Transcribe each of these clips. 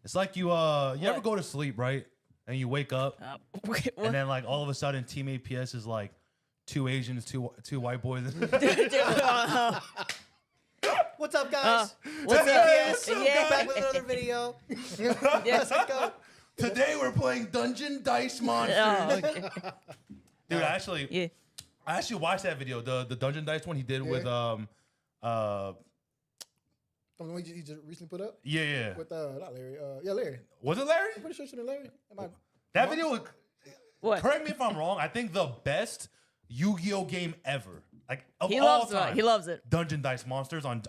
It's like you ever go to sleep, right? And you wake up, and then like all of a sudden, Team APS is like 2 Asians, two white boys. What's up, guys? What's up? Yes, Yeah. back with another video. Yes. Let's go. Today we're playing Dungeon Dice Monsters. Oh, okay. Dude, I actually watched that video, the Dungeon Dice one he did with The one he just recently put up? yeah. With not Larry. Yeah, Larry. Was it Larry? I'm pretty sure it's been Larry. That video was, What? correct me if I'm wrong, I think the best Yu-Gi-Oh game ever. Like of He all loves time. it. He loves it. Dungeon Dice Monsters on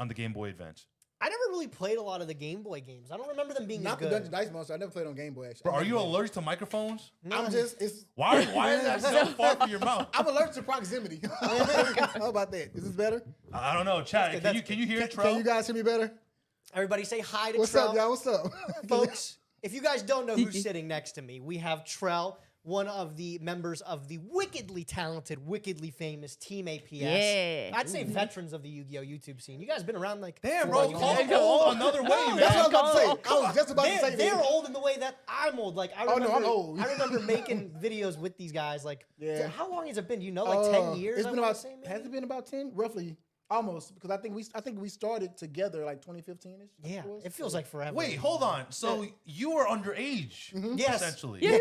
the Game Boy Advance. I never really played a lot of the Game Boy games. I don't remember them being Not as the good. Dungeon Dice Monster. I never played on Game Boy, actually. Bro, are you allergic to microphones? I'm just, it's, Why is that so far from your mouth? I'm allergic to proximity. How about that? Is this better? I don't know, Chad. That's Can you hear Can Trell? you guys hear me better? Everybody say hi to What's Trell. up, y'all? What's up? Folks, if you guys don't know who's sitting next to me, we have Trell, one of the members of the wickedly talented, wickedly famous Team APS. Yeah. I'd say veterans of the Yu-Gi-Oh! YouTube scene. You guys been around like... Damn, for bro, a you while. called old another way, man. That's what I was about to say. I was just about to say They're that. old in the way that I'm old. Like I Oh, remember, no, I'm old. I remember making videos with these guys. Like, Yeah. how long has it been? Do you know, like 10 years? It's I been wanna about, say, maybe? has it been about 10? Roughly. Almost. Because I think we started together like 2015-ish. Yeah, it feels like forever. Wait, hold on. So you were underage, Yes. essentially. Yeah. Yeah, I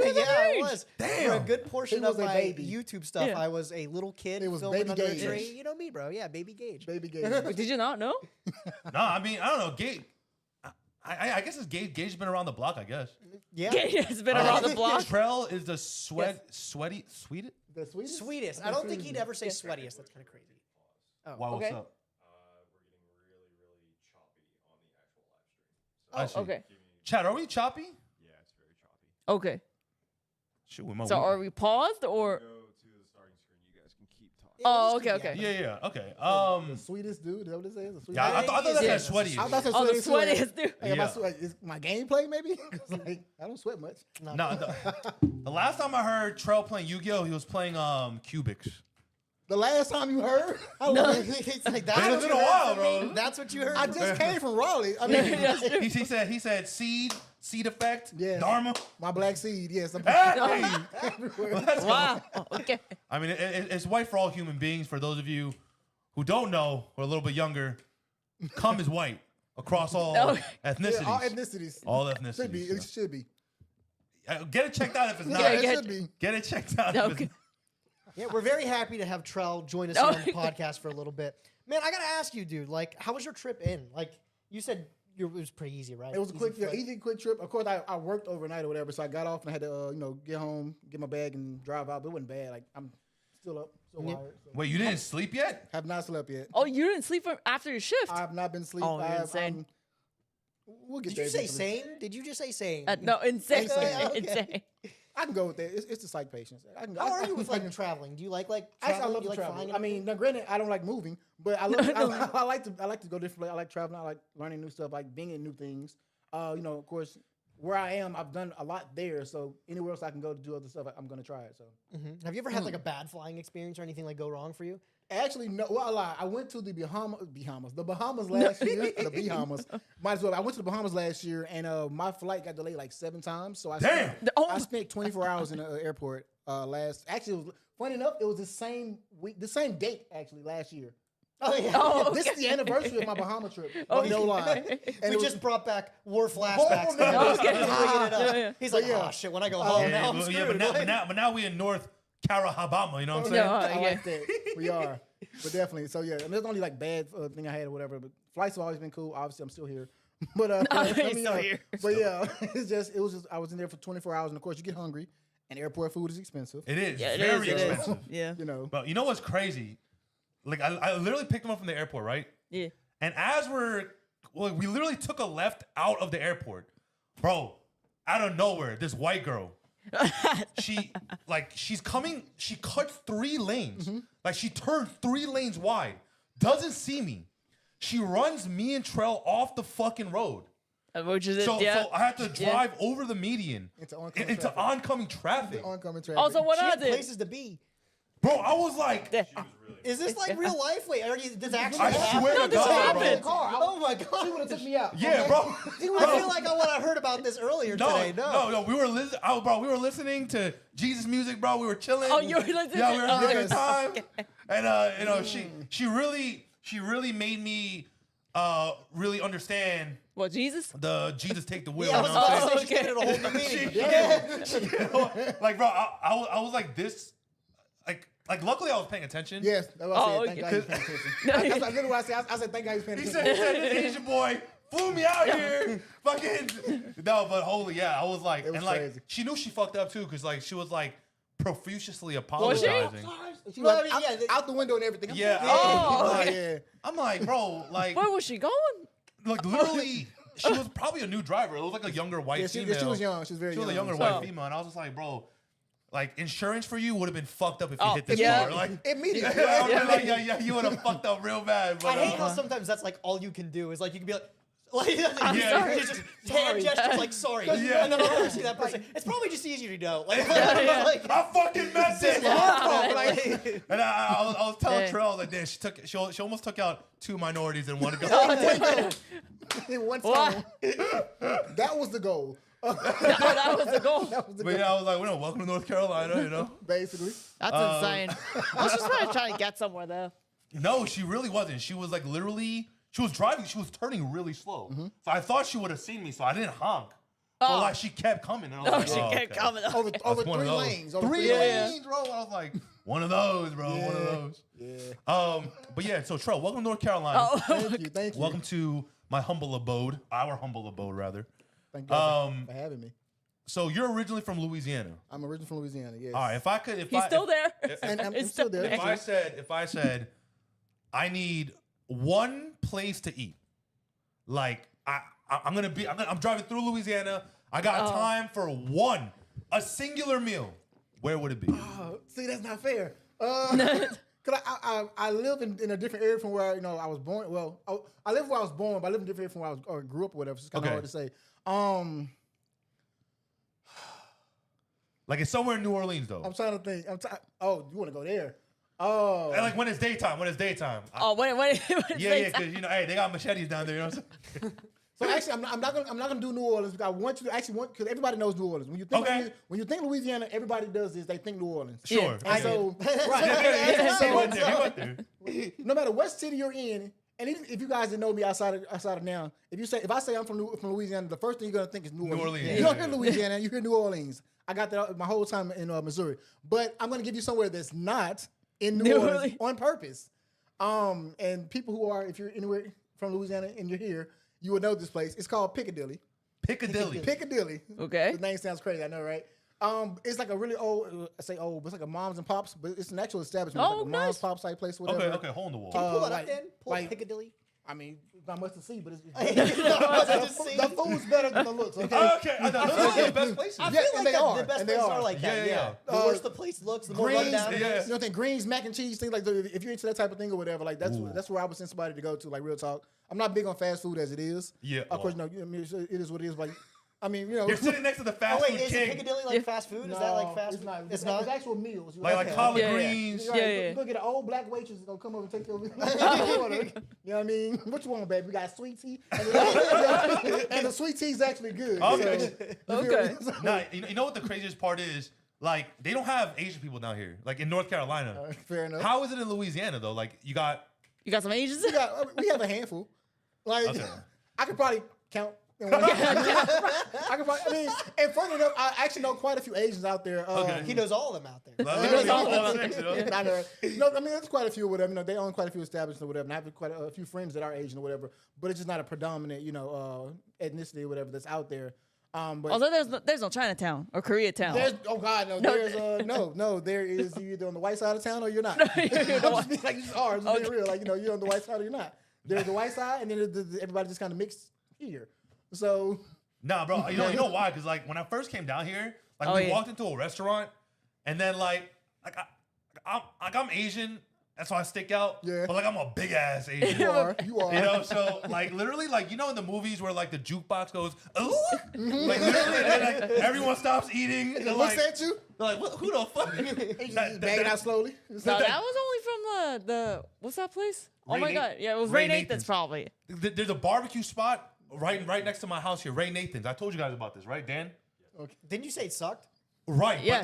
underage. was. Damn. For a good portion He was of a my baby. YouTube stuff, Yeah. I was a little kid It was filming baby under a Gage. tree. You know me, bro. Yeah, baby Gage. Baby game. Wait, did you not know? No, I mean, I don't know. Gage, I guess it's Gage. Gage's been around the block, I guess. Yeah. It's been around the block. Trell is the sweaty, sweet? The sweetest? Sweetest. I don't think he'd ever say sweatiest. That's kind of crazy. Wow, what's Okay. up? We're getting really, really choppy on the actual live stream. So I see. Okay. Chad, are we choppy? yeah, it's very choppy. Okay. Shoot, we might. So are we paused or? Go to the starting screen. You guys can keep talking. Oh, we'll just okay, keep okay. Yeah, okay. The sweetest dude. Is that what it says? The sweetest Yeah, I thought that Yeah. had sweaty. I thought that's Oh, the sweatest too. Like, sweatiest dude. am I Yeah. sweat- is my gameplay maybe? 'Cause, like, I don't sweat much. No, the last time I heard Trell playing Yu-Gi-Oh, he was playing Cubics. The last time you heard? How No, long- it's like that's It's what been you a heard while, from me? bro. That's what you heard. I from just me? came from Raleigh. I mean, He said seed effect, Yes. Dharma. my black seed. Yes. I'm Hey! everywhere. Let's go. Wow. Okay. I mean, it's white for all human beings. For those of you who don't know or a little bit younger, cum is white across all Oh. ethnicities. Yeah, all ethnicities. All ethnicities. Should be. It should be. Get it checked out if it's not. Yeah, It get- should be. Get it checked out. If Okay. it's, Yeah, we're very happy to have Trell join us Oh. on the podcast for a little bit. Man, I gotta ask you, dude. Like, how was your trip in? Like, you said it was pretty easy, right? It was a quick, flight. easy, quick trip. Of course, I worked overnight or whatever, so I got off and I had to, get home, get my bag, and drive out. But it wasn't bad. Like I'm still up, still Yeah. wired. So. wait, you didn't sleep yet? Have not slept yet. Oh, you didn't sleep after your shift? I have not been asleep. Oh, you're insane. We'll get Did there you say eventually. sane? Did you just say sane? No, insane. Insane. Okay. Insane. I can go with that. It's the psych patients. I can go. How I are you with can- like traveling? Do you like Actually, I traveling? love Do you to like travel. flying? I mean, now, granted, I don't like moving, but I love. I like to go different places. I like traveling. I like learning new stuff. I like being in new things. Of course, where I am, I've done a lot there. So anywhere else I can go to do other stuff, I'm gonna try it. So Have you ever had like a bad flying experience or anything like go wrong for you? actually, no. Well, I lied. I went to the Bahamas last year. The Bahamas. Might as well. I went to the Bahamas last year, and my flight got delayed like 7 times. So I Damn. I spent 24 hours in the airport last. Actually, it was funny enough. It was the same week, the same date actually last year. Oh yeah. Oh, This is okay. the anniversary of my Bahama trip. Oh, No lie. And We it was- just brought back war flashbacks. memories. He's bringing it up. Yeah, yeah. He's like, yeah. oh shit, when I go home now, I'm screwed. but now we in North Carahabama. You know what I'm saying? No. I yeah. like that. We are. But definitely. So yeah, I mean, there's only like bad thing I had or whatever. But flights have always been cool. Obviously, I'm still here. But He's still here. But yeah, it was just I was in there for 24 hours, and of course you get hungry, and airport food is expensive. It is Yeah, it very is, it is. expensive. Yeah. But you know what's crazy? Like I literally picked him up from the airport, right? Yeah. And as we literally took a left out of the airport, bro. Out of nowhere, this white girl. She's coming. She cuts 3 lanes. Like she turned 3 lanes wide. Doesn't see me. She runs me and Trell off the fucking road. Which is it? So Yeah. I have to drive over the median Into oncoming into traffic. oncoming traffic. Oncoming traffic. Also, what She I had did. places to be. Bro, I was like, Yeah. Is this like real life? Wait, are you, this actually I happen? swear to this God, bro. happened. Oh my She god. would have took me out. Yeah, bro. I feel like I would have heard about this earlier today. No. We were listening. Bro, we were listening to Jesus music, bro. We were chilling. Oh, you were listening Yeah, to- we were oh, having a good yes. time. And you know, she really made me really understand What, Jesus? the Jesus take the wheel. Yeah, I you was know what I'm about to saying? say she's okay. getting a whole new meaning. Yeah. Like, bro, I was like this, like luckily I was paying attention. Yes, that's what I said. Oh, Thank okay. God you paying attention. That's literally what I said. I said, thank God you paying He attention. said this Asian boy flew me out here. Fucking no, but holy yeah, I was like, It was and like crazy. she knew she fucked up too, because like she was like profusely Was she? apologizing. She Well, was I mean, yeah, out the window and everything. I'm Yeah, like, Oh, like, okay. yeah. I'm like, bro, like Where was she going? literally, she was probably a new driver. It was like a younger white Yeah, female. she was young. She was very She was young. a younger So- white female, and I was just like, bro, like insurance for you would have been fucked up if you Oh, hit this yeah. car. Like, Immediately. yeah, you would have fucked up real bad. But I hate how sometimes that's like all you can do is like you can be like Yeah. you just hand gestures like sorry, Yeah. and then I'll never see that person. It's probably just easier to know. Like, yeah. like I fucking messed it. Yeah. like, And I was telling Dang. Trell like, damn, she almost took out 2 minorities in one go. In one Wow. time. That was the goal. That was the goal. That was the But goal, yeah, I was like, well, welcome to North Carolina, you know. basically. That's insane. I was just trying to get somewhere there. No, she really wasn't. She was like literally, she was driving, she was turning really slow. So I thought she would have seen me, so I didn't honk. But Oh. like she kept coming. And I was Oh, like, she oh, kept okay. coming. Over That's over one of 3 those. lanes. Over 3 Yeah. lanes, bro. I was like, one of those, bro. One of those. Yeah. But yeah, so Trell, welcome to North Carolina. Oh. Thank you. Thank you. Welcome to my humble abode, our humble abode rather. Thank you for having me. So you're originally from Louisiana. I'm originally from Louisiana. Yes. All right, He's still there. And I'm He's still there. If I said I need one place to eat, like I'm driving through Louisiana. I got time for a singular meal. Where would it be? Oh, see, that's not fair. Cause I live in a different area from where I was born. Well, I live where I was born, but I live in a different area from where I was or grew up or whatever. So it's kind of Okay. hard to say. Like it's somewhere in New Orleans though. I'm trying to think. Oh, you want to go there? Oh, And like when it's daytime. Oh, when Yeah, because hey, they got machetes down there. You know what I'm saying? so actually, I'm not gonna do New Orleans because I want you to because everybody knows New Orleans. When you think Okay. when you think Louisiana, everybody does this. They think New Orleans. Sure. And so, right. He went there. No matter what city you're in, and even if you guys didn't know me outside of now, if I say I'm from Louisiana, the first thing you're gonna think is New Orleans. Orleans, You don't yeah. hear Louisiana, you hear New Orleans. I got that my whole time in Missouri, but I'm gonna give you somewhere that's not in New Orleans Orleans. on purpose. And people who are, if you're anywhere from Louisiana and you're here, you will know this place. It's called Piccadilly. Piccadilly. Piccadilly. Okay. The name sounds crazy, I know, right? It's like a really old, I say old, but it's like a moms and pops, but it's an actual establishment. Oh, It's like a nice. moms pops type place, whatever. Okay, hole in the wall. pull it up, like- then. Pull like- Piccadilly. I mean, not much to see, but it's The the food's better than the looks. Okay. Okay, I know. Those are the best places. I Yeah, feel and like they that are, the best and they places are. are like that. Yeah, Yeah. yeah. The worse the place looks, the more Greens, rundown it yeah. is. you know what I'm saying? Greens, mac and cheese, things like that. If you're into that type of thing or whatever, like that's where I would send somebody to go to. Like real talk, I'm not big on fast food as it is. Yeah, of course, no. I mean, it is what it is. Like, I mean, You're sitting next to the Oh fast wait, food is king. Piccadilly like fast food? Is that like fast it's food? not. It's not. It's actual meals. Like collard Yeah, yeah. greens. You're right. Yeah, yeah. You're gonna get an old black waitress that's gonna come over and take your order. You know what I mean? What you want, baby? We got sweet tea, and the sweet tea's actually good. Okay. So, Okay. Nah, you know what the craziest part is? Like they don't have Asian people down here. Like in North Carolina. Fair enough. How is it in Louisiana though? Like you got You got some Asians? we have a handful. Like Okay. I could probably count. In one hand. I could probably. I mean, and funny enough, I actually know quite a few Asians out there. Okay. He knows all of them out there. literally all six, you know? I know. No, I mean, there's quite a few or whatever. You know, they own quite a few establishments or whatever. And I have quite a few friends that are Asian or whatever. But it's just not a predominant, ethnicity or whatever that's out there. But Although there's no Chinatown or Koreatown. there's, oh God, no, there's there is you either on the white side of town or you're not. I'm just being like, you just are. I'm just being real. Like, you're on the white side or you're not. There's the white side, and then everybody just kind of mixed here. So Nah, bro. You know why? Because like when I first came down here, like Oh, we yeah. walked into a restaurant, and then like I'm Asian, That's why I stick out. Yeah. But like I'm a big ass Asian. You are. You are. You know, so like literally, like you know, in the movies where like the jukebox goes, ooh, like literally, and then, like everyone stops eating. And, Looks like, at you. they're like, who the fuck? He's just banging out slowly. No, that was only from the what's that place? Oh Ray my Nat- god, yeah, it was Ray Ray Nathan's Nathan's. probably. There's a barbecue spot right next to my house here, Ray Nathan's. I told you guys about this, right, Dan? Didn't you say it sucked? Right. Yeah.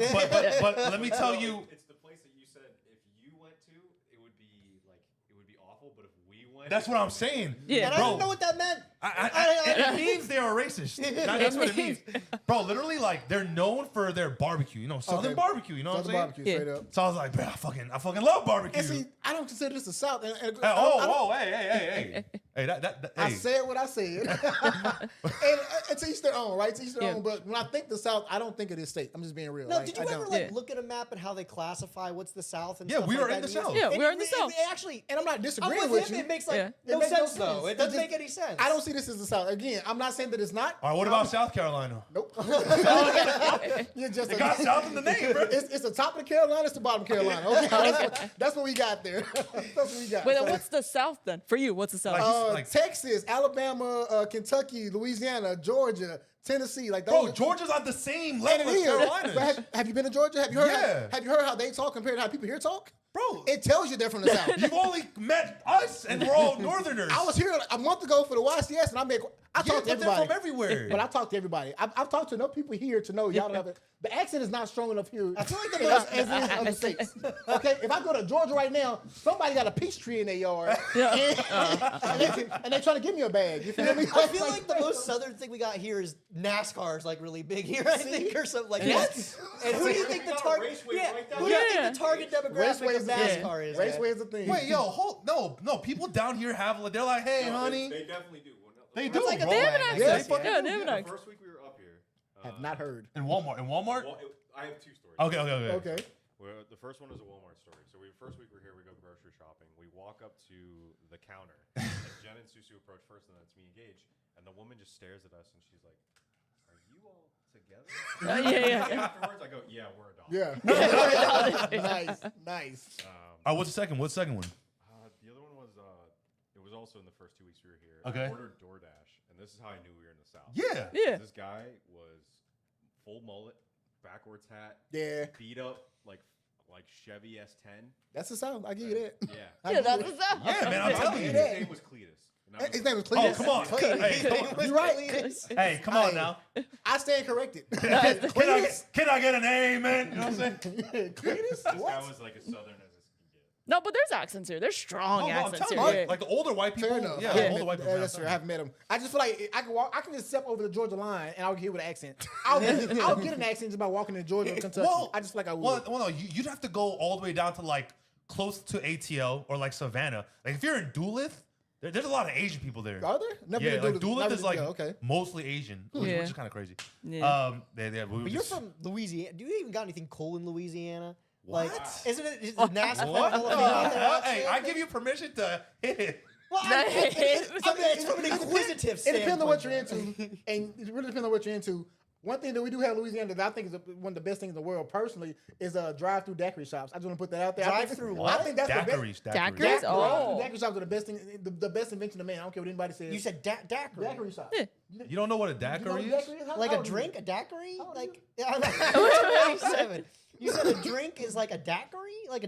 But let me tell you. It's the place that you said if you went to, it would be awful. But if we went, That's what I'm saying. Yeah. And I bro. didn't know what that meant. It means they are racist. That's what it means, bro. Literally, like they're known for their barbecue. You know, Southern Okay. barbecue. You know what I'm Southern saying? barbecue, Yeah. straight up. So I was like, bro, I fucking love barbecue. And see, I don't consider this the South. And Hey, that I hey. said what I said. and to each their own, right? To each their Yeah. own. But when I think the South, I don't think it is state. I'm just being real. No, Like, did you I ever don't. like Yeah. look at a map and how they classify what's the South and Yeah, stuff we like are in that? the South. Yeah, And we're in the South. It actually, And I'm not I'm disagreeing with with him. you. It makes Yeah. no makes sense though. It doesn't just- make any sense. I don't see this as the South. Again, I'm not saying that it's not. All right, what about South Carolina? Nope. You're just It got South in the name, bro. it's the top of the Carolina, it's the bottom of Carolina. Okay, that's what we got there. That's what we got. Wait, So, then what's the South then? For you, what's the South? Like- Texas, Alabama, Kentucky, Louisiana, Georgia, Tennessee, like those. Bro, Georgia's on the same and level it as is. Carolina. But have you been to Georgia? Have you heard? Yeah. Have you heard how they talk compared to how people here talk? Bro, It tells you they're from the South. you've only met us, and we're all Northerners. I was here a month ago for the YCS, and I Yeah, talked to but they're everybody. from everywhere. But I talked to everybody. I've talked to enough people here to know y'all don't have it. The accent is not strong enough here. I feel like the as most- as in other states. Okay, if I go to Georgia right now, somebody got a peach tree in their yard, and they're trying to give me a bag. You feel me? I feel like the most southern thing we got here is NASCAR is like really big here. I think or something like What? that. And who do you think the target? Raceway Yeah, right down who do you there. think the target demographic Raceway of is NASCAR is? Raceway is a thing. Wait, yo, no, people down here have. They're like, hey, honey, They definitely do. Well, no, they the do. It's like a bro. They have an Rolex, accent. Yeah, I guess, Yeah, they have an The accent. first week we were up here. Have not heard. In Walmart. Well, I have two stories. Okay. Okay. Where the first one is a Walmart story. So first week we're here, we go grocery shopping. We walk up to the counter, and Jen and Susu approach first, and then it's me and Gage. And the woman just stares at us, and she's like, "Are you all together?" Yeah. And afterwards, I go, "Yeah, we're a dog." Yeah. nice. All right, what's the second? What's the second one? The other one was it was also in the first 2 weeks we were here. Okay. I ordered DoorDash, and this is how I knew we were in the South. Yeah. Yeah. This guy was full mullet, backwards hat, Yeah, beat up like Chevy S10. that's the South. I give you that. Yeah. I Yeah, give that's you the that. South. Yeah, man, I'm Yeah. telling you. His name was Cletus. And I was His name was Oh, Cletus. come on. Hey, come on. You're right. Hey, come on now. I stand corrected. Can I get an amen? You know what I'm saying? Cletus? This guy What? was like as southern as it can get. No, but there's accents here. There's strong Oh, no, I'm accents telling here. you, Yeah. like the older white people. Fair enough. Yeah, I the haven't older met- white people. that's true. I haven't met him. I just feel like I can walk. I can just step over the Georgia line and I'll get with an accent. I'll get an accent just by walking in Georgia or Kentucky. I just feel like I would. Well, no, you'd have to go all the way down to like close to ATL or like Savannah. Like if you're in Duluth, there's a lot of Asian people there. Are there? Never Yeah, been like to Duluth never is been- like yeah, okay. mostly Asian, which Yeah. is kind of crazy. Yeah. But you're from Louisiana. Do you even got anything cool in Louisiana? What? Like, isn't it is NASCAR? What? Hall of Fame out there, Hey, I actually? give you permission to hit it. Well, it's from an inquisitive It depends on what you're standpoint. into, and it really depends on what you're into. One thing that we do have in Louisiana that I think is one of the best things in the world, personally, is drive-through daiquiri shops. I just want to put that out there. Drive-through I what? think that's Daiquiris. Daiquiris? the Oh. best. Daiquiri shops are the best thing, the best invention of man. I don't care what anybody says. You said daiquiri. daiquiri shops. Yeah. You don't know what a You know what daiquiri is? daiquiri is? How Like a old are you? drink, a daiquiri? old are Like, you? yeah, I'm 27. You said a drink is like a daiquiri? Like a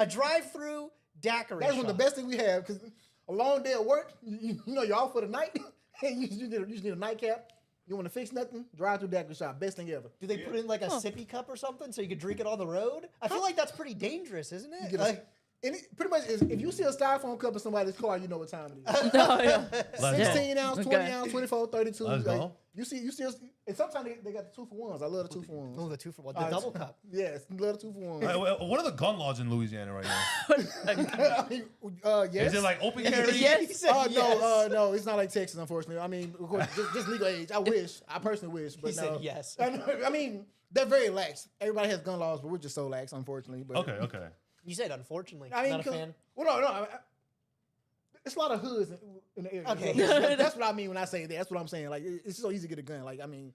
drive-through daiquiri That's one of shop. the best things we have because a long day at work, you know, you're off for the night, and you just need a nightcap. You want to fix nothing? Drive through daiquiri shop. Best thing ever. Do they put in like a sippy cup or something so you could drink it on the road? I feel like that's pretty dangerous, isn't You it? get Like, and it pretty much is, if you see a styrofoam cup in somebody's car, you know what time it is. No, yeah. Let's go. 16 ounce, 20 Okay. ounce, 24, 32. Let's like, go. you see, and sometimes they got the 2-for-1s. I love the 2-for-1s. oh, the 2-for-1, the double cup. Yes, love the 2-for-1s. What are the gun laws in Louisiana right now? I mean, yes. Is it like open carry? Yes. He said yes. No, it's not like Texas, unfortunately. I mean, of course, just legal age. I personally wish, but He no. said yes. I mean, they're very lax. Everybody has gun laws, but we're just so lax, unfortunately. But Okay. You said unfortunately. I mean, Not a 'cause- fan. Well, no. it's a lot of hoods in the area. Okay. So that's what I mean when I say that. That's what I'm saying. Like, it's so easy to get a gun. Like, I mean,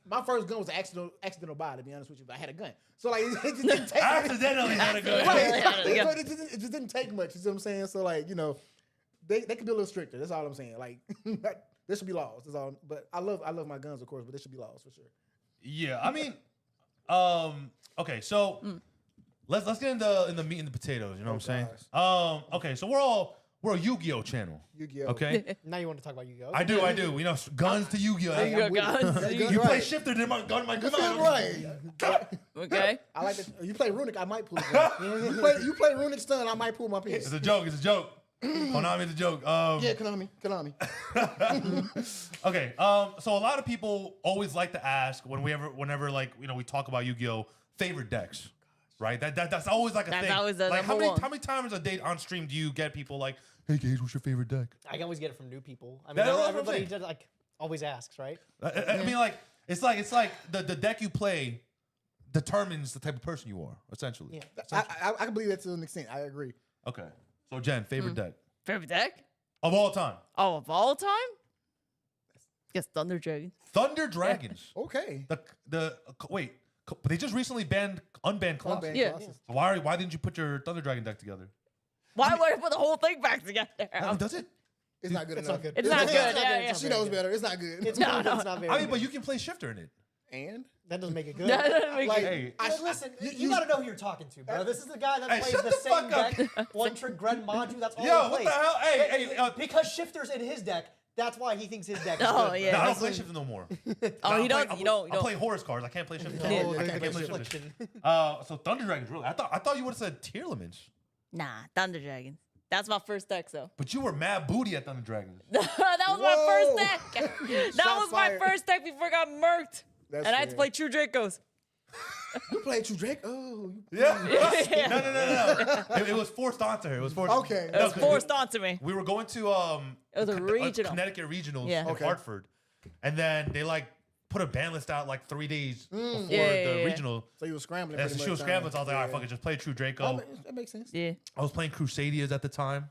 My first gun was an accidental buy, to be honest with you, but I had a gun. So like, it just didn't take. Accidentally had a gun. Right. Yeah. But it just didn't take much. You see what I'm saying? So like, they could be a little stricter. That's all I'm saying. Like, there should be laws. That's all. But I love my guns, of course, but there should be laws for sure. Yeah, I mean, okay, so let's get in the meat and the potatoes. You know what I'm saying? Okay, so we're a Yu-Gi-Oh channel. Yu-Gi-Oh. Okay, Now you want to talk about Yu-Gi-Oh? I do. You know, guns to Yu-Gi-Oh. Yu-Gi-Oh guns. You play shifter, then my gun might come out. Right. Okay. I like that. You play Runic, I might pull it out. You play Runic Stun, I might pull my piece. It's a joke. Konami's a joke. Yeah, Konami. Okay. So a lot of people always like to ask whenever like we talk about Yu-Gi-Oh favorite decks, right? That's always like a That's thing. always the like number one. how many times a day on stream do you get people like, hey Gage, what's your favorite deck? I can always get it from new people. I mean, That's what I'm everybody saying. just, like always asks, right? I mean, like it's like the deck you play determines the type of person you are, essentially. Yeah. I can believe that to an extent. I agree. Okay. So Jen, favorite deck Favorite deck? of all time? Oh, of all time? Guess Thunder Dragons. Thunder Dragons. Okay. Wait, they just recently unbanned Colossus. Unbanned Yeah. Colossus. So why didn't you put your Thunder Dragon deck together? Why would I put the whole thing back together? Does it? It's not good It's enough. not good. It's not good. Yeah, yeah. She knows better. It's not good. It's No, not, no. it's not very I mean, good. but you can play shifter in it. And that doesn't make it good. That doesn't make like, it- Hey, But listen, you gotta know who you're talking to, bro. This is the guy that Hey, plays shut the the same fuck deck, one trick Gren Maju. That's all Yo, he what plays. the hell? Hey, because Shifter's in his deck, that's why he thinks his deck is Oh, good. yeah. no, I don't that's play what- shifter no more. Oh, you don't. I You don't. play Horus cards. I can't play shifter. Yeah. Oh, I can't play shifter. Affliction. So Thunder Dragons, really? I thought you would have said Tier Limits, Nah, Thunder Dragons. That's my first deck, though. but you were mad booty at Thunder Dragons. that was Whoa. my first deck. that Shots was my fired. first deck before I got murked. That's And I had to fair. play True Dracos. You played True Drake? Oh. Yeah. Yeah. No. It was forced onto her. It was forced. Okay. It was forced onto me. We were going to It was a regional. Connecticut regionals Yeah. in Okay. Hartford, and then they like put a ban list out like 3 days before Yeah, the yeah. regional. So you were scrambling. And pretty so she was much, scrambling. So I was like, all right, yeah. fuck it, just play True Draco. That makes sense. Yeah. I was playing Crusadias at the time.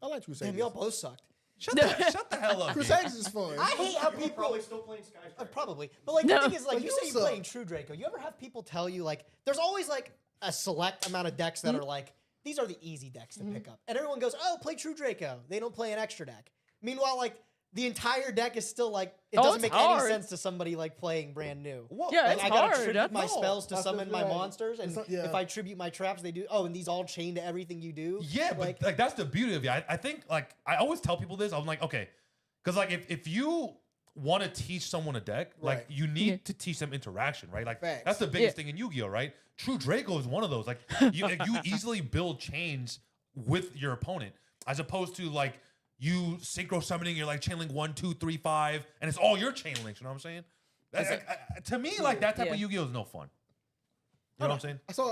I like Crusaders. Damn, y'all both sucked. Shut the hell up. Gabe. Crusaders is fun. I hate how You're people probably still playing Skyscraper. probably, but like No. the thing is, like But you you say you're suck. playing True Draco. You ever have people tell you like there's always like a select amount of decks that are like these are the easy decks to pick up, and everyone goes, oh, play True Draco. They don't play an extra deck. Meanwhile, like the entire deck is still like it Oh, doesn't it's make any hard. sense to somebody like playing brand new. Yeah, Like, it's I gotta hard. tribute my No. spells to That's summon my right. monsters, and It's not- yeah. if I tribute my traps, they do. Oh, and these all chain to everything you do. Yeah, but like that's the beauty of it. I think like I always tell people this. I'm like, okay, because like if you want to teach someone a deck, like Right. you need to teach them interaction, right? Like Facts. that's the biggest Yeah. thing in Yu-Gi-Oh, right? True Draco is one of those. Like you easily build chains with your opponent, as opposed to like you synchro summoning. You're like channeling 1, 2, 3, 5, and it's all your chain links. You know what I'm saying? To me, like that type of Yeah. Yu-Gi-Oh is no fun. You know what I'm saying? So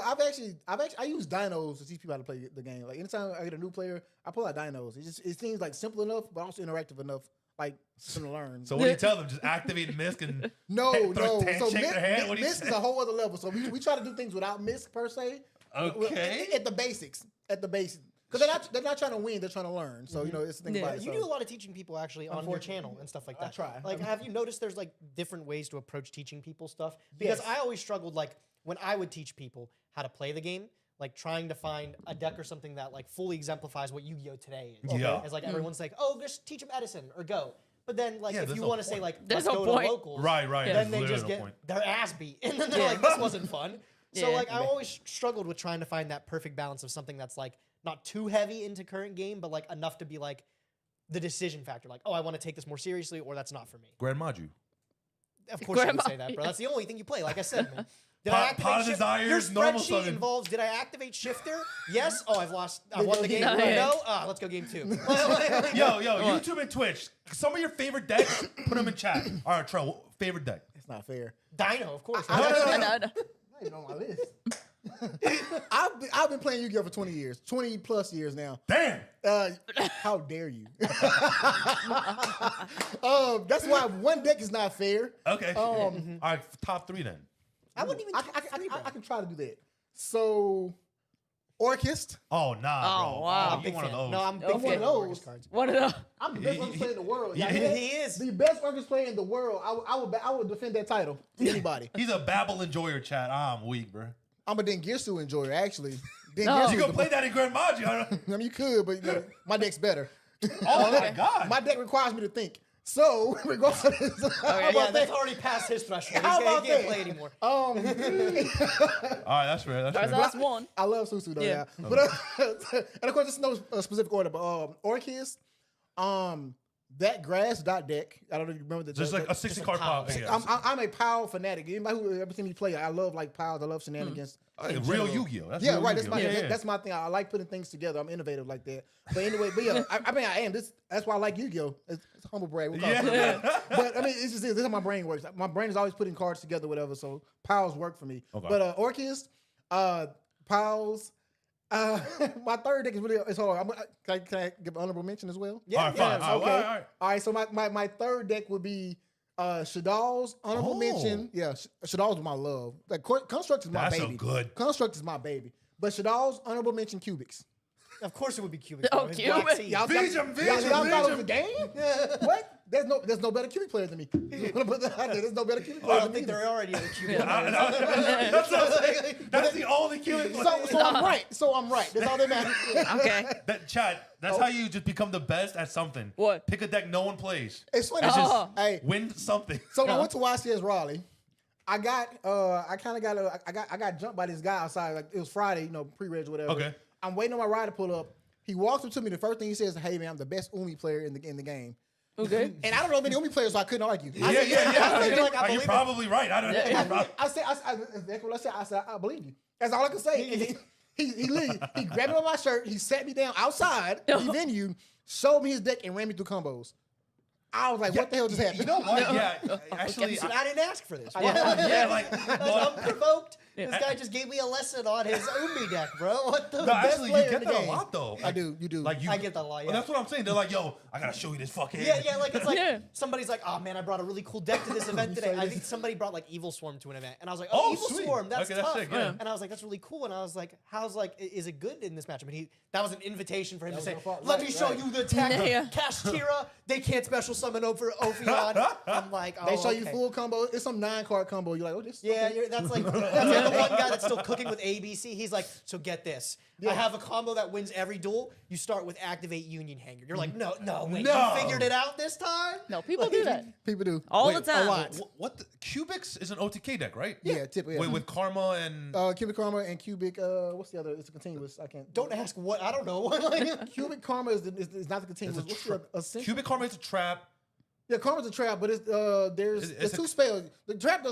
I use dinos to teach people how to play the game. Like anytime I get a new player, I pull out dinos. It seems like simple enough, but also interactive enough, like for them to learn. So what do you tell them? Just activate Misk and no. So shake their hand. What do you Misk say? is a whole other level. So we try to do things without Misk per se. Okay. At the basics. Because they're not trying to win, they're trying to learn. So it's the thing Yeah. about it. You so. do a lot of teaching people actually on your Unfortunately. channel and stuff like I that. try. Like, have you noticed there's like different ways to approach teaching people stuff? Because Yes. I always struggled like when I would teach people how to play the game, like trying to find a deck or something that like fully exemplifies what Yu-Gi-Oh today is. Yeah. As like everyone's like, oh, just teach them Edison or go. But then like Yeah, if there's you no want to say point. like There's let's no go point. to locals, Right. then There's they just literally no get point. their ass beat, and then they're Yeah. like, this wasn't fun. So Yeah. like I always struggled with trying to find that perfect balance of something that's like not too heavy into current game, but like enough to be like the decision factor. Like, oh, I want to take this more seriously, or that's not for me. Grand Maju. Of course you would Grandma- say that, bro. That's the only thing you play. Like I said, man. Did Pot- I activate Pot of Shift- Desires, Your normal spreadsheet summon. involves, did I activate Shifter? Yes. Oh, I've lost. I won the game. No, No. yeah. Let's go game 2. Yo, YouTube and Twitch. Some of your favorite decks, put them in chat. All right, Trell, favorite deck. It's not fair. Dino, of course. I- No. Not even on my list. I've been playing Yu-Gi-Oh for 20 years, 20 plus years now. Damn. How dare you? That's why one deck is not fair. Okay. All right, top 3 then. I wouldn't even. I can try to do that. So Orchist. Oh nah, Oh, bro. wow. Oh, I'm a you big one of fan. those. No, I'm a big Okay. fan of One of Orchis those. cards. One of those. I'm the best orchest player in the world. Yeah, Yeah, he is. the best orchest player in the world. I would defend that title to anybody. He's a babble enjoyer, chat. I'm weak, bro. I'm a Dengirsu enjoyer, actually. No. Dengirsu You is gonna the play that in Grand Magi? I mean, you could, but you know, my deck's better. Oh my god. My deck requires me to think. So, regardless, how Okay. about Yeah, that? that's already past his threshold. How He about can't that? play anymore. All right, that's fair. That's All right, so fair. that's one. I love Susu though, yeah. Yeah. But and of course, it's no specific order, but Orchis, that grass dot deck. I don't know if you remember the Just like a 60 card pile. Yeah. I'm a Power fanatic. Anybody who ever seen me play, I love like piles. I love shenanigans. in Real general. Yu-Gi-Oh. That's Yeah, real right. Yu-Gi-Oh. That's my thing. I like putting things together. I'm innovative like that. But anyway, but yeah, I mean, I am. That's why I like Yu-Gi-Oh. It's a humble brag. We'll call it humble Yeah. brag. But I mean, it's just this is how my brain works. My brain is always putting cards together, whatever. So piles work for me. Okay. But Orchis, piles. My third deck is really it's hard. Can I give honorable mention as well? Yeah, All right, yeah. fine. All right. All right, so my third deck would be Shadal's honorable Oh. mention. Yeah, Shadal's my love. Like Construct is my That's a baby. good- Construct is my baby. But Shadal's honorable mention Cubics. Of course it would be Cubic. Oh, bro. His Black Cubic. Sea. Y'all Vision, thought it was a vision. game? What? There's no better Cubic player than me. Put that out there. There's no better Cubic I player don't than think me. there are any other Cubic. That's what I'm saying. That's the only Q. So I'm right. So I'm right. That's all that matters. Okay. That chat. That's how you just become the best at something. What? Pick a deck no one plays. It's funny. It's just Oh. Hey, win something. so when I went to YCS Raleigh, I got jumped by this guy outside. Like it was Friday, you know, pre-reg or whatever. Okay. I'm waiting on my ride to pull up. He walks up to me. The first thing he says, "Hey man, I'm the best Umi player in the game." Okay. And I don't know many Umi players, so I couldn't argue. Yeah. I feel like I You're believe it. probably right. I don't know. I said, that's what I said. I said, I believe you. That's all I can say. And he literally, he grabbed me on my shirt. He sat me down outside the venue, showed me his deck, and ran me through combos. I was like, what the hell just happened? You know what? Yeah. Actually, See, I didn't ask for this. yeah, like, I'm provoked. This guy just gave me a lesson on his Umi deck, bro. What the? no, best actually, you player get in the that a game. lot though. I do. You do. Like you, I get that a lot, Well, yeah. that's what I'm saying. They're like, yo, I gotta show you this fucking. Yeah, like it's like Yeah. somebody's like, oh man, I brought a really cool deck to this event today. say I this. think somebody brought like Evil Swarm to an event, and I was like, Oh, Evil sweet. Swarm, that's Okay, that's tough. sick, yeah. And I was like, that's really cool. And I was like, how's like, is it good in this matchup? And that was an invitation for him to was say, no fault. let Right, me show right. you the tech. Yeah. Kashtira, they can't special summon over Ophion. I'm like, oh, They show you okay. full combo. It's some 9-card combo. You're like, oh, this. Yeah, okay. that's like the one guy that's still cooking with ABC. He's like, so get this. I have a combo that wins every duel. You start with activate Union Hanger. You're like, no, wait, No. you figured it out this time? No, people do that People do. all Wait, the time. a lot. What? The, Cubics is an OTK deck, right? Yeah, typically. Wait, with Karma and. Cubic Karma and Cubic. What's the other? It's a continuous. I can't. Don't ask what, I don't know. Cubic Karma is not the continuous. It's a What's tra- the Ascension? Cubic Karma is a trap. Yeah, Karma's a trap, but it's there's It's a- two spells. The trap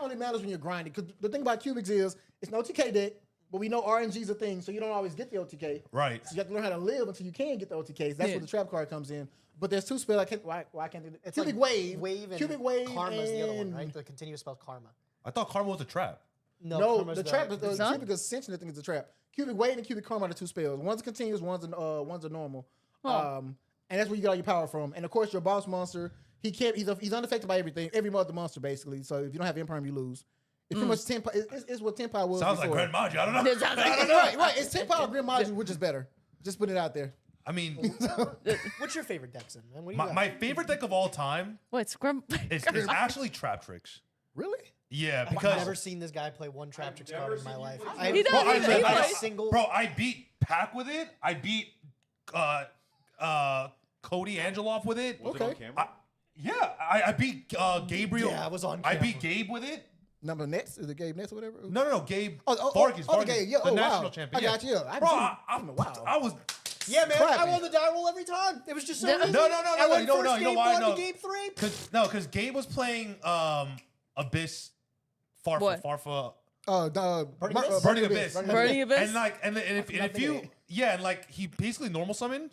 only matters when you're grinding. Because the thing about Cubics is it's an OTK deck, but we know RNG's a thing, so you don't always get the OTK. Right. So you have to learn how to live until you can get the OTKs. That's Yeah. where the trap card comes in. But there's two spells. Why can't they? It's Cubic like Wave, and Cubic Wave, Karma's the other one, and- right? The continuous spell Karma. I thought Karma was a trap. No, Karma's the trap is the Sun? Cubic Ascension. I think is a trap. Cubic Wave and Cubic Karma are the two spells. One's a continuous, one's a normal. Huh. And that's where you get all your power from. And of course, your boss monster, he's unaffected by everything, every other monster basically. So if you don't have Imperm, you lose. It's pretty much 10. It's what 10 power was. Sounds like before. Grand Magi. I don't know. It sounds like- Right. It's 10 power Grim Magi, which is better. Just put it out there. I mean, What's your favorite deck, Zen, man? What do you my, got? my favorite deck of all time Wait, Scrum. is actually Trap Tricks. Really? Yeah, I've because never seen this guy play one Trap Tricks never card in seen my you life. play I've He does, never he played plays. a single. bro, I beat Pac with it. I beat Cody Angeloff with it. Was it on camera? I beat Gabriel. Yeah, I was on I beat camera. Gabe with it. Number next is it Gabe Ness or whatever? No, Gabe. Vargas. Vargas, Gabe. Yeah, the wow. national champion. I got you. I Bro, haven't seen him. Wow. I was. Yeah, man, Crappy. I won the die roll every time. It was just so No, easy. no, I went you know first game why? one No. to game three. Because Gabe was playing Abyss, Farfa, What? Farfa. Burning Abyss? Burning Abyss. Burning Abyss? And like, and if you, yeah, and like he basically normal summoned,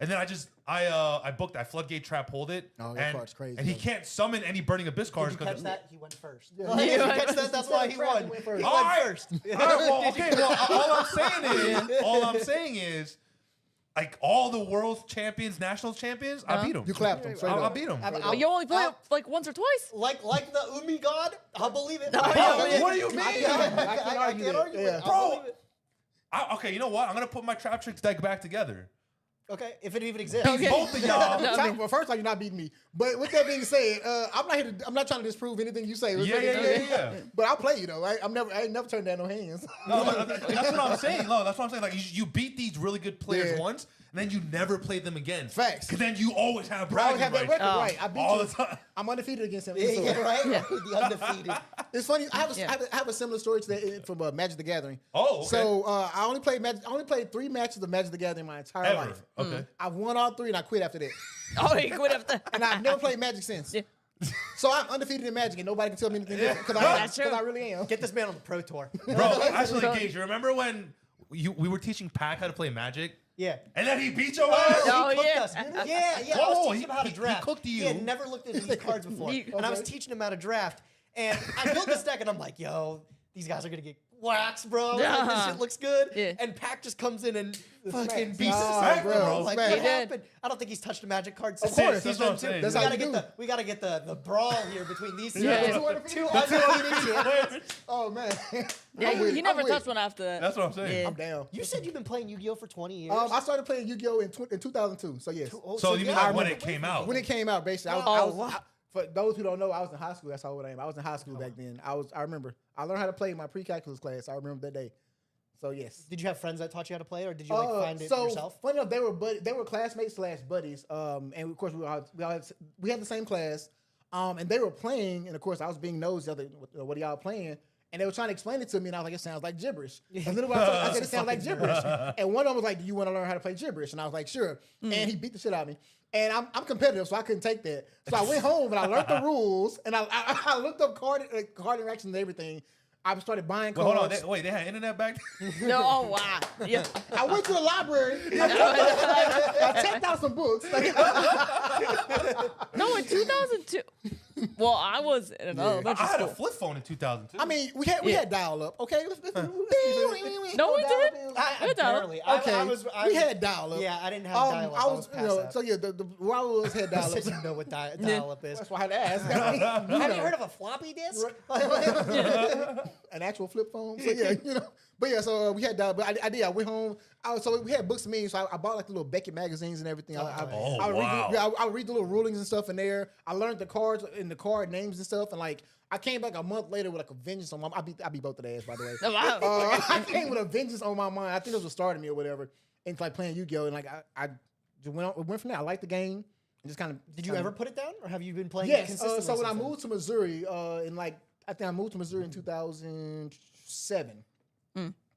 and then I booked that floodgate trap, hold it. Oh, that and, card's crazy, And he though. can't summon any Burning Abyss cards Did you catch because. that? He went first. Yeah. Like, Yeah. if you catch that, that's why he Trap, won. he went He first. went All right. first. All right, well, okay. Well, all I'm saying is, like all the world champions, national champions, I beat them. You clapped him. Straight I up. beat them. But you only play it like once or twice. Like the Umi god, I'll believe it. yeah. What do you mean? I can't argue I can't that. argue Yeah. it. I'll believe it. Okay, you know what? I'm gonna put my Trap Tricks deck back together. Okay, if it even exists. Okay. Both of y'all. No, I mean- Well, first off, you're not beating me. But with that being said, I'm not trying to disprove anything you say. Yeah. But I'll play you though. I ain't never turned down no hands. No, that's what I'm saying. No, that's what I'm saying. Like you beat these really good players Yeah. once, and then you never played them again. Facts. Because then you always have I always bragging have that rights. record Oh. right. I beat All you. the time. I'm undefeated against him. Yeah, right? Yeah. The undefeated. It's funny. I Yeah. have a similar story to that from Magic the Gathering. Oh, okay. So I only played 3 matches of Magic the Gathering my entire Ever. life. Okay. I've won all 3 and I quit after that. Oh, he quit after. And I've never played Magic since. Yeah. So I'm undefeated in Magic and nobody can tell me anything different because That's true. I really am. Get this man on the pro tour. Bro, actually, Gage, you remember when we were teaching Pac how to play Magic? Yeah. And then he beat your ass? Oh, He cooked yeah. us. Yeah. I Whoa, was teaching him how to he draft. cooked you. He had never looked at these cards before. You- And I was teaching him how to draft. And I built this deck, and I'm like, yo, these guys are going to get waxed, bro. Like, this Uh-huh. shit looks good. Yeah. And Pac just comes in and fucking smack. beats us Oh, up, bro, bro. Like, smack. what He did. happened? I don't think he's touched a Magic card since. Of course, that's season what I'm 2. saying. That's we how gotta you get do. we gotta get the brawl here between these two. Yeah. Two undefeated champions. Oh man. Yeah, I'm with he it. never I'm with touched it. one after that. That's what I'm saying. Yeah. I'm down. You said you've been playing Yu-Gi-Oh for 20 years. I started playing Yu-Gi-Oh in 2002. So yes. Oh, So you mean yeah, like when I it came out? When it came out, basically, Oh, for those who don't know, I was in high school. That's how old I am. I was in high school back then. I remember. I learned how to play in my pre-calculus class. I remember that day. So yes. Did you have friends that taught you how to play, or did you like find it so yourself? funny enough, they were classmates / buddies. And of course we had the same class. And they were playing, and of course I was being nosy. What are y'all playing? And they were trying to explain it to me, and I was like, it sounds like gibberish. And then I said, it sounds like gibberish. And one of them was like, do you want to learn how to play gibberish? And I was like, sure. And he beat the shit out of me. And I'm competitive, so I couldn't take that. So I went home and I learned the rules, and I looked up card interactions and everything. I started buying Wait, cards. hold on. They had internet back then? No, oh, wow. Yeah. I went to the library. I checked out some books. No, in 2002. Well, I was in an I elementary had a school. flip phone in 2002. I mean, we had dial up. Okay, No, we didn't. I barely. Okay, I we had dial up. Yeah, I didn't have dial up. I was, so yeah, the where I was had dial said up. you know what dial up is. That's why I had to ask. Have you heard of a floppy disk? An actual flip phone. So yeah, But yeah, so we had dial. But I did. I went home. So we had books to me. So I bought like the little Beckett magazines and everything. I would read the little rulings and stuff in there. I learned the cards and the card names and stuff. And like I came back a month later with like a vengeance on my. I beat both of their ass, by the way. Oh, wow. I came with a vengeance on my mind. I think it was what started me or whatever. And like playing Yu-Gi-Oh! And like I just went from there. I liked the game and just kind of. Did you ever put it down, or have you been playing it Yes. consistently? So when I since then? moved to Missouri, I think I moved to Missouri in 2007.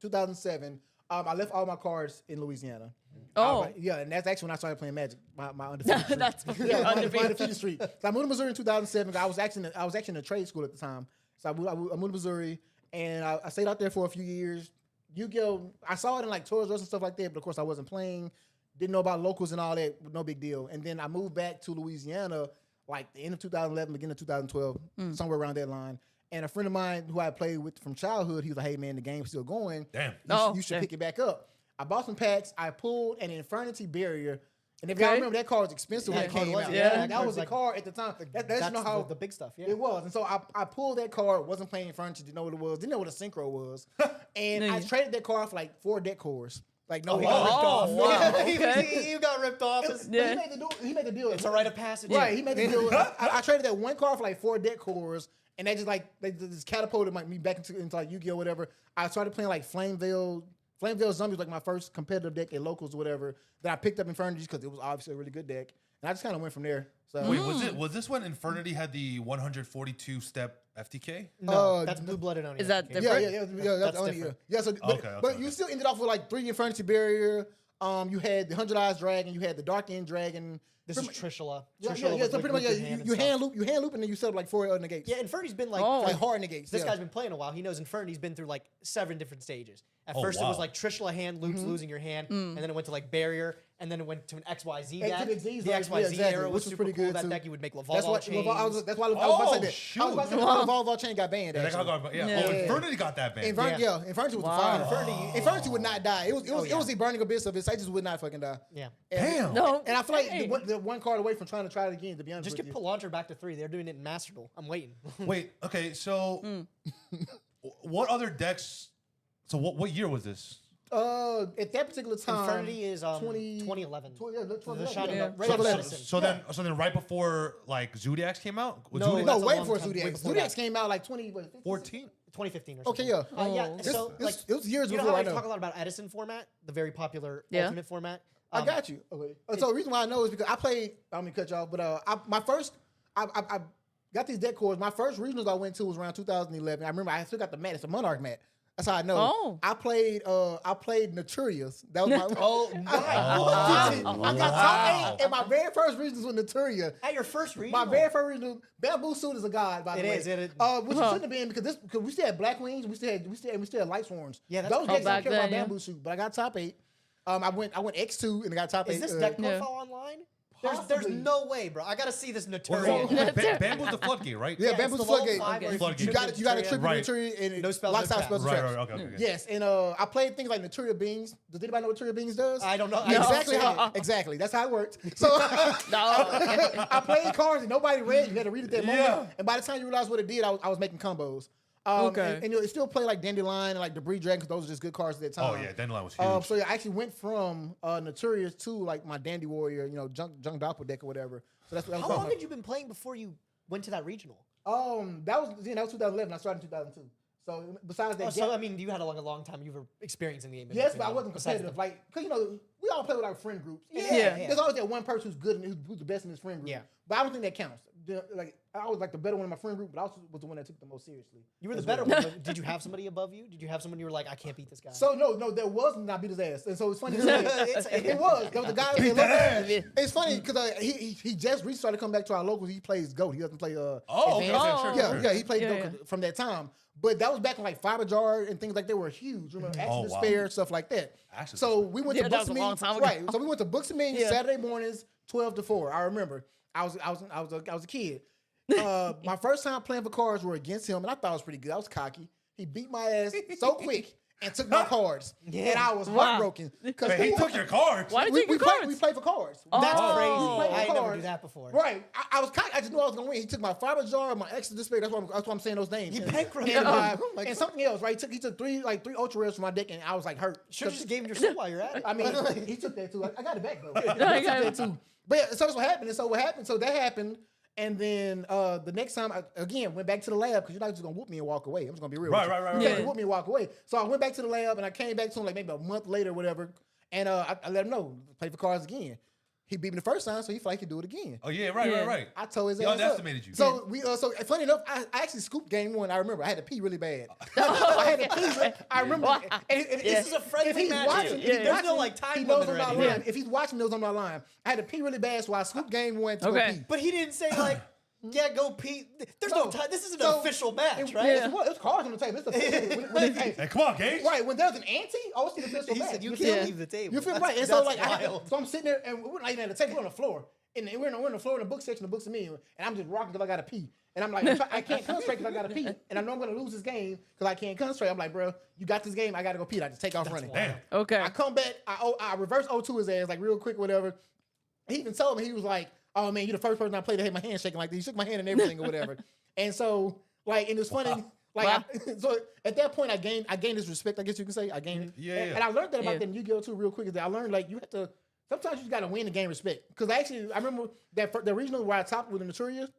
2007. I left all my cards in Louisiana. Oh. Yeah, and that's actually when I started playing Magic. My undefeated streak. That's Yeah, my undefeated. undefeated streak. So I moved to Missouri in 2007. I was actually in a trade school at the time. So I moved to Missouri, and I stayed out there for a few years. Yu-Gi-Oh! I saw it in like Toys R Us and stuff like that, but of course I wasn't playing. Didn't know about locals and all that. No big deal. And then I moved back to Louisiana like the end of 2011, beginning of 2012, somewhere around that line. And a friend of mine who I played with from childhood, he was like, "Hey man, the game's still going. Damn. You should okay. pick it back up." I bought some packs. I pulled an Infernity Barrier. And if y'all remember, that card was expensive when it Yeah, came was, out. yeah. That was a Like- card at the time. That's That's how the big stuff. Yeah. it was. And so I pulled that card, wasn't playing Infernity, didn't know what it was, didn't know what a synchro was. And I traded that card for like 4 deck cores. Like, no, He got ripped off. wow, You got ripped off. Yeah. He made the deal. It's a rite of passage. Right, he made the deal. I traded that one card for like 4 deck cores, and they just catapulted me back into like Yu-Gi-Oh! Whatever. I started playing like Flame Veil Zombie was like my first competitive deck at locals or whatever. Then I picked up Infernity because it was obviously a really good deck, and I just kind of went from there. So Wait, was this when Infernity had the 142 step FTK? No, that's blue blooded on you. Is that Okay. different? Yeah. That's That's only different. yeah. So, but you still ended off with like 3 Infernity Barrier. You had the 100 Eyes Dragon. You had the Dark End Dragon. This is Trishula. Yeah, Trishula yeah. with, So like, pretty much, with yeah. your hand You and hand stuff. loop, and then you set up like 4 negates. Yeah, Infernity's been like, Oh. Like hard negates. this yeah. guy's been playing a while. He knows Infernity's been through like 7 different stages. At Oh, first, it wow. was like Trishula hand loops, losing your hand, and then it went to like Barrier, and then it went to an XYZ And deck. to the Z's, The like, XYZ yeah, exactly, era which was was super pretty cool. good, That too. deck you would make Laval That's why chains. that's why I was Oh, about to say that. shoot. I was about to say why Laval chain got banned. Yeah, Actually. Yeah. Oh, Infernity got that banned. Infernity was the fire. Infernity- Infernity would not die. It was yeah. it was the burning abyss of it. I just would not fucking die. Yeah. Damn. No. And I feel like Hey. the one card away from trying to try it again. To be honest Just with get you. Pelaunter back to 3. They're doing it in Master Duel. I'm waiting. Wait, okay, so what other decks? So what year was this? At that particular time, Infernity is 2011. The Shining yeah. Right So after then- Edison. So then right before like Zodiacs came out? Was No, Zodiacs that's No, a way long before time, way Zodiacs. before Zodiacs that. came out like 2014. 2015 or Okay, something. yeah. Yeah. This- So this- like, it was years you know before how I I know. talk a lot about Edison format, the very popular Yeah. Ultimate format. I got you. Okay. So the reason why I know is because I played. I don't mean to cut you off, but I got these deck cores. My first regionals I went to was around 2011. I remember I still got the mat. It's a Monarch mat. That's how I know. Oh. I played Naturias. That was my. Oh my! I got top 8 in my very first regionals with Naturia. At your first regional. My very first regional, Bamboo Suit is a god. By the It way, is, it is. Which it shouldn't have been because we still had Black Wings, we still had Light Swarms. Yeah, that's those crazy. decks back didn't care about then, yeah. Bamboo Suit, but I got top 8. I went X2 and I got top 8. Is this deck Yeah. profile online? There's Possibly. no way, bro. I gotta see this Well, Naturian. Bamboo's the floodgate, right? Yeah, it's Bamboo's the level floodgate. 5 where if Floodgate. You trip got the you got to Naturia- trip Right. Naturia and it No spells, locks no out traps. spells and Right, traps. right, okay. Yes, and I played things like Naturia Beings. Does anybody know what Naturia Beings does? I don't know. Exactly. That's how it worked. So No. I played cards and nobody read. You had to read it that Yeah. moment. And by the time you realize what it did, I was making combos. Okay. And it still play like Dandelion and like Debris Dragon because those are just good cards at that time. Oh yeah, Dandelion was huge. So yeah, I actually went from Naturias to like my Dandy Warrior, Junk Doppel deck or whatever. So that's How long had you been playing before you went to that regional? that was 2011. I started in 2002. So besides that, So I mean, you had a long time. You were experiencing the game. in yes, between, but I wasn't besides competitive. Like, cause we all play with our friend groups. And Yeah. There's always that one person who's good and who's the best in his friend group. Yeah. But I don't think that counts. Like I was like the better one in my friend group, but I also was the one that took the most seriously. You were the as better well. one. But did you have somebody above you? Did you have someone you were like, I can't beat this guy? So no, there was, and I beat his ass. And so it's funny. It was. There was a guy. Beat that ass. It's funny because he just recently started coming back to our locals. He plays GOAT. He doesn't play okay, Advanced. sure, Yeah, sure. yeah, he played Yeah, GOAT from that time. But that was back when like Fiber Jar and things like that were huge. Remember, Action Oh, wow. Despair, stuff like that. Action So we went to Yeah, that Books was and a long Meetings. time ago. Right. So we went to Books and Meetings Yeah. Saturday mornings, 12 to 4. I remember. I was a kid. My first time playing for cards were against him, and I thought it was pretty good. I was cocky. He beat my ass so quick and took my cards. Yeah. And I was Wow. heartbroken. Because Man, he took your cards. Why did we you take your played cards? we played for cards. That's Oh. crazy. Played I ain't for never do cards. that before. Right. I was cocky. I just knew I was gonna win. He took my Fiber Jar, my Extra Despair. That's why I'm saying those names. He And- bankrupted and, you. my- Like, and something else, right? He took three Ultra Rares from my deck, and I was like hurt. should have just gave him your soul while you're at it. I mean, he took that too. I got it back though. I He took got that it. too. But yeah, so that's what happened. And so what happened? So that happened. And then the next time, I again went back to the lab because you're not just gonna whoop me and walk away. I'm just gonna be real. Right, with you. right, right, You right. can't Yeah. whoop me and walk away. So I went back to the lab and I came back to him like maybe a month later or whatever. And I let him know, play for cards again. He beat me the first time, so he felt like he could do it again. Oh yeah, right, Yeah. right, right. I told his He ass underestimated up. you. So so funny enough, I actually scooped game one. I remember I had to pee really bad. I had to pee. I remember. Wow. And This is a friendly if he's match. watching, Yeah. There's no like time he knows limit I'm or not anything. lying. If he's watching, he knows I'm not lying. I had to pee really bad, so I scooped game one to go Okay. pee. But he didn't say like, yeah, go Pete. There's no time. This isn't an So, official match, It, right? it was cards on the table. It's official. Hey, come on, Gage. Right, when there's an ante, oh, it's the official He match. said you feel can't me? leave the table. You feel That's- right? And so that's like, wild. so I'm sitting there, and we're not even at the table, we're on the floor, and we're on the floor in the book section, the books of me, and I'm just rocking because I gotta pee, and I'm like, I can't concentrate because I gotta pee, and I know I'm gonna lose this game because I can't concentrate. I'm like, bro, you got this game, I gotta go pee. I just take off running. Damn. Okay. I come back, I reverse O2 his ass like real quick, whatever. He even told me, he was like, "Oh man, you're the first person I played that had my hand shaking like this. You shook my hand and everything or whatever." And so like, and it's funny. Like, Wow. so at that point, I gained this respect. I guess you can say I gained. Yeah, and, yeah. and I learned that about Yeah. that in Yu-Gi-Oh too, real quick. Is that I learned like you have to. Sometimes you just gotta win to gain respect. Because I remember that the regional where I topped with the Naturia.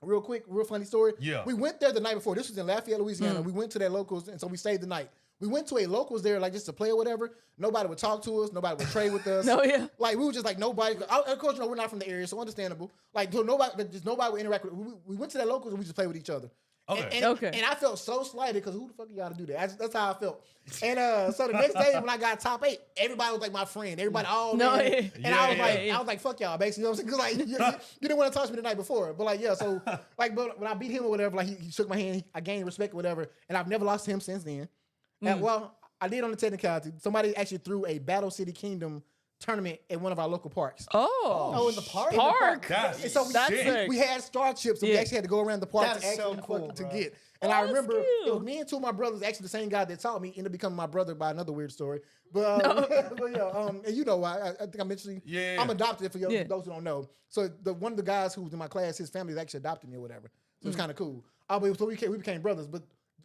Real quick, real funny story. Yeah. We went there the night before. This was in Lafayette, Louisiana. We went to their locals, and so we stayed the night. We went to a locals there, like just to play or whatever. Nobody would talk to us. Nobody would trade with us. No, yeah. Like we were just like nobody. Of course, we're not from the area, so understandable. Like so nobody would interact with. We went to their locals and we just played with each other. Okay. And I felt so slighted because who the fuck y'all to do that? That's how I felt. And so the next day when I got top 8, everybody was like my friend. Everybody, oh No, man. yeah. And I was Yeah, like, yeah. I was like, fuck y'all, basically. You know what I'm saying? Because like you didn't want to touch me the night before. But like, yeah, so like, but when I beat him or whatever, like he shook my hand, I gained respect or whatever, and I've never lost to him since then. And well, I did on the technicality. Somebody actually threw a Battle City Kingdom tournament at one of our local parks. Oh. in the park? Park. That's And so That's sick. sick. we had star chips, so we Yeah. actually had to go around the park That to is actually so cool, to bro. get. And Oh, I that's remember it cute. was me and two of my brothers, actually the same guy that taught me, ended up becoming my brother by another weird story. But, but yeah, and you know why? I think I mentioned Yeah. I'm adopted for Yeah. those who don't know. So one of the guys who was in my class, his family actually adopted me or whatever. So it's kind of cool. But so we became brothers. But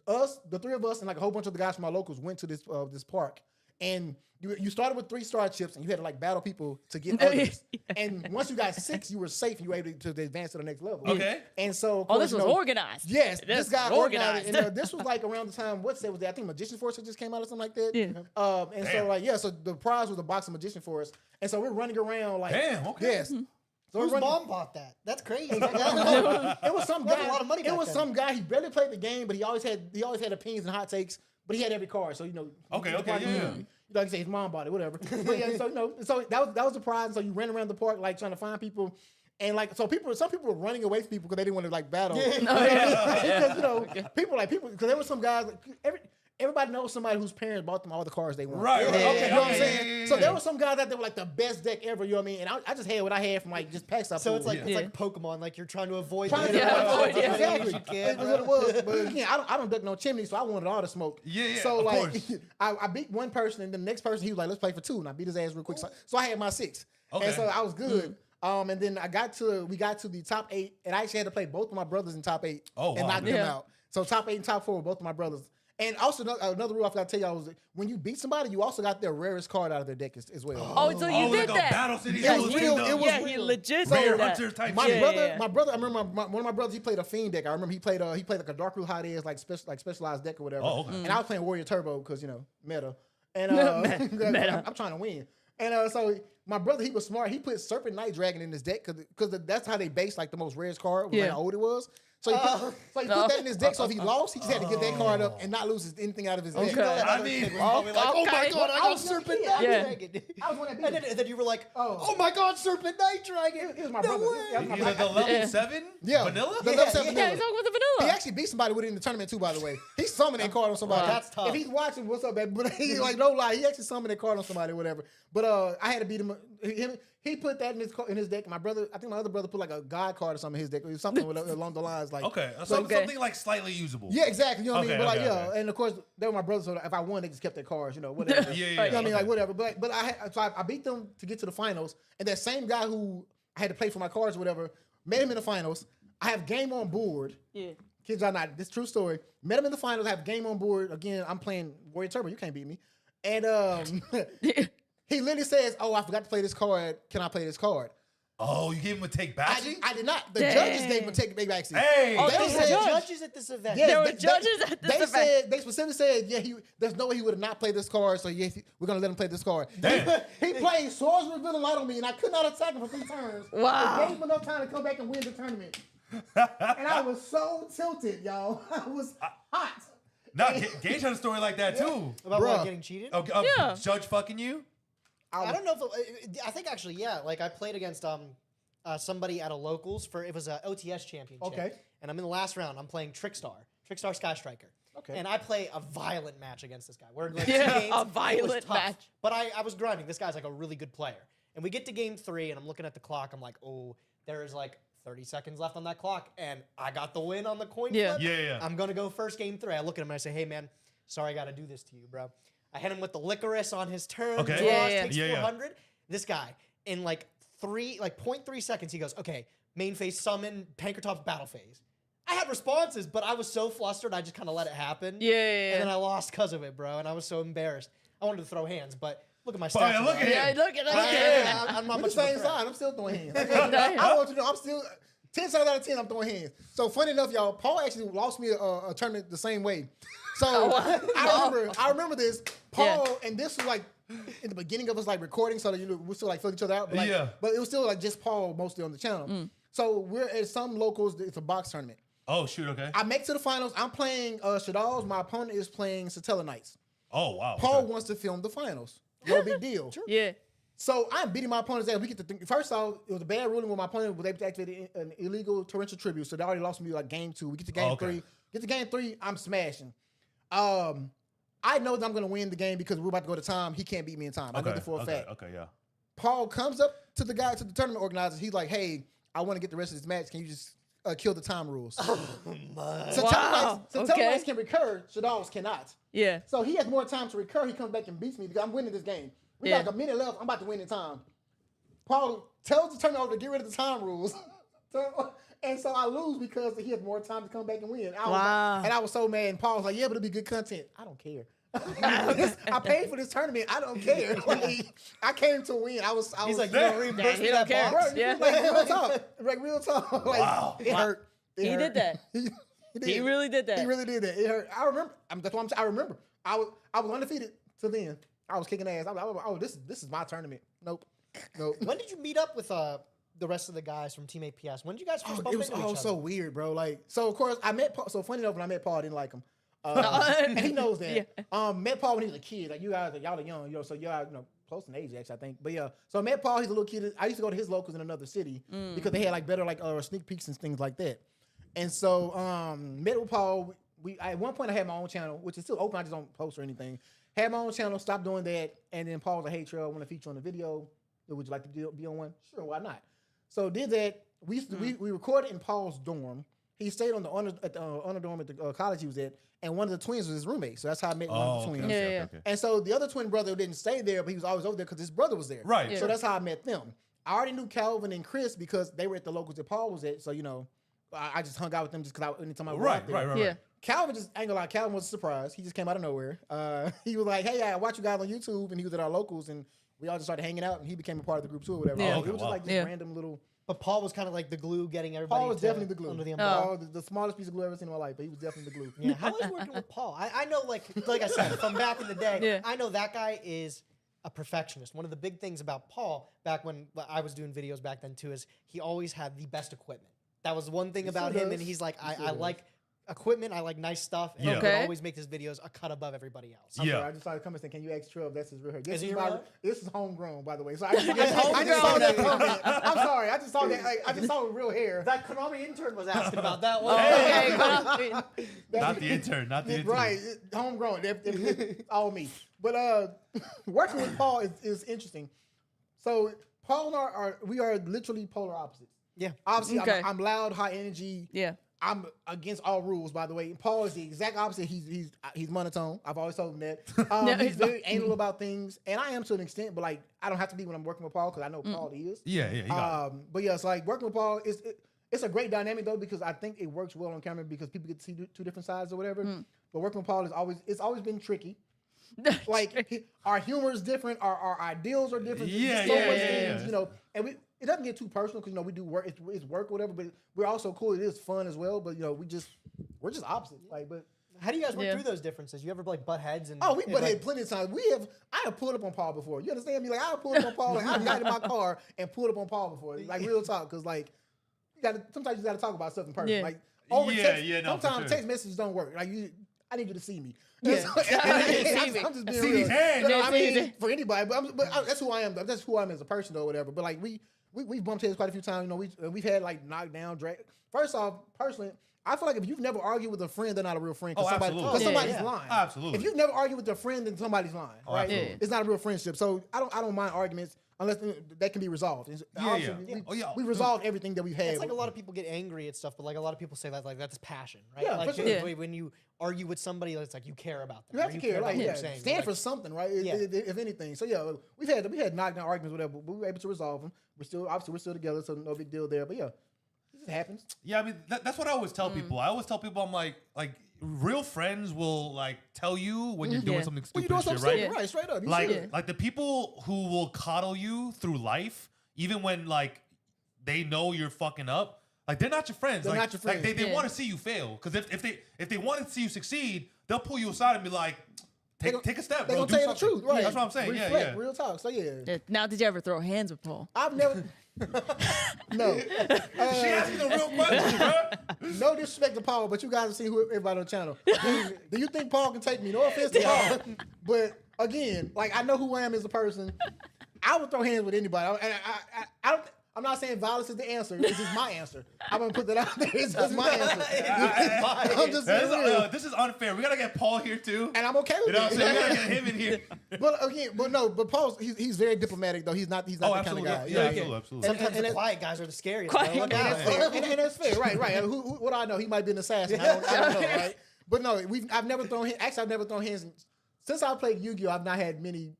us, the three of us, and like a whole bunch of the guys from our locals went to this park. and you started with 3-star chips, and you had to like battle people to get others. And once you got 6, you were safe. You were able to advance to the next level. Okay. And so, of Oh, course, this was organized. Yes, This this guy was organized. organized. And this was like around the time, what set was that? I think Magician Force had just came out or something like that. Yeah. And so, Damn. like, yeah, so the prize was a box of Magician Force. And so we're running around like, Damn, okay. Yes. So we're Whose running. mom bought that? That's crazy. It was some That's guy. a lot of money It back was then. some guy. He barely played the game, but he always had opinions and hot takes. But he had every card, so Okay, he okay, probably- yeah. Like you say, his mom bought it, whatever. But yeah, so that was the prize. And so you ran around the park like trying to find people, and like some people were running away from people because they didn't want to like battle. Because people because there were some guys like, everybody knows somebody whose parents bought them all the cars they want. Right, right. Okay, You know what I'm okay, saying? yeah. So there were some guys out there with like the best deck ever. You know what I mean? And I just had what I had from like just packs up. So it's like Yeah. it's like Pokemon, like you're trying to avoid Trying to the get interruptions avoid, as yeah. much as Exactly. you can, That's bro. what it was. But again, I don't duck no chimneys, so I wanted all the smoke. Yeah, So of like, course. I beat one person, and the next person he was like, "Let's play for 2," and I beat his ass real quick. So I had my 6, Okay. and so I was good. And then we got to the top 8, and I actually had to play both of my brothers in top 8 Oh, and wow. knock them Yeah. out. So top 8 and top 4 were both of my brothers. And also another rule I forgot to tell y'all was when you beat somebody, you also got their rarest card out of their deck as well. Oh, so you did like that. a Battle City. Yeah, it was he- real. it was yeah, he real. legit Rare did that. Hunter type My shit. brother, I remember one of my brothers. He played a fiend deck. I remember he played like a Dark Root Hot Ass like specialized deck or whatever. Oh, okay. And I was playing Warrior Turbo because meta. And Meta. I'm trying to win. And so my brother, he was smart. He put Serpent Night Dragon in his deck because that's how they based like the most rarest card. Was like Yeah. how old it was. So he put that in his deck. So if he lost, he just had to get that card up and not lose anything out of his deck. Okay. I mean, Probably like, oh my Okay. god, I I got was Serpent young Night kid. Dragon. I was one that beat And him. then you were like, Oh. oh my god, Serpent Night Dragon. It was my No brother. way. Yeah, it was my Either the brother. level 7 Yeah. vanilla? The Yeah, level 7 yeah. Yeah, vanilla. he's talking with the He vanilla. actually beat somebody with it in the tournament too, by the way. He summoned that card on somebody. That's tough. If he's watching, what's up, baby? But he like no lie, he actually summoned that card on somebody or whatever. But I had to beat him. He put that in his deck. My brother, I think my other brother put like a god card or something in his deck, or something along the lines like. Okay, Okay. something like slightly usable. Yeah, exactly. You know what I mean? Okay, But like, okay, yeah, okay. and of course they were my brothers. So if I won, they just kept their cards, whatever. Yeah, You know what I mean? okay. Like whatever. But I beat them to get to the finals, and that same guy who I had to play for my cards or whatever met him in the finals. I have game on board. Yeah. Kids are not. This is true story. Met him in the finals. I have game on board again. I'm playing Warrior Turbo. You can't beat me. And he literally says, "Oh, I forgot to play this card. Can I play this card?" Oh, you gave him a take back? I did not. The Dang. judges gave him a take back seat. Hey! Oh, They there said- was a judge. Judges at this event. Yeah, There were judges at this they event. said they specifically said, yeah, there's no way he would have not played this card, so yeah, we're gonna let him play this card. Damn. He played Swords Revealing Light on me, and I could not attack him for 3 turns. Wow. It gave him enough time to come back and win the tournament. And I was so tilted, y'all. I was hot. Nah, Gage had a story like that too. About Bruh. what, getting cheated? Okay, Yeah. Judge fucking you? I don't know if I think actually, yeah. Like I played against somebody at a locals it was a OTS championship. Okay. And I'm in the last round. I'm playing Trickstar Sky Striker. Okay. And I play a violent match against this guy. We're like Yeah, 2 games. a It was violent tough. match. But I was grinding. This guy's like a really good player. And we get to game 3, and I'm looking at the clock. I'm like, oh, there is like 30 seconds left on that clock, and I got the win on the coin Yeah. flip. Yeah. I'm gonna go first game 3. I look at him and I say, hey man, sorry I gotta do this to you, bro. I hit him with the licorice on his turn. Okay. Draws, Yeah. takes Yeah. 400. This guy in like 0.3 seconds, he goes, okay, main phase summon, Pankratops battle phase. I had responses, but I was so flustered, I just kind of let it happen. Yeah. And then I lost because of it, bro, and I was so embarrassed. I wanted to throw hands, but look at my But stats. look bro. at Yeah, him. look at I'm not We're much the of a same threat. side. I'm still throwing hands. I want you to know I'm still 10 times out of 10. I'm throwing hands. So funny enough, y'all, Paul actually lost me a tournament the same way. So I remember this. Paul and this was like in the beginning of us like recording, so that we still like filling each other out. But, like, Yeah. but it was still like just Paul mostly on the channel. So we're at some locals. It's a box tournament. Oh, shoot, okay. I make to the finals. I'm playing Shaddolls. My opponent is playing Satella Knights. Oh, wow. Paul okay. wants to film the finals. No big deal. Yeah. So I'm beating my opponent's ass. We get to first off, it was a bad ruling when my opponent was able to activate an illegal torrential tribute. So they already lost me like game 2. We get to game Okay. 3. Get to game 3, I'm smashing. I know that I'm gonna win the game because we're about to go to time. He can't beat me in time. I know that for a fact. Okay, yeah. Paul comes up to the tournament organizer. He's like, "Hey, I want to get the rest of this match. Can you just kill the time rules?" So Wow, okay. Knights can recur. Shaddolls cannot. Yeah. So he has more time to recur. He comes back and beats me because I'm winning this game. We got like a minute left. I'm about to win in time. Paul tells the tournament over to get rid of the time rules. And so I lose because he has more time to come back and win. I was so mad. And Paul was like, yeah, but it'll be good content. I don't care. I paid for this tournament. I don't care. Like, I came to win. I was He's like, there. you gonna reimburse he me don't that care. box? Bro, Yeah. like real talk. Like real talk. Like, Wow. It hurt. It He hurt. did that. He did. He really did that. He really did that. It hurt. I remember. That's what I'm saying. I remember. I was undefeated till then. I was kicking ass. I was like, oh, this is my tournament. Nope. When did you meet up with the rest of the guys from Team 8PS? When did you guys first bump It was into each all other? so weird, bro. Like, so of course I met Paul. So funny enough, when I met Paul, I didn't like him. And he knows that. Yeah. Met Paul when he was a kid. Like, you guys, y'all are young, so y'all, close in age, actually, I think. But yeah, so I met Paul. He's a little kid. I used to go to his locals in another city because they had like better sneak peeks and things like that. And so met with Paul. At one point I had my own channel, which is still open. I just don't post or anything. Had my own channel, stopped doing that, and then Paul was like, "Hey, Trell, I want to feature on the video. Would you like to be on one?" Sure, why not? So did that. We recorded in Paul's dorm. He stayed on the honor dorm at the college he was at, and one of the twins was his roommate. So that's how I met one of the twins. Yeah. And so the other twin brother didn't stay there, but he was always over there because his brother was there. Right. Yeah. So that's how I met them. I already knew Calvin and Chris because they were at the locals that Paul was at. So I just hung out with them just because anytime I was out there. Right. Yeah. Calvin I ain't gonna lie, Calvin was a surprise. He just came out of nowhere. He was like, "Hey, I watch you guys on YouTube," and he was at our locals, and we all just started hanging out, and he became a part of the group too, or whatever. Yeah. It was just like this Yeah. random little. But Paul was kind of like the glue getting everybody. Paul was definitely the glue. under the Oh. umbrella. Paul, the smallest piece of glue I've ever seen in my life, but he was definitely the glue. Yeah, how is working with Paul? I know, like I said, from back in the day, Yeah. I know that guy is a perfectionist. One of the big things about Paul, back when I was doing videos back then too, is he always had the best equipment. That was one thing about still him, does. and he's like, He still I does. like equipment, I like nice stuff, and he Yeah. would Okay. always make his videos a cut above everybody else. I'm Yeah. sorry, I just saw the comment saying, "Can you ask Trell if that's his real hair?" Is it your real hair? This is homegrown, by the way. So I just saw homegrown. that comment. I'm sorry, I just saw that. I just saw real hair. That Konami intern was asking about that one. Okay, but Not the intern. Not the intern. Right, homegrown. All me. But working with Paul is interesting. So Paul and we are literally polar opposites. Yeah. Obviously, Okay. I'm loud, high energy. yeah. I'm against all rules, by the way. Paul is the exact opposite. He's monotone. I've always told him that. He's very anal about things, and I am to an extent, but like I don't have to be when I'm working with Paul because I know Paul is. Yeah. You got it. But yeah, so like working with Paul it's a great dynamic though because I think it works well on camera because people get to see two different sides or whatever. But working with Paul it's always been tricky. Like our humor is different, our ideals are different. Yeah, There's so yeah, much yeah, things, yeah. and it doesn't get too personal because we do work. It's work or whatever, but we're also cool. It is fun as well, but we're just opposite. Like, but How do you guys work Yeah. through those differences? You ever like butt heads and we and, butt like, head plenty of times. I have pulled up on Paul before. You understand me? Like I have pulled up on Paul. Like I've got in my car and pulled up on Paul before. Like real talk, because like sometimes you got to talk about stuff in person. Yeah. Like over Yeah, text, yeah, no, for sometimes sure. text messages don't work. Like I need you to see me. Yeah. I'm just being See real. these hands. No, I See mean, these- for anybody, but that's who I am. That's who I am as a person or whatever. But like we've bumped heads quite a few times. We've had like knockdown, drag. First off, personally, I feel like if you've never argued with a friend, they're not a real friend. Oh, absolutely. Because somebody's Yeah. lying. Absolutely. If you've never argued with a friend, then somebody's lying. Oh, Right? absolutely. Yeah. It's not a real friendship. So I don't mind arguments unless that can be resolved. Obviously, we resolved everything that we've had. It's like a lot of people get angry at stuff, but like a lot of people say that like that's passion, right? Yeah, like for sure. Yeah. when you argue with somebody, it's like you care about them. You have or to care, about like what yeah, they're saying. stand Like, for something, right? Yeah. If anything. So yeah, we had knockdown arguments, whatever, but we were able to resolve them. We're still together, so no big deal there. But yeah, it happens. Yeah, I mean that's what I always tell people. I always tell people I'm like real friends will like tell you when you're doing Yeah. something Well, stupid, you doing and shit, something right? stupid, right? Straight up. You Like should. like the people who will coddle you through life, even when like they know you're fucking up. Like they're not your friends. They're like, not your friends. Like they Yeah. want to see you fail. Because if they want to see you succeed, they'll pull you aside and be like, take a step, They're bro. gonna Do tell you the something. truth, right? That's what I'm saying. Reflect, Yeah. real talk. So yeah, Now, did you ever throw hands with Paul? I've never. No. She asking a real question, bro. No disrespect to Paul, but you guys have seen everybody on the channel. Do you think Paul can take me? No offense to Paul, but again, like I know who I am as a person. I would throw hands with anybody. I don't. I'm not saying violence is the answer. This is my answer. I'm gonna put that out there. It's just my answer. I'm just being real. This is unfair. We gotta get Paul here too. And I'm okay with You know what I'm saying? We it. gotta get him in here. But Paul's he's very diplomatic though. He's not Oh, that kind of absolutely. guy. Yeah, absolutely. Sometimes and the it- quiet guys are the scariest. Quiet bro. Look guys. out. And that's fair, right? What do I know? He might be an assassin. I don't know, right? But no, I've never thrown hands. Since I played Yu-Gi-Oh, I've not had many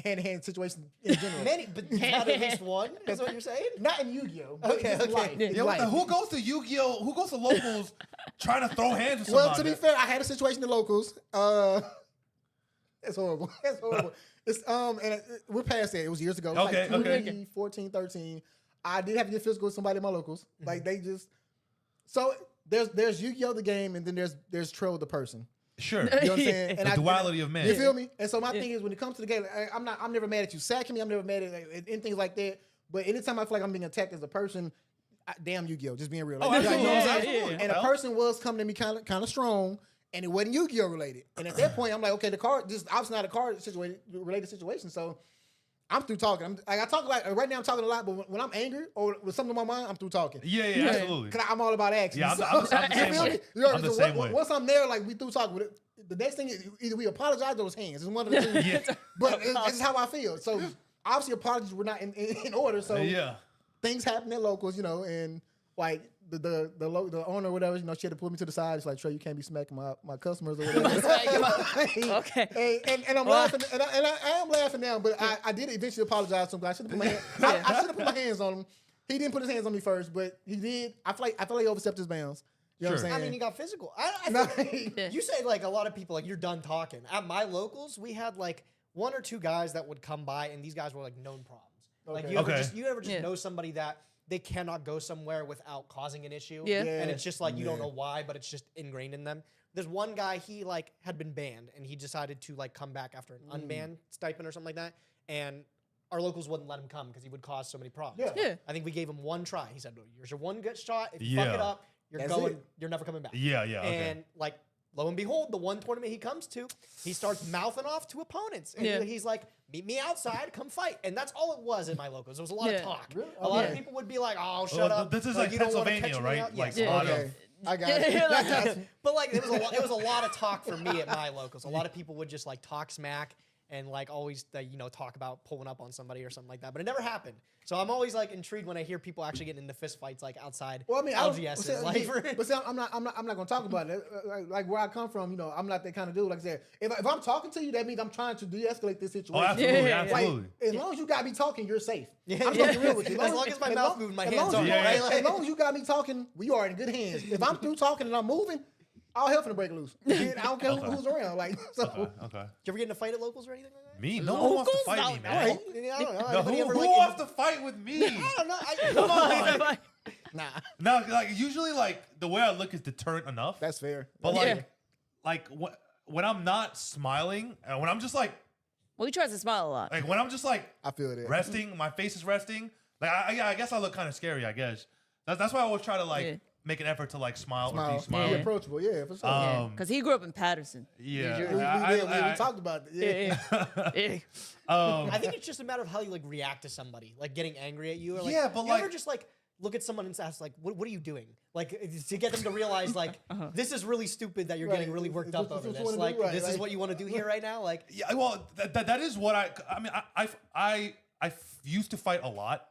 hand-to-hand situations in general. Many, but not at least one. Is what you're saying? Not in Yu-Gi-Oh. But Okay, just okay. life. Yeah. It's Yo, what the- life. who goes to Yu-Gi-Oh? Who goes to locals trying to throw hands with somebody? Well, to be fair, I had a situation in locals. It's horrible. It's horrible. It's we're past that. It was years ago. It was Okay, like okay. 2014, 13. I did have to get physical with somebody in my locals. Like they just so there's Yu-Gi-Oh the game, and then there's Troll the person. Sure. You know what I'm saying? The duality of man. You feel me? And so my thing is, when it comes to the game, I'm never mad at you sacking me. I'm never mad at anything like that. But anytime I feel like I'm being attacked as a person, damn Yu-Gi-Oh, just being real. Oh, Like, absolutely. you know what I'm Yeah, saying? yeah, And yeah. a person was coming to me kind of strong, and it wasn't Yu-Gi-Oh related. And at that point, I'm like, okay, the card, this is obviously not a card related situation. So I'm through talking. I talk like right now. I'm talking a lot, but when I'm angry or with something on my mind, I'm through talking. Yeah, absolutely. Cause I'm all about action. Yeah, I'm the same You way. feel me? I'm the So same way. Once I'm there, like we through talking with it. The next thing is either we apologize or it's hands. It's one of the two. Yeah. But this is how I feel. So obviously apologies were not in order. So Yeah. things happen at locals, you know, and like the owner or whatever, you know, she had to pull me to the side. It's like, Trey, you can't be smacking my customers or whatever. Okay. And I'm laughing, and I am laughing now, but I did eventually apologize to him. I should have put I should have put my hands on him. He didn't put his hands on me first, but he did. I feel like he overstepped his bounds. You know what I'm Sure. saying? I mean, he got physical. I No, think you say like a lot of people like you're done talking. At my locals, we had like one or two guys that would come by, and these guys were like known problems. Like Okay. you ever just Yeah. know somebody that they cannot go somewhere without causing an issue. Yeah. And it's just like you don't Yeah. know why, but it's just ingrained in them. There's one guy, he like had been banned, and he decided to like come back after an unban stipend or something like that, and our locals wouldn't let him come because he would cause so many problems. Yeah. Yeah. I think we gave him one try. He said, "No, here's your one good shot. If you fuck it Yeah. up, you're That's going. it. You're never coming back." Yeah, okay. And like, lo and behold, the one tournament he comes to, he starts mouthing off to opponents, and Yeah. he's like, "Meet me outside, come fight." And that's all it was in my locals. There was a lot Yeah. of talk. Really? A lot of Okay. people would be like, "Oh, shut Well, up." this is like you don't wanna Pennsylvania, catch me right? out." Like Yes. a lot Okay. of I got you. I got you. But like, there was a lot of talk for me at my locals. A lot of people would just like talk smack and like always talk about pulling up on somebody or something like that. But it never happened. So I'm always like intrigued when I hear people actually getting into fist fights like outside Well, I mean, LGS. but see, I'm not gonna talk about it. Like where I come from, you know, I'm not that kind of dude. Like I said, if I'm talking to you, that means I'm trying to de-escalate this situation. Oh, absolutely, Yeah. Like, absolutely. as long as you got me talking, you're safe. Yeah, I'm yeah. talking real with you. As long as my mouth moving, my hands long are, as you- right? As long as you got me talking, we are in good hands. If I'm through talking and I'm moving, all hell finna break loose. I don't care who's around. Like, so. Okay. Did you ever get in a fight at locals or anything like that? Me? No one wants to Locals? fight me, No, man. Right? I don't know. No, Anybody who ever, like, wants to fight with me? I don't know. Come on. Nah, No, like usually, like the way I look is deterrent enough. that's fair. But Yeah. like when I'm not smiling, and when I'm just like Well, he tries to smile a lot. when I'm just like I feel that. resting, my face is resting. Like I guess I look kind of scary. I guess that's why I always try to like Yeah. make an effort to like smile or Smile. be Be smiling. approachable, yeah, for sure. Yeah, Um, because he grew up in Patterson. Yeah, Did we, you- I- we talked about it. Yeah. Yeah. I think it's just a matter of how you like react to somebody, like getting angry at you. Or, like, Yeah, but, you ever like- just like look at someone and ask like, "What are you doing?" Like to get them to realize like this is really stupid that you're Right. getting really worked It's up what over you this. wanna do, Like right, this is like- what you want to do here right now. Like Yeah, well, that is what I mean. I used to fight a lot.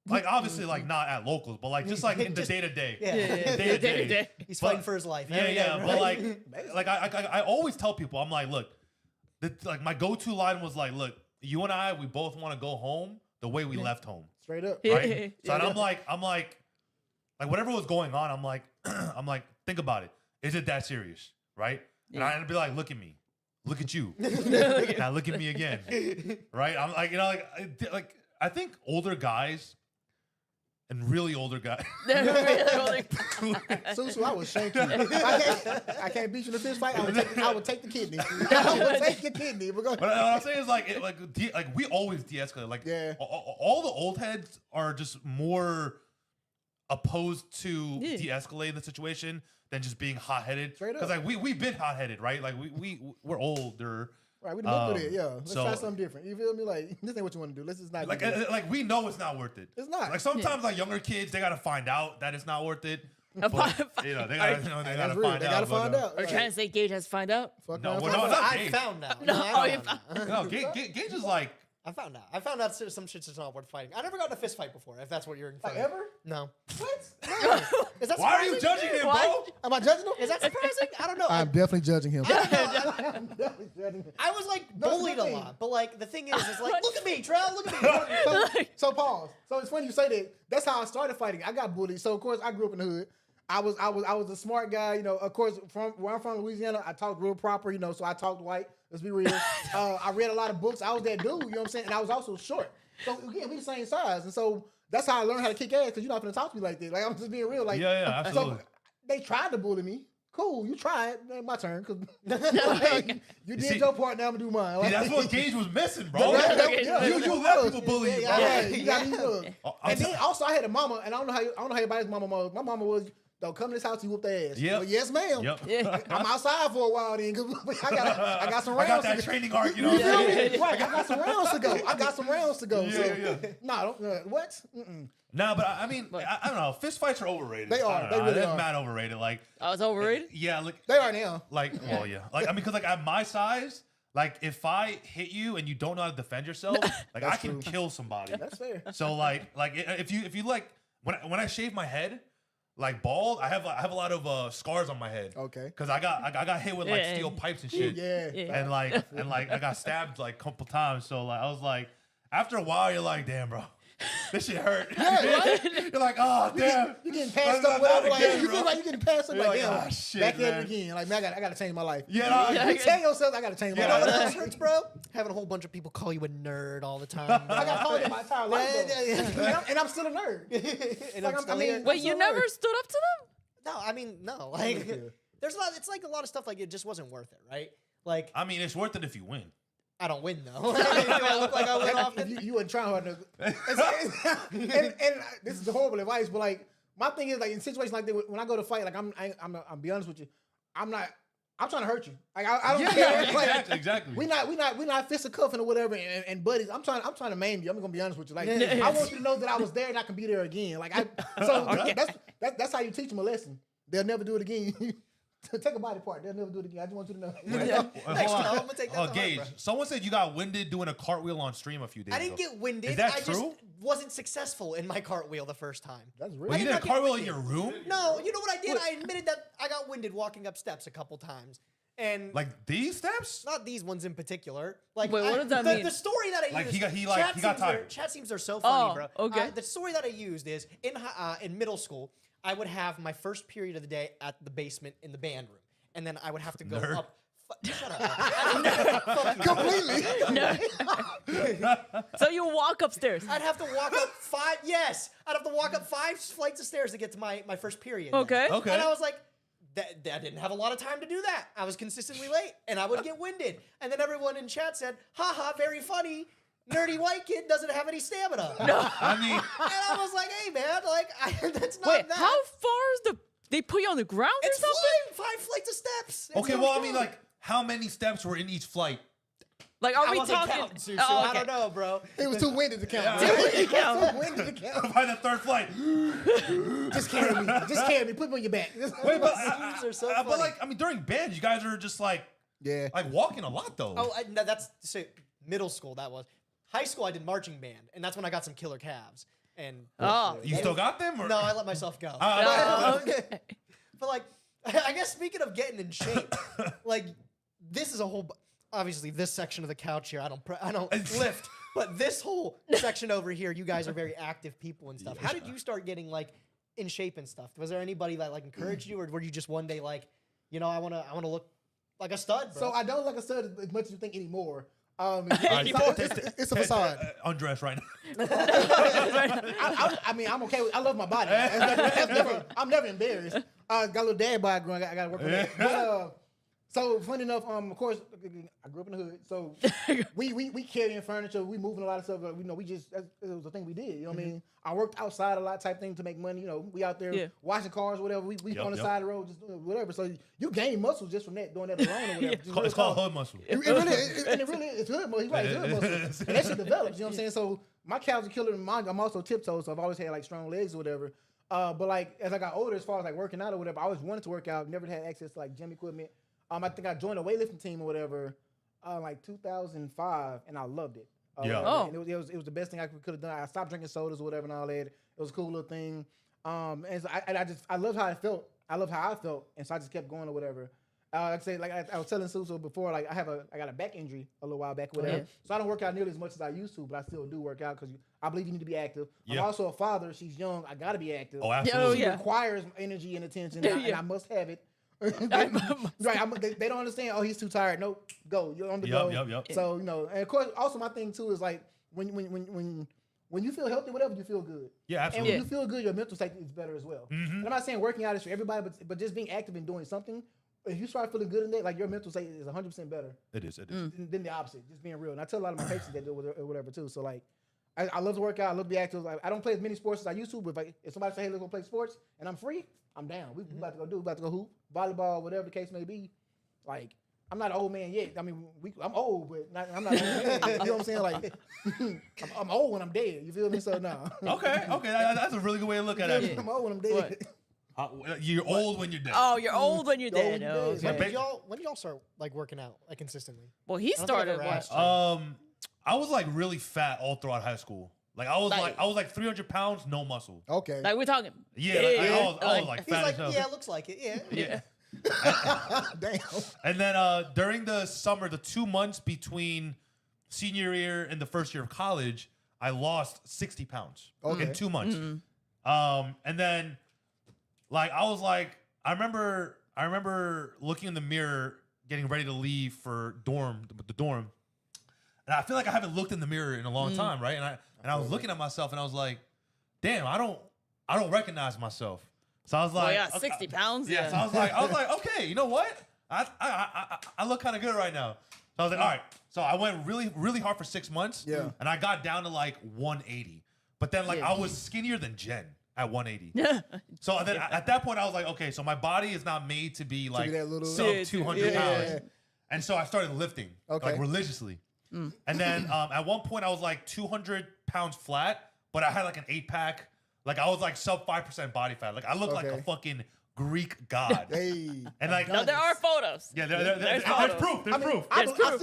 Like obviously, like not at locals, but like just like in the Just- day to day. yeah, Day to day. he's But- fighting for his life. Yeah, every day, yeah. right? But like I always tell people, I'm like, look, like my go-to line was like, look, you and I, we both want to go home the way we left home, Straight up. right? So and I'm like, whatever was going on, I'm like, think about it. Is it that serious, right? And I'd be like, look at me, look at you, now look at me again, right? I'm like, like I think older guys. And really older guys. Susu, I will shank you. I can't beat you in a fist fight. I would take the kidney. I would take the kidney. We're going. But what I'm saying is like, we always de-escalate. Like, Yeah. all the old heads are just more opposed to Yeah. de-escalating the situation than just being hot-headed. Straight up. Because like we've been hot-headed, right? Like we're older. Right, we done looked at it. Yeah, let's so- try something different. You feel me? Like this ain't what you want to do. Let's just not. Like do this. like we know it's not worth it. It's not. Like sometimes like younger kids, they gotta find out that it's not worth it. Fi- But, you know, they gotta, That's gotta real. find They out. gotta but, find out. Are you trying to say Gage has to find out? Fuck No, around, well, fuck no, around. not I Gage. found out. No, I you found out. No, Gage is like. I found out. I found out some shit's just not worth fighting. I never got in a fist fight before. If that's what you're Like inferring. ever? No. What? Is that Why are you surprising? judging him, Why? bro? Am I judging him? Is that surprising? I don't know. I'm definitely judging him. I, definitely judging him. I was like No, it's bullied a nothing. lot, but like the thing is like, look at me, Trell, look at me. So pause. So it's funny you say that. That's how I started fighting. I got bullied. So of course I grew up in the hood. I was a smart guy, you know. Of course, from where I'm from, Louisiana, I talk real proper, you know. So I talked white. Let's be real. I read a lot of books. I was that dude, you know what I'm saying. And I was also short. So again, we the same size, and so that's how I learned how to kick ass. Because you're not gonna talk to me like this. Like I'm just being real. Like Yeah, absolutely. So they tried to bully me. Cool, you tried. Ain't my turn. Cause you did see- your part. Now I'm gonna do mine. See, Like, that's what Gage was missing, bro. Yeah, You let people bully you, bro. You got me good. I'm And then also I had a mama, and I don't know how everybody's mama was. My mama was, don't come to this house, you whoop their ass. Yep. Well, yes, ma'am. Yep. I'm outside for a while then, cause I got some I got rounds that to go. training arc, you know You what I'm feel saying? me? Right, I got some rounds to go. Yeah. No, don't, what? Mm-mm. Nah, but I mean, I don't know. Fist fights are overrated. They are. I don't They know. really They're are. mad overrated. Like, I was overrated. yeah, like, They are now. well, yeah. Like, I mean, because like at my size, like if I hit you and you don't know how to defend yourself, like I can kill somebody. That's fair. So like if you like when I shave my head, like bald, I have a lot of scars on my head. Okay. Because I got hit with like Yeah. steel pipes and shit. Yeah. And like I got stabbed like a couple times. So like I was like, after a while, you're like, damn, bro, this shit hurt. You're like, oh damn. You getting passed Not up, whatever. Like, again, you bro. feel like you getting passed up, You're like, like, damn, ah, shit, back at man. it again. Like, man, I gotta change my life. Yeah, You tell yourself I gotta change my Yeah. You know what life. else hurts, bro? Having a whole bunch of people call you a nerd all the time. Bro. I got called it my entire life, Yeah. though. And I'm still a nerd. And Like, I'm still I mean- here. Wait, you so never weird. stood up to them? No, I mean, no. Like, Yeah. there's a lot. It's like a lot of stuff. Like, it just wasn't worth it, right? Like, I mean, it's worth it if you win. I don't win though. Do I look like I win If often? you wasn't trying hard enough. And this is horrible advice, but like my thing is like in situations like that, when I go to fight, like I'm be honest with you, I'm trying to hurt you. Like I don't care. Like, Exactly. we not fisticuffing or whatever and buddies. I'm trying to maim you. I'm gonna be honest with you. Like I want you to know that I was there and I can be there again. Like that's how you teach them a lesson. They'll never do it again. Take a body part. They'll never do it again. I just want you to know. Next time, I'm gonna take that to heart, Gage, bro. someone said you got winded doing a cartwheel on stream a few days I didn't ago. get winded. Is that I just true? wasn't successful in my cartwheel the first time. That's Well, real. you did a not get cartwheel in winded. your room? No, you know what I did? I admitted that I got winded walking up steps a couple times. And Like these steps? not these ones in particular. Like, Wait, what does that the, mean? The story that I Like, used. he got tired. Chat seems are so funny, Oh, bro. okay. The story that I used is in middle school, I would have my first period of the day at the basement in the band room, and then I would have to go Nerd. up. Shut up. Fuck you. Completely. So you walk upstairs. I'd have to walk up five. Yes, I'd have to walk up 5 flights of stairs to get to my first period. Okay. Okay. And I was like, that I didn't have a lot of time to do that. I was consistently late, and I would get winded. And then everyone in chat said, "Haha, very funny. Nerdy white kid doesn't have any stamina." I mean, And I was like, "Hey, man, like that's not Wait, that." how far is the? They put you on the ground It's or something? flying 5 flights of steps. It's okay, no well, I joke. mean, like, how many steps were in each flight? Like, are I we wasn't talking? counting, Susu. Oh, I okay. don't know, bro. It was too windy to count. Yeah. Too windy to count. Too windy to count. By the third flight. Just carry me. Just carry me. Put me on your back. Wait, but, Scenes are so but funny. like, I mean, during band, you guys are just like Yeah. walking a lot though. Oh, no, that's so middle school. That was high school. I did marching band, and that's when I got some killer calves. And Oh. You still got them? Or? no, I let myself go. Oh, okay. But like, I guess speaking of getting in shape, like this is a whole. Obviously, this section of the couch here, I don't lift, but this whole section over here, you guys are very active people and stuff. How did you start getting like in shape and stuff? Was there anybody that like encouraged you, or were you just one day like, you know, I wanna look like a stud, bro? So I don't like I said as much as you think anymore. It's a facade. Undress right now. I mean, I'm okay with. I love my body. I'm never embarrassed. Got a little dad bod growing. I got to work on that. But, so funny enough, of course, I grew up in the hood. So we carrying furniture. We moving a lot of stuff. We just it was the thing we did. You know what I mean? I worked outside a lot type thing to make money. You know, we out there washing cars, whatever. We on the side of the road, just doing whatever. So you gain muscles just from that, doing that alone or whatever. Just It's called hood muscle. It really is hood muscle. He's right, it's hood muscle. And that shit develops, you know what I'm saying? So my calves are killer and mine. I'm also tiptoes, so I've always had like strong legs or whatever. But like as I got older, as far as like working out or whatever, I always wanted to work out. Never had access to like gym equipment. I think I joined a weightlifting team or whatever, like 2005, and I loved it. Yeah. Oh. And it was the best thing I could have done. I stopped drinking sodas or whatever and all that. It was a cool little thing. And so I love how I felt. I love how I felt, and so I just kept going or whatever. Like I say, like I was telling Suso before, like I got a back injury a little while back, whatever. Yeah. So I don't work out nearly as much as I used to, but I still do work out because I believe you need to be active. Yeah. I'm also a father. She's young. I gotta be active. Oh, absolutely. yeah. It requires energy and attention, and I must have it. Right, they don't understand. Oh, he's too tired. Nope, go. You're on the go. Yep. So and of course, also my thing too is like when you feel healthy, whatever, you feel good. Yeah, And absolutely. when you feel good, your mental state is better as well. Mm-hmm. And I'm not saying working out is for everybody, but just being active and doing something. If you start feeling good in that, like your mental state is 100% better It is. than the opposite. Just being real. And I tell a lot of my patients that do it or whatever too. So like, I love to work out. I love to be active. I don't play as many sports as I used to, but if somebody say, hey, let's go play sports, and I'm free, I'm down. We about to go hoop, volleyball, whatever the case may be. Like, I'm not an old man yet. I mean, I'm old, but I'm not an old man. You know what I'm saying? Like, I'm old when I'm dead. You feel me? So no. Okay. That's a really good way to look at it. I'm old when I'm dead. You're old when you're dead. Oh, you're old when you're Old when dead. you're Oh, dead. okay. When did y'all start like working out like consistently? Well, he I don't think I've started ever what? asked you. I was like really fat all throughout high school. Like I was like 300 pounds, no muscle. Okay. Like we're talking. Yeah, like, I was like He's fat like, as hell. yeah, it looks like it. Yeah. Yeah. Damn. And then during the summer, the 2 months between senior year and the first year of college, I lost 60 pounds in 2 months. And then like I was like, I remember looking in the mirror, getting ready to leave for the dorm. And I feel like I haven't looked in the mirror in a long time, right? And I was looking at myself and I was like, damn, I don't recognize myself. So I was like, yeah, 60 pounds. yeah. So I was like, okay, you know what? I look kind of good right now. So I was like, all right. So I went really, really hard for 6 months. Yeah. And I got down to like 180. But then like I was skinnier than Jen at 180. So then at that point I was like, okay, so my body is not made to be like that little- sub 200 Yeah. pounds. And so I started lifting Okay. like religiously. And then at one point I was like 200 pounds flat, but I had like an 8-pack. Like I was like sub 5% body fat. Like I looked like a Okay. fucking Greek god. Hey. And like, No, there are photos. yeah, There's there's photos. proof. There's proof.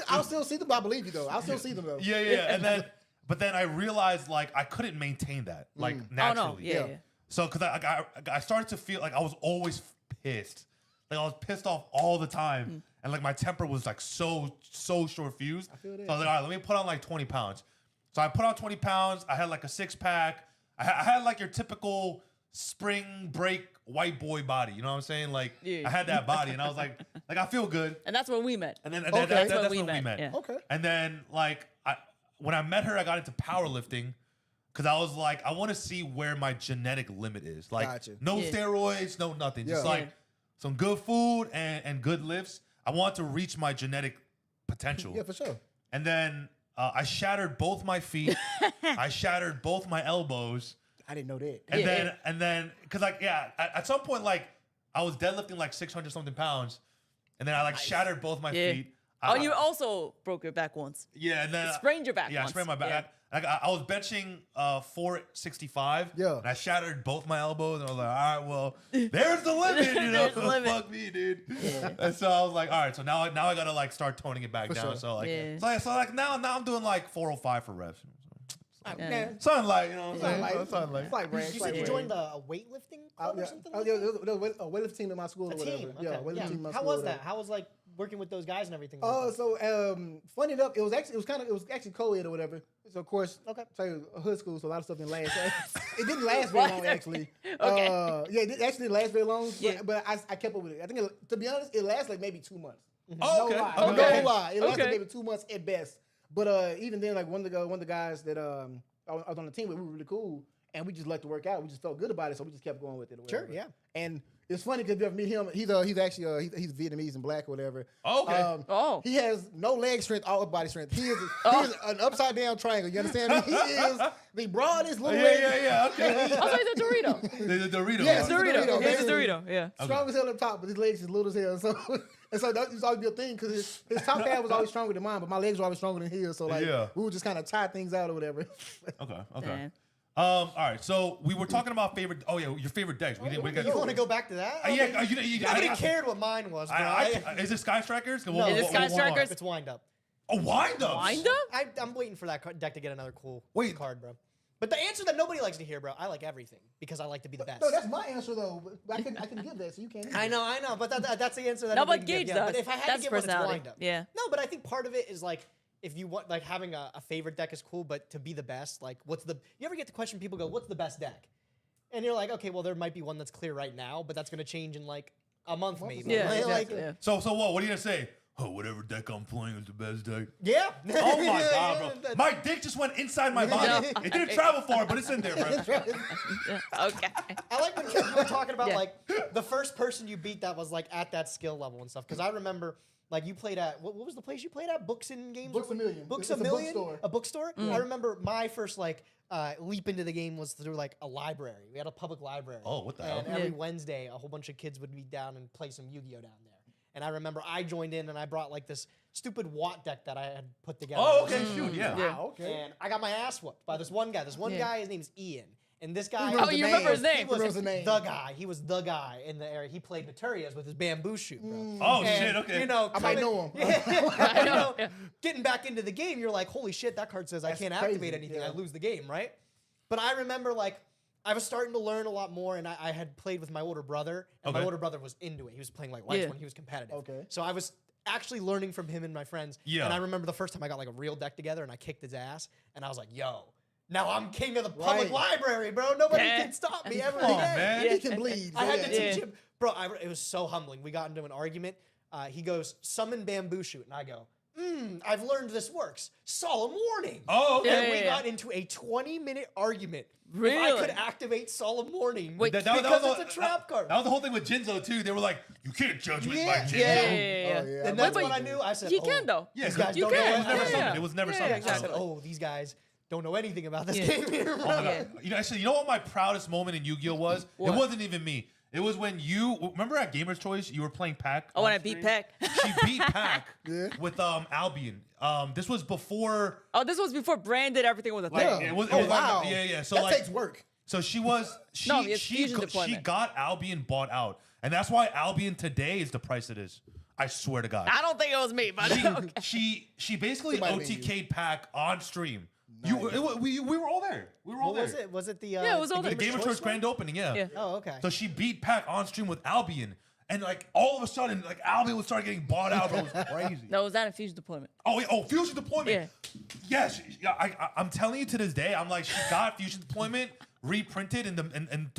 I'll still see them. I believe you though. I'll still see them though. Yeah. But then I realized like I couldn't maintain that like Oh naturally. no, yeah. So because I started to feel like I was always pissed. Like I was pissed off all the time. And like my temper was like so short fused. So I was like, all right, let me put on like 20 pounds. So I put on 20 pounds. I had like a 6-pack. I had like your typical spring break white boy body. You know what I'm saying? Like Yeah. I had that body and I was like I feel good. And that's when we met. And then Okay. that's when when we we met, met. yeah. Okay. And then like when I met her, I got into powerlifting because I was like, I want to see where my genetic limit is. Like Gotcha. no Yeah. steroids, no nothing. Just Yeah. like some good food and good lifts. I want to reach my genetic potential. Yeah, for sure. And then I shattered both my feet. I shattered both my elbows. I didn't know that. And then because like at some point like I was deadlifting like 600 something pounds, and then I like shattered both my Yeah. feet. Oh, you also broke your back once. Yeah, and then Sprained your back Yeah, once. I sprained my back. I was benching 465. Yeah. And I shattered both my elbows, and I was like, all right, well, there's the limit, you know. There's the limit. Fuck me, dude. And so I was like, all right, so now I gotta like start toning it back For down. sure. So like, Yeah. so like now I'm doing like 405 for reps. Yeah. Something like, you know what I'm saying? Like, Something like. it's like brand. You said you joined a weightlifting club or something? Like yeah, that? there was a weightlifting team in my school A or whatever. team. Yeah, Okay. weightlifting team in my How school. was or that? whatever. How was like working with those guys and everything? Funny enough, it was actually co-ed or whatever. So of course, Okay. so a hood school, so a lot of stuff didn't last. It didn't last very long actually. Okay. Yeah, it actually didn't last very long. Yeah. But I kept up with it. I think to be honest, it lasted like maybe 2 months. Oh, okay. No lie. Okay. No lie. It lasted Okay. maybe 2 months at best. But even then, like one of the guys that I was on the team with, we were really cool, and we just liked to work out. We just felt good about it, so we just kept going with it. Or Sure, whatever. yeah. And it's funny because if you ever meet him, he's actually he's Vietnamese and black or whatever. Okay. Oh. He has no leg strength, all body strength. He is an upside down triangle. You understand me? He is the broadest little leg. Yeah. Okay. Also, he's a Dorito. The Dorito. Yes. huh? Dorito. Dorito, He's a basically. Dorito. Yeah. Strong as hell up top, but his legs is little as hell. So that used to always be a thing because his top half was always stronger than mine, but my legs were always stronger than his. So like we would just kind of tie things out or whatever. Okay. Damn. All right. So we were talking about favorite. Oh yeah, your favorite decks. We didn't. We got. You want to go back to that? Yeah. Nobody cared what mine was, bro. Is it Sky Strikers? No, Is it Sky Strikers? It's wind up. Oh, wind up. Wind up? I'm waiting for that deck to get another cool Wait. card, bro. But the answer that nobody likes to hear, bro, I like everything because I like to be the best. No, that's my answer though. But I can give that, so you can't. I know, but that's the answer that No, nobody but can Gage give. Yeah, does. but if I had That's to give one, it's personality. wind up. Yeah. No, but I think part of it is like if you want like having a favorite deck is cool, but to be the best, like you ever get the question people go, what's the best deck? And you're like, okay, well there might be one that's clear right now, but that's gonna change in like a month maybe. Yeah, Right? exactly. Like, Yeah. So what? What are you gonna say? Oh, whatever deck I'm playing is the best deck. yeah. Oh my god, bro! My dick just went inside my body. It didn't travel far, but it's in there, bro. Okay. I like when you were talking about Yeah. like the first person you beat that was like at that skill level and stuff. Because I remember like you played at what was the place you played at? Books and Games. Books A Million. Books It's A a Million. bookstore. A bookstore. I remember my first like leap into the game was through like a library. We had a public library. Oh, what the hell? And every Yeah. Wednesday, a whole bunch of kids would be down and play some Yu-Gi-Oh down there. And I remember I joined in and I brought like this stupid Watt deck that I had put together. Oh, okay, shoot, yeah. Yeah. Wow, okay. And I got my ass whooped by this one guy. This one Yeah. guy, his name's Ian. And this guy, remembers Oh, you remember his name. He was Remembers the name. the guy. He was the guy in the area. He played Naturias with his bamboo shoot, bro. Oh And, shit, okay. You know, I might coming- know him. Yeah, I know. Yeah. getting back into the game, you're like, holy shit, that card says I That's can't crazy, activate anything. yeah. I lose the game, right? But I remember like I was starting to learn a lot more, and I had played with my older brother, and my Okay. older brother was into it. He was playing like lights Yeah. when he was competitive. Okay. So I was actually learning from him and my friends. Yeah. And I remember the first time I got like a real deck together, and I kicked his ass, and I was like, yo. Now I'm king of the public Right. library, bro. Nobody Yeah. can stop me ever Come on, again. man. Yeah. He can bleed. I had to Yeah. teach him, bro. It was so humbling. We got into an argument. He goes, "Summon bamboo shoot," and I go, "I've learned this works. Solemn warning." Oh, okay. And Yeah, we yeah, got into a 20-minute argument. If I Really? could activate Solemn Warning. Wait, That because was it's a trap card. That was the whole thing with Jinzo too. They were like, you can't judge me by Yeah. Jinzo. Yeah. Oh, yeah. And that's Wait, when but I knew. I said, You oh, can though. Yeah, These 'cause guys you don't can. know It was never anything. something. It was never Yeah, something. I said, exactly. oh, these guys don't know anything about this Yeah. game here. Oh my Yeah. god! You know, actually, you know what my proudest moment in Yu-Gi-Oh was? What? It wasn't even me. It was when you remember at Gamer's Choice you were playing Pac. Oh, when on I beat stream? Pac. She beat Pac Yeah. with Albion. This was before. Oh, this was before Brand did everything with a Like, thing. it was, Oh, like- wow. yeah. So that like, takes work. so she was No, it's fusion she deployment. got Albion bought out, and that's why Albion today is the price it is. I swear to God. I don't think it was me, but okay. She basically It might have been OTK'd Pac on stream. We were all there. We were all What there. was it? Was it the Yeah, it was all The there. Game of Choice grand opening, yeah. Yeah. Oh, okay. So she beat Pac on stream with Albion, and like all of a sudden, like Albion would start getting bought out. Bro. It was crazy. No, it was that in fusion deployment. Oh, fusion deployment. Yeah. Yes, I'm telling you to this day, I'm like, she got fusion deployment reprinted in the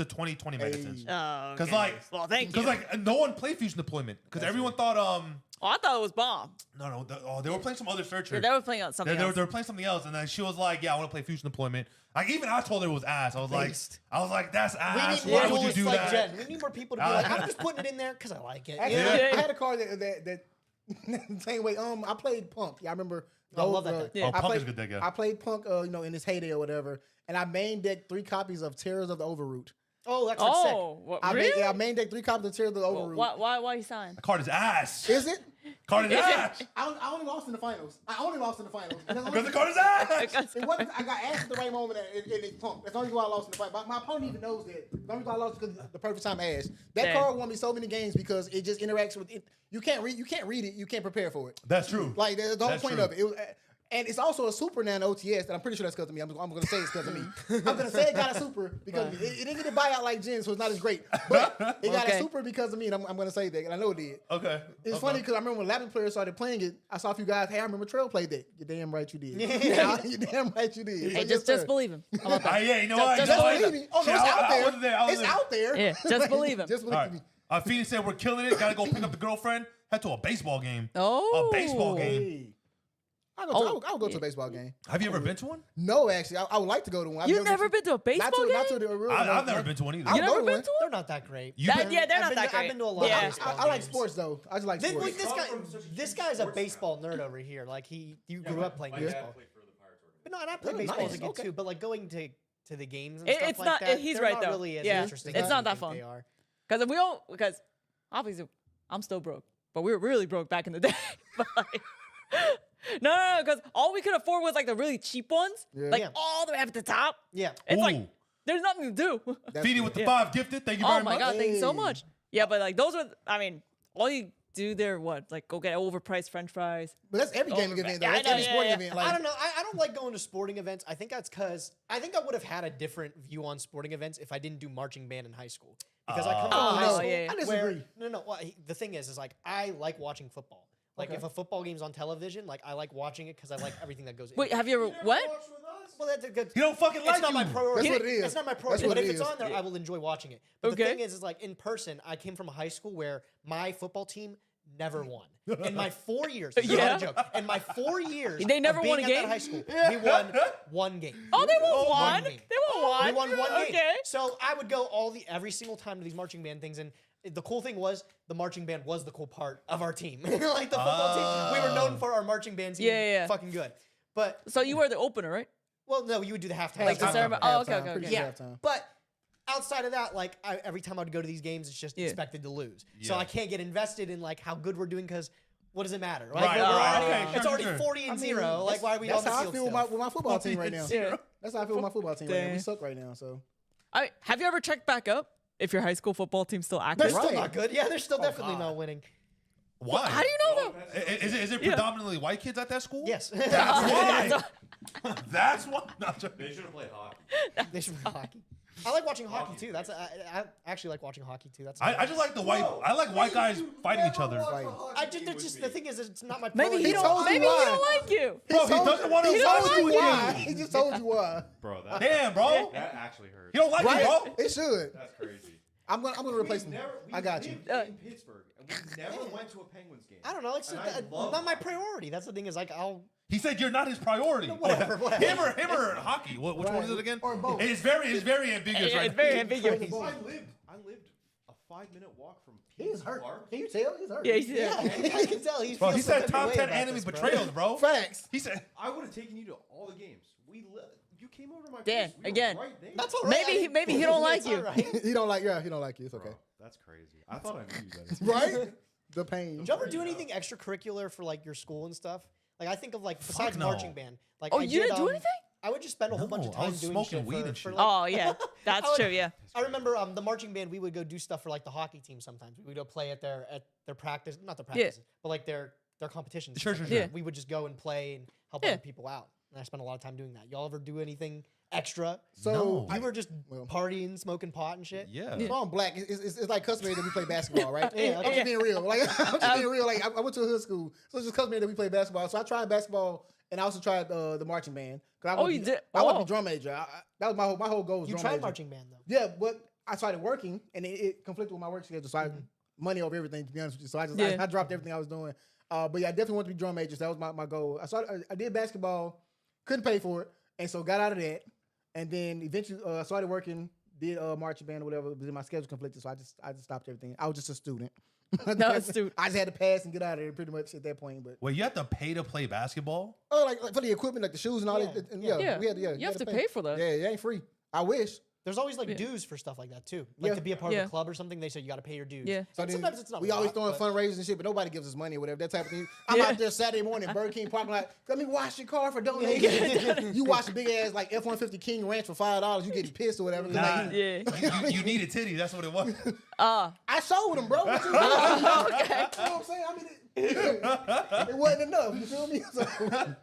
2020 megasets. Oh, Because okay. like, well, thank you. because like no one played fusion deployment because everyone thought Oh, I thought it was bomb. no they were playing some other searcher. Yeah, they were playing on something They else. were playing something else, and then she was like, "Yeah, I want to play fusion deployment." Like even I told her it was ass. I was Based. like, "That's We ass. need Why more would you duelists do like that?" Jen. We need more people to be like, I'm just putting it in there because I like it. Actually, You know? Yeah. I had a card that same way. I played Punk. Yeah, I remember. I love those, that deck. Yeah. Oh, Punk played, is a good deck, yeah. I played Punk, in his heyday or whatever, and I main decked 3 copies of Terrors of the Overroot. Oh, that's Oh, what, really? I main decked 3 copies of Terrors of the Overroot. Why you signed? The card is ass. Is it? Card is ass. I only lost in the finals. Because the card is ass. It wasn't. I got asked at the right moment in his Punk. That's the only reason why I lost in the fight. My opponent even knows that. The only reason why I lost is because the perfect time I asked. That Damn. card won me so many games because it just interacts with it. You can't read it. You can't prepare for it. That's true. Like the whole That's point true. of it. It was, and it's also a super now in OTS, and I'm pretty sure that's because of me. I'm going to say it's because of me. I'm going to say it got a super because it didn't get a buyout like Jen, so it's not as great. But it got a Okay. super because of me, and I'm going to say that, and I know it did. Okay. It's Okay. funny because I remember when Latin players started playing it, I saw a few guys, hey, I remember Trail played that. You're damn right you did. You're damn right you did. Hey, So, just yes, sir. believe him. How about that? Yeah, you know what? Just You know what? believe me. Oh, no, it's Shit, out there. I wasn't there. I It's wasn't there. out there. Yeah, just believe him. Just believe All right. me. Phoenix said we're killing it. Gotta go pick up the girlfriend. Head to a baseball game. Oh. A baseball game. Hey. I'll go to a baseball game. Have you ever been to one? No, actually, I would like to go to one. I've You've never been to a baseball not game? to the real I've never been to one either. I'll You go never to been one. to They're one? not that great. You been? Yeah, they're I've not been that to- great. I've been to a lot of Yeah. baseball I like games. sports though. I just like This, sports. this guy's a baseball nerd over here. Like you grew up playing baseball. played for the Pirates organization. But no, and I play Oh, baseball nice. as a kid Okay. too. But like going to the games and It- stuff it's like not- that, he's they're right, not though. really as Yeah. interesting. It's as not you that think fun. They are. Because obviously I'm still broke, but we were really broke back in the day. But like, no, because all we could afford was like the really cheap ones, like Yeah. all the way up at the top. Yeah. It's like Ooh. there's nothing to do. Feed it with the Yeah. 5 gifted. Thank you Oh very my much. god, thank you so Hey. much. Yeah, but like those were, I mean, all you do there, what? Like go get overpriced French fries. But that's every gaming Oh, event though. yeah, I That's know, every yeah, sporting yeah. event. I Like, don't know. I don't don't like going to sporting events. I think that's because I think I would have had a different view on sporting events if I didn't do marching band in high school. Because I come from Oh, high no, school yeah, yeah. I where disagree. no. Well, the thing is like I like watching football. Like Okay. if a football game's on television, like I like watching it because I like everything that goes. Wait, in. have you ever what? Well, that's a good. He don't fucking like It's not you. my priority. That's what it is. It's not my That's priority. what But if it it's is. on there, Yeah. I will enjoy watching it. But Okay. the thing is like in person, I came from a high school where my football team never won. In my 4 years, this is Yeah. not a joke. In my 4 years, They never of won being a at that game? high school, we won one game. Oh, they won One one. game. They won one. We won one game. Okay. So I would go every single time to these marching band things, and the cool thing was the marching band was the cool part of our team. Like the football team, we were known for our marching band team. Yeah. Fucking good. But So you were the opener, right? well, no, you would do the halftime. Like the Halftime. ceremony. Oh, okay, Halftime, okay, pretty okay. sure Yeah, halftime. but outside of that, like every time I'd go to these games, it's just Yeah. expected to lose. So Yeah. I can't get invested in like how good we're doing because what does it matter? Like, Right, we're right, already, okay, it's sure, already sure. 40 and 0. Like why are we That's on the how I field feel still? with my football team right now. Yeah. That's how I feel with my football team right now. Damn. We suck right now. So Have you ever checked back up if your high school football team's still active? They're still Right. not good. Yeah, they're still definitely God. not winning. Why? How do you know though? Is it Yeah. predominantly white kids at that school? Yes. That's why. That's why. No, I'm joking. They should have played hockey. They should play hockey. I like watching hockey too. I actually like watching hockey too. That's I just like the white. I like white guys fighting each other. the thing is it's not my Maybe priority. he told don't. you Maybe he why. don't like you. Bro, he doesn't want to He don't fight you like again. why? He just told you why. Bro, that, Damn, bro. that actually hurt. He don't like Right? you, bro. It should. That's crazy. I'm gonna replace him. I got you. lived in Pittsburgh, and we never went to a Penguins game. I don't know. It's And I love not my hockey. priority. That's the thing is like I'll. He said you're not his priority. Whatever. Him or hockey. Which one is it again? Or both. It's very ambiguous Yeah, right it's very now. ambiguous. Bro, I lived a 5-minute walk from He's Peterson hurt. Park. Can you tell? He's hurt. Yeah, he's Yeah, I can tell. He Bro, he feels some said type of top way 10 about enemy this, bro. betrayals, bro. Facts. He said I would have taken you to all the games. You came over to my Dan, place. We were again. right there. That's all right. Maybe he don't like It's you. all right. He don't like. Yeah, he don't like you. It's Bro, okay. that's crazy. I thought I knew you guys. Right? The pain. Did you ever do anything extracurricular for like your school and stuff? Like I think of like besides no. marching band. Like Oh, I you did, didn't do anything? I would just spend a whole bunch of No, I time was doing smoking shit weed for, and for, shit. like, Oh yeah, that's I would- true. Yeah. I remember the marching band. We would go do stuff for like the hockey team. Sometimes we would go play at their practice, not their Yeah. practices, but like their competitions. and Sure, stuff sure, like sure. that. We would just go and play and help Yeah. other people out. And I spent a lot of time doing that. Y'all ever do anything extra? So No. You were just well- partying, smoking pot and shit. yeah. So I'm black. It's like customary that we play basketball, right? Yeah, I'm okay. just being real. Like I'm just being real. Like I went to a hood school, so it's just customary that we play basketball. So I tried basketball, and I also tried the marching band. I Oh, wanted you to be- did? I want to Oh. be drum major. That was my whole goal. Was You drum tried major. marching band though. Yeah, but I started working, and it conflicted with my work schedule. So I money over everything, to be honest with you. So Yeah. I dropped everything I was doing. But yeah, I definitely wanted to be drum major. So that was my goal. I did basketball, couldn't pay for it, and so got out of that. And then eventually I started working, did marching band or whatever. But then my schedule conflicted, so I just stopped everything. I was just a student. No, a student. I just had to pass and get out of there pretty much at that point. But Wait, you have to pay to play basketball? like for the equipment, like the shoes and all Yeah. that. And Yeah. we had to, You have to pay for that. Yeah, it ain't free. I wish. There's always like Yeah. dues for stuff like that too. Like Yeah. to be a part Yeah. of a club or something, they say you got to pay your dues. Yeah. So then Sometimes it's not. we a always lot, throwing but- fundraisers and shit, but nobody gives us money or whatever. That type of thing. I'm Yeah. out there Saturday morning, Burger King parking lot. Let me wash your car for donation. You watch a big ass like F-150 King Ranch for $5. You getting pissed or whatever. 'cause, Nah. like, Yeah. You needed titties. That's what it was. I showed them, bro. What you mean? Okay. You know what I'm saying? I mean, it wasn't enough. You feel me? So,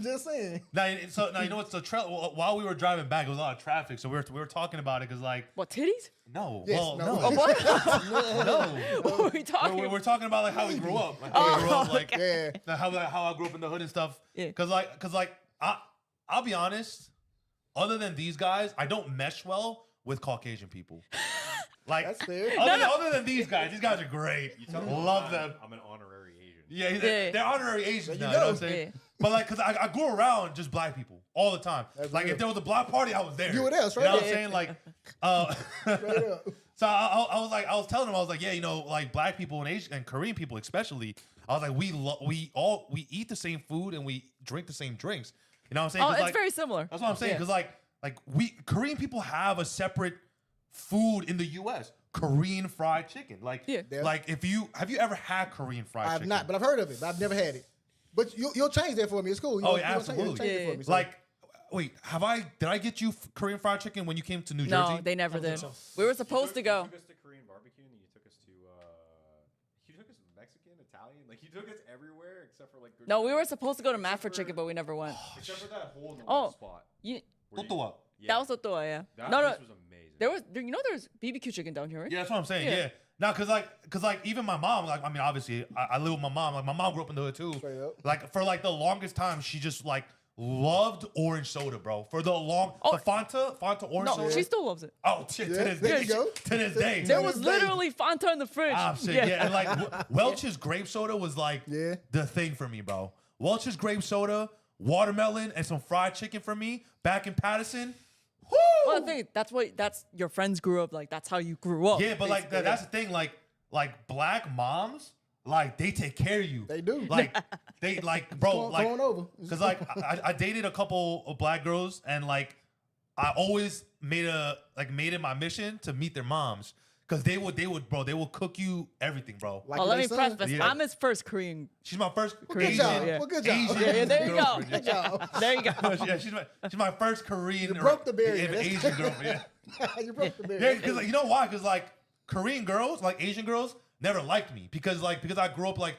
just saying. Now, you know what's the trail? While we were driving back, it was a lot of traffic, so we were talking about it because like What titties? no, Yes, well, no. no, Oh, what? no. What were we talking? We're talking about like how we grew up, like, Yeah. how I grew up in the hood and stuff. Yeah. Cause I'll be honest. Other than these guys, I don't mesh well with Caucasian people. Like That's fair. Other than these guys are great. Love them. I'm an honorary Asian. Yeah, Yeah. they're honorary Asians There now. you You know go. what I'm saying? Yeah. But like, cause I grew around just black people all the time. That's Like real. if there was a block party, I was there. You were there, straight You know up. what I'm saying? Like, Straight up. so I was telling them, I was like, yeah, you know, like black people and Asian and Korean people especially. I was like, we eat the same food and we drink the same drinks. You know what I'm saying? Oh, 'Cause, it's like, very similar. that's what I'm saying. Yeah. Because like we Korean people have a separate food in the U.S. Korean fried chicken. Like, Yeah. Yeah. like have you ever had Korean fried I've chicken? not, but I've heard of it. But I've never had it. But you'll change that for me. It's cool. Oh, You'll yeah, change it. You'll absolutely. change it for Yeah. me. So- Like, wait, did I get you Korean fried chicken when you came to New Jersey? No, they never I don't did. think We were supposed to You go. took us to Korean barbecue, and then you took us to Mexican, Italian. Like you took us everywhere except for like. Good No, we Friday. were supposed to go to Mad for Except Chicken, but we never went. Except for that hole in the Oh. wall spot. You, where you- Totowa. Yeah, That was Totoa, yeah. that No, place no. was amazing. There's BBQ chicken down here, right? Yeah, that's what I'm saying. Yeah. Yeah. Now, cause like even my mom, like I mean, obviously I live with my mom. Like my mom grew up in the hood too. Straight up. Like for like the longest time, she just like loved orange soda, bro. For the Oh. the Fanta orange No, soda. she still loves it. Oh, shit, to Yeah, this there day. you go. To this day. There To was this day. literally Fanta in the fridge. Ah, shit, yeah. And like Welch's grape soda was like Yeah. the thing for me, bro. Welch's grape soda, watermelon, and some fried chicken for me back in Patterson. Woo! Well, the thing, that's your friends grew up like. That's how you grew up. Yeah, but like that's the thing. Like black moms, like they take care of you. They do. Like they like, bro. Come Like on over. because like I dated a couple of black girls, and like I always made it my mission to meet their moms. Cause they would cook you everything, bro. Like Well, let they me son. preface. Yeah. I'm his first Korean. She's my first Good Asian. job. yeah. Well, good job. Asian Yeah, there you go. girlfriend. Good job. There you go. Yeah, she's my first Korean. You broke the barrier. Asian That's- girlfriend. Yeah. You broke the Yeah, barrier. because like, you know why? Because like Korean girls, like Asian girls, never liked me because I grew up like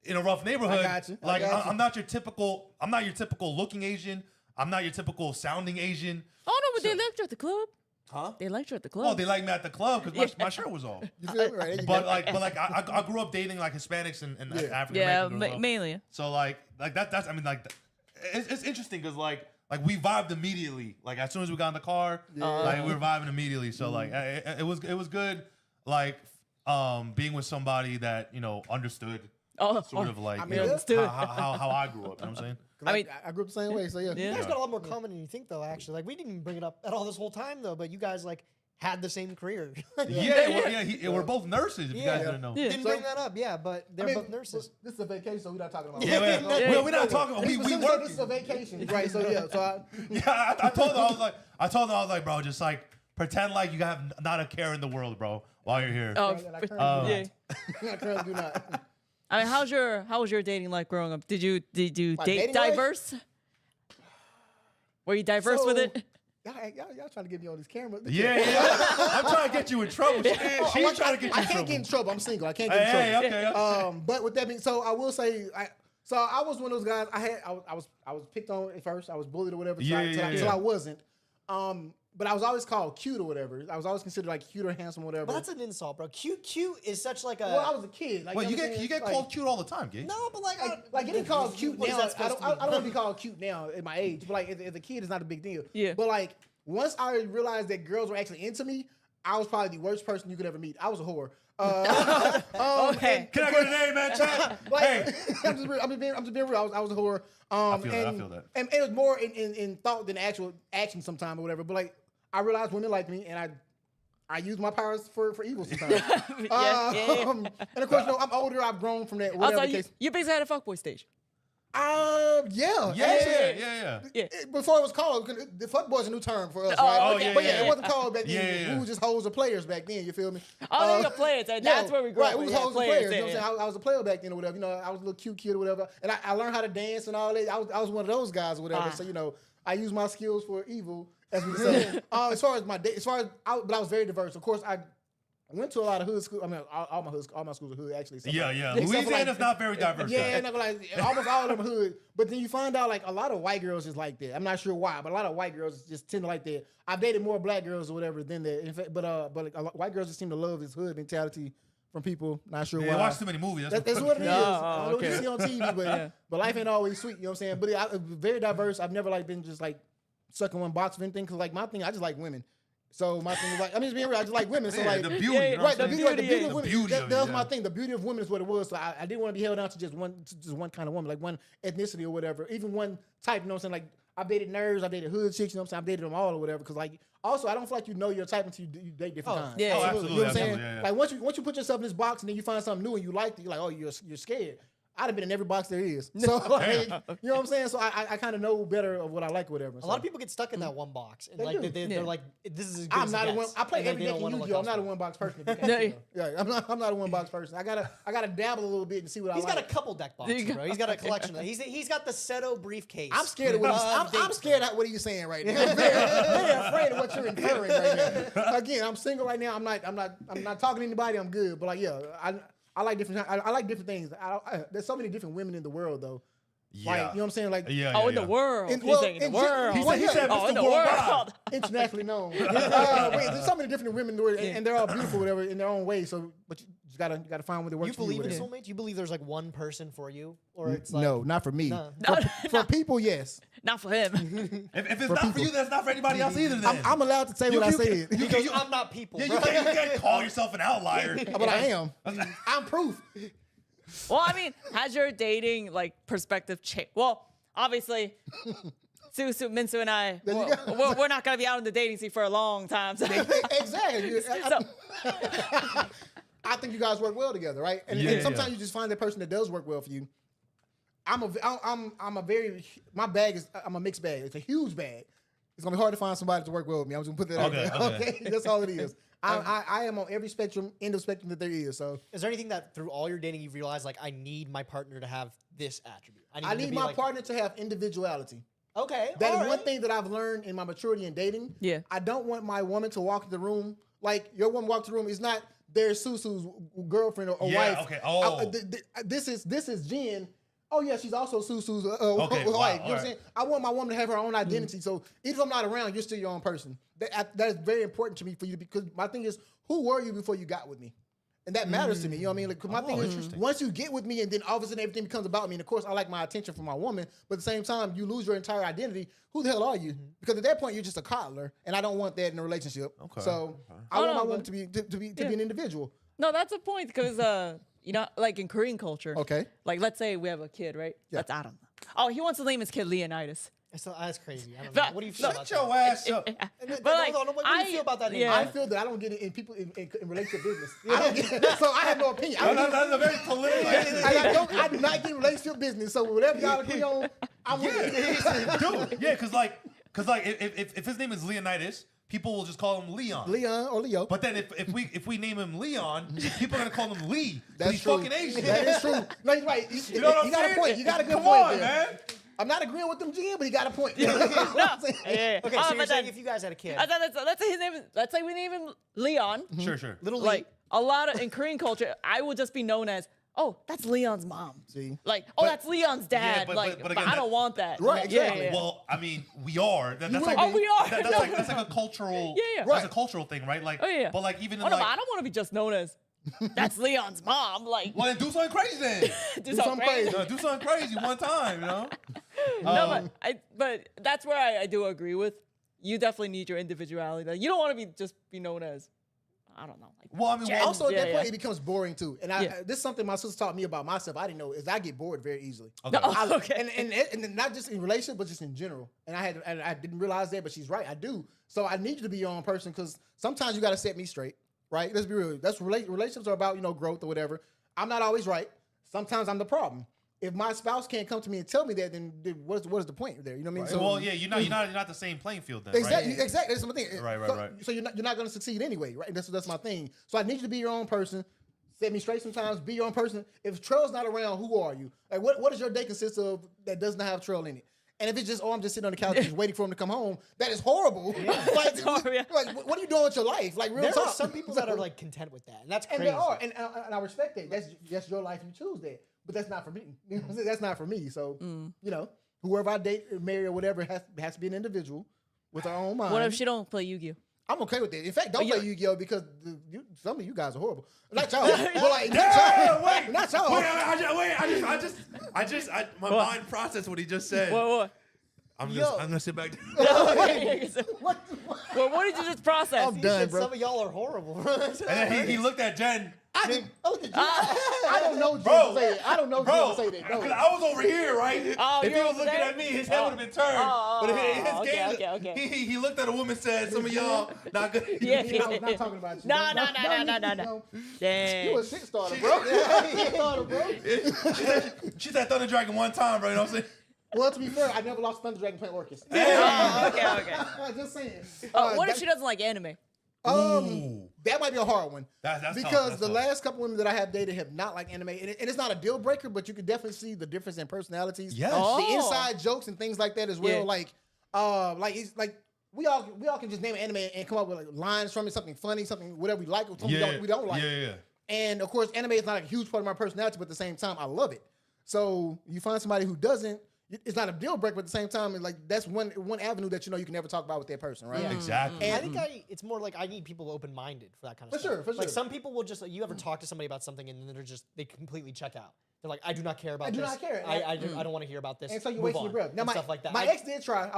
in a rough neighborhood. got you. I Like got you. I'm not your typical looking Asian. I'm not your typical sounding Asian. Oh no, but they liked you at the club. Huh? They liked you at the club. Oh, they liked me at the club because my shirt was off. You feel me? Right. there you But go. like I grew up dating like Hispanics and Yeah. African yeah, American girls. mainly. So like that's I mean like it's interesting because like we vibed immediately. Like as soon as we got in the car, like we were vibing immediately. So like it was good. Like being with somebody that understood sort of like I mean, understood. how I grew up. You know what I'm saying? I mean- I grew up the same way. So yeah. Yeah. You guys got a lot more common than you think, though. Actually, like we didn't even bring it up at all this whole time, though. But you guys like had the same career. We're both nurses. If you guys Yeah. didn't know. Yeah. Didn't So- bring that up, yeah. But they're I mean, both nurses. This is a vacation, so we're not talking about. Yeah, we're not talking. We work. This is a vacation, right? So yeah. So Yeah, I told them I was like, bro, just like pretend like you have not a care in the world, bro, while you're here. Oh, and I currently yeah. I currently do not. I mean, how was your dating life growing up? Did you My date dating life? diverse? Were you diverse with So- it? Y'all trying to get me on this camera? Yeah. I'm trying to get you in trouble. She's trying to get you I in can't trouble. get in trouble. I'm single. I can't get in Hey, trouble. okay. But with that being, so I will say, so I was one of those guys. I was picked on at first. I was bullied or whatever. Till I wasn't. But I was always called cute or whatever. I was always considered like cute or handsome or whatever. But that's an insult, bro. Cute is such like a. well, I was a kid. Like, Well, you know what I'm get saying? called cute all the time, Gage. no, but like Like getting called cute what is now, that supposed to I mean? don't want to be called cute now at my age. But like as a kid, it's not a big deal. Yeah. But like once I realized that girls were actually into me, I was probably the worst person you could ever meet. I was a whore. Okay. Can I get a name, man? Chat. Like, Hey. I'm just being real. I was a whore. I feel that. And it was more in thought than actual action sometime or whatever. But like I realized women like me, and I use my powers for evil sometimes. Yeah. And of course, no, I'm older. I've grown from that. Whatever Also, the case. you basically had a fuckboy stage. Yeah. Actually, Yeah. Before it was called, the fuckboy is a new term for us, Oh, right? okay. But yeah. it wasn't called back then. Yeah. We were just hoes or players back then. You feel me? Oh, you got players. That's where we grew right, up. we was Yeah, hoes and players. You know what I'm yeah. saying? I was a player back then or whatever. You know, I was a little cute kid or whatever. And I learned how to dance and all that. I was one of those guys or whatever. So, you know, I use my skills for evil, as we say. As far as but I was very diverse. Of course, I went to a lot of hood schools. I mean, all my schools are hood actually. So Yeah. Except for, Louisiana's like, not very diverse. Yeah, guys. and like almost all of them hood. But then you find out like a lot of white girls is like that. I'm not sure why, but a lot of white girls just tend to like that. I've dated more black girls or whatever than that. In fact, but like, white girls just seem to love this hood mentality from people. Not sure Yeah, why. watch too many movies. That's what it is. No, I don't know what you okay. see on TV, but life ain't always sweet. You know what I'm saying? But I'm very diverse. I've never like been just like stuck in one box of anything. Cause like my thing, I just like women. So my thing is like, I'm just being real. I just like women. So Yeah, like the beauty. yeah, you know right, what the I'm beauty, saying? of women. The beauty of it, that was yeah. my thing. The beauty of women is what it was. So I didn't want to be held down to just one kind of woman, like one ethnicity or whatever. Even one type. You know what I'm saying? Like I've dated nerds, I've dated hood chicks. You know what I'm saying? I've dated them all or whatever. Because like also I don't feel like you know your type until you date different kinds. yeah. Oh, absolutely, You know what I'm saying? absolutely, yeah. Like once you put yourself in this box and then you find something new and you like it, you're like, oh, you're scared. I'd have been in every box there is. So like, you know what I'm saying? So I kind of know better of what I like or whatever. A lot of people get stuck in that one box, and They like do. they're like, "This is as good I'm as not it a one. gets," I play and then every they deck don't in wanna look Yu-Gi-Oh. I'm not a elsewhere. one box person. if you can't see, though. Yeah, I'm not a one box person. I gotta dabble a little bit and see what He's I got like. a couple deck boxes, bro. He's got a collection. He's got the Seto briefcase. I'm scared of what I'm scared of what you're saying right now. I'm very afraid of what you're inferring right now. Again, I'm single right now. I'm not talking to anybody. I'm good. But like, yeah, I like different. I like different things. There's so many different women in the world, though. Yeah. Like, you know what I'm saying? Like, In the world. In- He's well, saying in the in gen- world. He said Oh, in Mr. the Worldwide. world. internationally known. Wait, there's so many different women in the world, and they're all beautiful, whatever, in their own way. So, but you just gotta find one that works You for you. believe in whatever. soulmates? You believe there's like one person for you, or it's like No, not for me. No. For people, yes. Not for him. If it's not for you, then it's not for anybody else either. Then I'm allowed to say what I said. Because I'm not people. yeah, bro. you can't call yourself an outlier. But I am. I'm proof. Well, I mean, has your dating like perspective changed? Well, obviously, Susu, Minsu, and I, There you we're not gonna be out in the dating scene for a long time. So. Exactly. So- I think you guys work well together, right? And, Yeah, and sometimes yeah. you just find that person that does work well for you. I'm a very my bag is I'm a mixed bag. It's a huge bag. It's gonna be hard to find somebody to work well with me. I'm just gonna put that out there. Okay. That's all it is. I am on every spectrum, end of spectrum that there is. So Is there anything that through all your dating you've realized like I need my partner to have this attribute? I him to need be my like, partner to have individuality. Okay, That is all one right. thing that I've learned in my maturity in dating. Yeah. I don't want my woman to walk in the room like your woman walked in the room is not there's Susu's girlfriend or Yeah, wife. okay. Oh. This is Jen. Oh yeah, she's also Susu's Okay, wife. wow, You know what I'm alright. saying? I want my woman to have her own identity. So even if I'm not around, you're still your own person. That is very important to me for you because my thing is, who were you before you got with me? And that matters to me. You know what I mean? Like, 'cause my thing is, interesting. once you get with me and then all of a sudden everything becomes about me, and of course I like my attention from my woman, but at the same time, you lose your entire identity. Who the hell are you? Because at that point, you're just a coddler, and I don't want that in a relationship. Okay, So I Oh, want no, my woman but- to be an individual. No, that's a point because you know, like in Korean culture. Okay. Like let's say we have a kid, right? Yeah. That's Adam. Oh, he wants to name his kid Leonidas. That's crazy. I don't know. But- What do you feel Shut about your that? ass up. But like, Hold on, what do you feel about that? yeah. I feel that I don't get it in people in relationship business. I don't get, so I have no opinion. I don't That's a very political answer. I do not get in relationship business. So whatever y'all agree on, I'm with it. Dude, yeah, because if his name is Leonidas, people will just call him Leon. Leon or Leo. But then if we name him Leon, people are gonna call him Lee. 'Cause That's he's true. fucking Asian. That is true. No, you're right. You know what I'm got saying? a point. You got a good Come point on, there. man. I'm not agreeing with them, Jen, but he got a point. Yeah. Okay, so but you're saying then- if you guys had a kid, let's say his name is, let's say we name him Leon. Sure. little Like Lee, a lot of in Korean culture, I would just be known as, oh, that's Leon's mom. See? Like, oh, that's Leon's dad. but like, again, but I don't want that. Right, Yeah, exactly. yeah. Well, I mean, we are. That's like Oh, we are. That's like a cultural. Yeah. That's Right. a cultural thing, right? Like, Oh, yeah. But like even in Oh, no, like, but I don't want to be just known as, that's Leon's mom. Like, well, then do something crazy then. do something something crazy. crazy. Do something crazy one time, you know. No, but that's where I do agree with. You definitely need your individuality. Like, you don't want to be known as, I don't know. Like, Well, I mean, Jen. Also, at that Yeah, point, yeah. it becomes boring too. And Yeah. this is something my sister taught me about myself. I didn't know is I get bored very easily. Okay. No. Okay. And not just in relationship, but just in general. And I didn't realize that, but she's right. I do. So I need you to be your own person because sometimes you got to set me straight, right? Let's be real. That's relationships are about growth or whatever. I'm not always right. Sometimes I'm the problem. If my spouse can't come to me and tell me that, then what is the point there? You know what I mean? So, well, yeah, you're not the same playing field then. Exactly, Right? exactly. That's my thing. Right. So you're not going to succeed anyway, right? That's my thing. So I need you to be your own person. Set me straight sometimes. Be your own person. If Trail's not around, who are you? Like, what does your day consist of that doesn't have Trail in it? And if it's just, I'm just sitting on the couch just waiting for him to come home, that is horrible. Like, horrible, yeah. like, what are you doing with your life? Like, real there talk. are some people that are like content with that, and that's and crazy. there are, and I respect that. That's your life. You choose that, but that's not for me. You know what I'm saying? That's not for me. So, whoever I date, or marry, or whatever has to be an individual with our own mind. What if she don't play Yu-Gi-Oh? I'm okay with that. In fact, don't you- play Yu-Gi-Oh because some of you guys are horrible. Not y'all, but like Wait, not y'all. My mind processed what he just said. What? I'm Yo. gonna sit back. What? Well, what did you just process? I'm He done, said bro. some of y'all are horrible. And then he looked at Jen. I don't know Jen Bro, to say it. I don't know Jen Bro, to say that. No. 'cause I was over here, right? Oh, if he you're was over looking there? at me, his head would have been turned. Oh, but his okay, gaze, okay. He looked at a woman, said, "Some of y'all not good." Yeah. I was not talking about you. No. You Dang. a shit starter, bro. Shit starter, bro. She said Thunder Dragon one time, bro. You know what I'm saying? Well, to be fair, I never lost Thunder Dragon playing Orcus. Oh, okay. Just saying. What if she doesn't like anime? That might be a hard one. That's tough, because that's the tough. last couple women that I have dated have not liked anime, and it's not a deal breaker, but you can definitely see the difference in personalities. Yes. Oh. The inside jokes and things like that as well. Yeah. Like it's like we all can just name an anime and come up with like lines from it, something funny, something whatever we like, or something we don't like. Yeah. And of course, anime is not a huge part of my personality, but at the same time, I love it. So you find somebody who doesn't, it's not a deal breaker, but at the same time, like that's one avenue that you can never talk about with that person, right? Yeah. Exactly. I think it's more like I need people open-minded for that kind of For stuff. sure, for Like sure. some people will just like, you ever talk to somebody about something and then they completely check out. They're like, I do not care about I do this. not care. I don't want to hear about this. And so you're Move wasting on, your breath. Now and my stuff like that. my ex did try.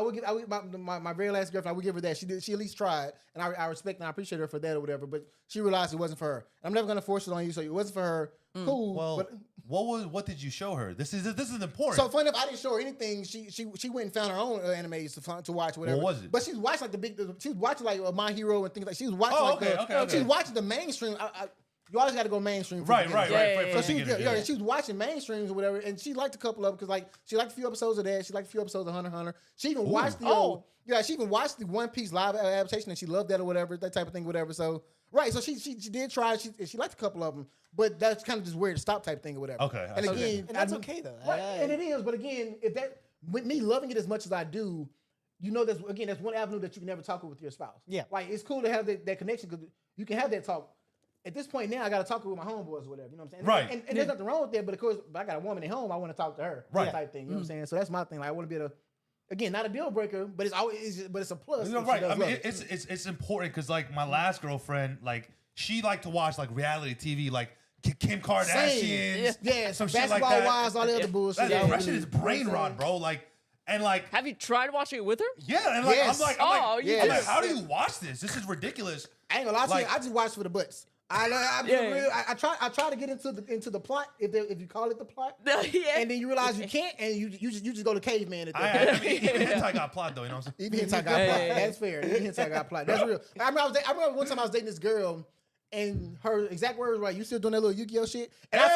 My very last girlfriend. I would give her that. She at least tried, and I respect and I appreciate her for that or whatever. But she realized it wasn't for her. I'm never gonna force it on you. So it wasn't for her. Cool. Well, but, what did you show her? This is important. so funny enough, I didn't show her anything. She went and found her own animes to watch, whatever. What was it? But she's watched like she was watching like My Hero and things like. She was watching okay. She's watching the mainstream. You always got to go mainstream. For the beginning. Yeah. So she was watching mainstreams or whatever, and she liked a couple of them because like she liked a few episodes of that. She liked a few episodes of Hunter x Hunter. She even watched the she even watched the One Piece live adaptation and she loved that or whatever, that type of thing, whatever. So so she did try. She liked a couple of them, but that's kind of just weird to stop type thing or whatever. Okay, and okay. again, And that's okay though. Right, and it is, but again, if that with me loving it as much as I do, that's one avenue that you can never talk with your spouse. Yeah. Like it's cool to have that connection because you can have that talk. At this point now, I got to talk with my homeboys or whatever. You know what I'm saying? Right. And there's nothing wrong with that, but of course, if I got a woman at home, I want to talk to her. Right. Type thing. You know what I'm saying? So that's my thing. Like I want to be able to, again, not a deal breaker, but it's a plus. You're if she right. does I mean, love it. it's important because like my last girlfriend, like she liked to watch like reality TV, like Kim Kardashians, Yeah, some some shit like basketball that. wives, all the other bullshit. That shit is brain rot, bro. Like, and like, Have you tried watching it with her? yeah, and like, Yes. I'm Oh, like, you I'm like, did. how do you watch this? This is ridiculous. I ain't gonna lie to you. Like- I just watch for the butts. I try to get into the plot if you call it the plot, Yeah. and then you realize you can't, and you just go to caveman at that I point. mean, even hentai got plot though, you know what I'm saying? Even hentai got plot. That's fair. Even hentai got plot. That's real. I remember one time I was dating this girl, and her exact words were like, "You still doing that little YUGIOH shit?" And I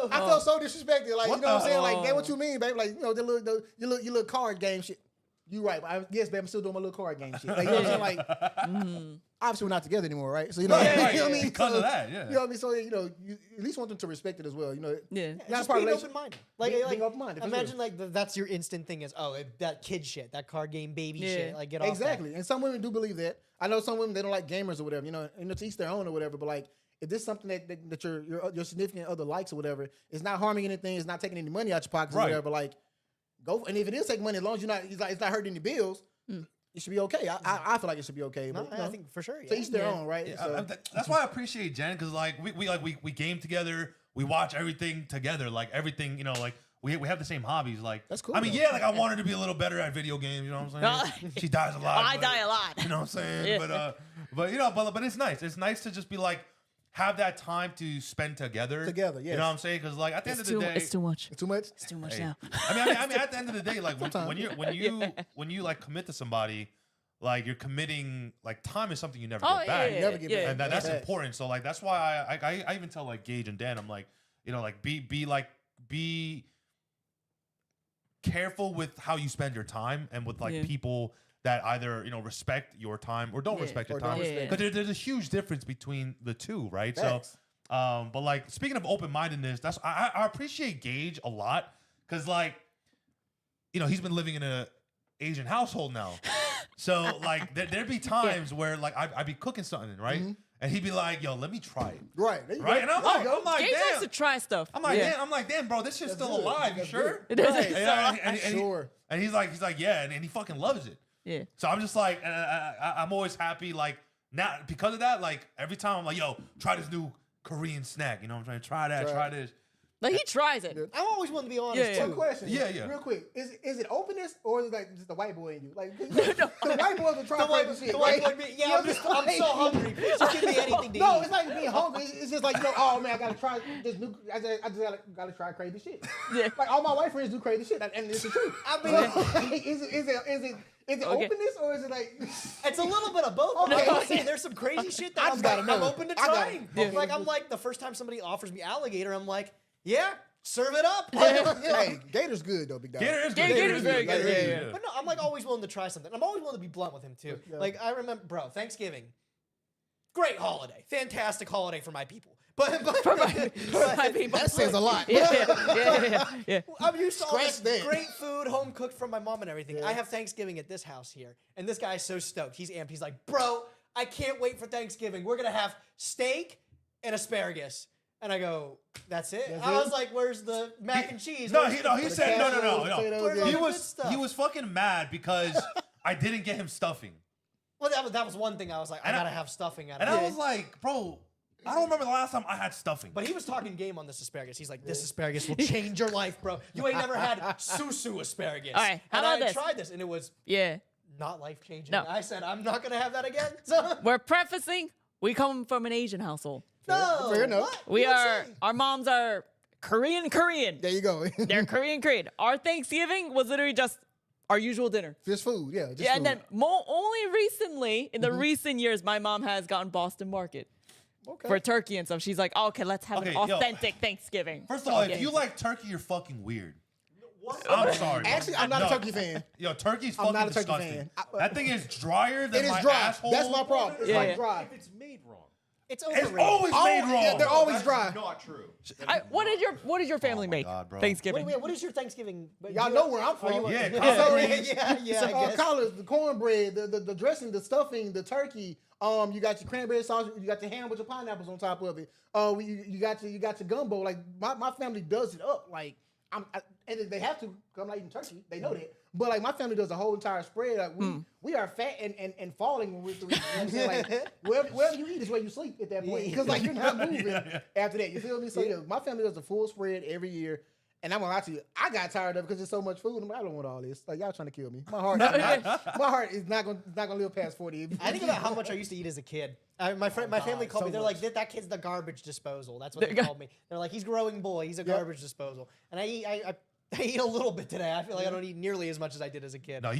felt so disrespected. Like, What you know what I'm saying? the- Like, that what you mean, baby? Like, your little card game shit. You right. But yes, babe, I'm still doing my little card game shit. Like, you know what I'm saying? Like, obviously we're not together anymore, right? So you know, Right, you know what I mean? because So, of that, yeah. You know what I mean? So you at least want them to respect it as well. You know, Yeah. not Just part of being relation- open-minded. Like, being open-minded, for imagine sure. like that's your instant thing is, that kid shit, that card game baby shit. Like, get off that. Exactly. And some women do believe that. I know some women, they don't like gamers or whatever, you know, and to each their own or whatever. But like, if this is something that your significant other likes or whatever, it's not harming anything, it's not taking any money out your pockets or Right. whatever. Like, go for, and if it is taking money, as long as it's not hurting any bills, it should be okay. I feel like it should be okay. No, But, you I know, think for sure. to each their own, right? Yeah, So- that's why I appreciate Jen because like we game together, we watch everything together, like everything, you know, like we have the same hobbies. Like That's cool, I mean, though. yeah, like I want her to be a little better at video games. You know what I'm saying? She dies a lot. I but- die a lot. You know what I'm saying? Yeah. But you know, but it's nice. It's nice to just be like have that time to spend together. Together, You yes. know what I'm saying? Because like at the end of the day, It's too much. Too much? It's too much Hey, now. I mean, at the end of the day, like when you like commit to somebody, like you're committing, like time is something you never Oh, get yeah, back. yeah, Never get yeah. back. And that's Facts. important. So like that's why I even tell like Gage and Dan, I'm like, you know, like be careful with how you spend your time and with like Yeah. people that either, you know, respect your time or don't Yeah. respect your Or don't time. respect Because there's a huge difference between the two, right? Facts. So but like speaking of open-mindedness, that's I appreciate Gage a lot because like, you know, he's been living in a Asian household now. So like there'd be times where like I'd be cooking something, right? And he'd be like, yo, let me try it. Right. There you Right? go. And I'm There you like, go. Gage likes to damn. try stuff. I'm like, Yeah. damn, bro, this shit's That's still good. alive. You That's sure? good. Right. And Sure. And he's like, yeah, and he fucking loves it. Yeah. So I'm just like, I'm always happy. Like now, because of that, like every time I'm like, yo, try this new Korean snack. You know what I'm trying to try that, try this. Like he tries it. I'm always willing to be honest Yeah, too. One question. Yeah, yeah. Real quick. Is it openness or is it like just the white boy in you? Like, the white boys will try The white, crazy shit. the white right? boy, You know I'm what I'm so hungry. Please just give me anything to No, eat. it's like being hungry. It's just like, you know, oh man, I gotta try this new. I just gotta try crazy shit. Yeah. Like all my white friends do crazy shit, and it's the truth. I mean, Like, is it Okay. openness or is it like? it's a little bit of both. Okay. I'm saying there's some crazy shit that I I'm, just gotta I'm know. open to I gotta- trying. Yeah. Like I'm like the first time somebody offers me alligator, I'm like, yeah, serve it up. Hey, Gator's good though, big dog. Gator is good. Gator's very Gator good. is Yeah. But no, I'm like always willing to try something. I'm always willing to be blunt with him too. Yeah. Like I remember, bro, Thanksgiving, great holiday, fantastic holiday for my people. But My people. That says a lot. Yeah. I'm used to all this Scratch that. great food, home cooked from my mom and everything. I have Thanksgiving at this house here, and this guy's so stoked. He's amped. He's like, bro, I can't wait for Thanksgiving. We're gonna have steak and asparagus. And I go, that's it? That's I it? was like, where's the mac and cheese? No, Where's he the- said no. Where's all He the was good stuff? he was fucking mad because I didn't get him stuffing, Well, that was one thing I was like, I And I- gotta have stuffing at and it. I was like, bro, I don't remember the last time I had stuffing. But he was talking game on this asparagus. He's like, this asparagus will change your life, bro. You ain't never had susu asparagus. All right, how and about I this? tried this, and it was Yeah. not life changing. No. I said, I'm not gonna have that again. So, We're prefacing, we come from an Asian household. no, Fair enough. what? We You would are, say. our moms are Korean. There you go. They're Korean. Our Thanksgiving was literally just our usual dinner. Just food, yeah. Just Yeah, food. and then only recently, in the recent years, my mom has gotten Boston Market okay. for turkey and stuff. She's like, oh, okay, let's have an Okay, yo. authentic Thanksgiving. First of all, Okay. if you like turkey, you're fucking weird. I'm sorry. Actually, I'm not a No. turkey fan. Yo, turkey's I'm fucking not a turkey disgusting. fan. That thing is drier than It is my dry. asshole. That's my problem. It's Yeah, like yeah. dry. If it's made wrong. It's It's overrated. always Oh, made wrong. yeah, they're always That's dry. not true. What did your family make God, bro. Thanksgiving? What is your Thanksgiving? Y'all know where I'm from. Yeah, yeah, collard yeah, greens. yeah, I guess. Collards, the cornbread, the dressing, the stuffing, the turkey. You got your cranberry sauce. You got your ham with your pineapples on top of it. You got your gumbo. Like my family does it up. Like and they have to. 'Cause I'm not eating turkey. They know that. But like my family does a whole entire spread. Like we are fat and falling when we're through. You know what I'm saying? Like wherever you eat is where you sleep at that point. Because like you're not moving after that. You feel me? So yeah, my family does a full spread every year. And I'm gonna lie to you, I got tired of it because there's so much food. I'm like, I don't want all this. Like y'all trying to kill me. My heart is not gonna live past 40. I think about how much I used to eat as a kid. My family called me. They're like, that kid's the garbage disposal. That's what they called me. They're like, he's growing boy. He's a garbage disposal. And I eat a little bit today. I feel like I don't eat nearly as much as I did as a kid. No,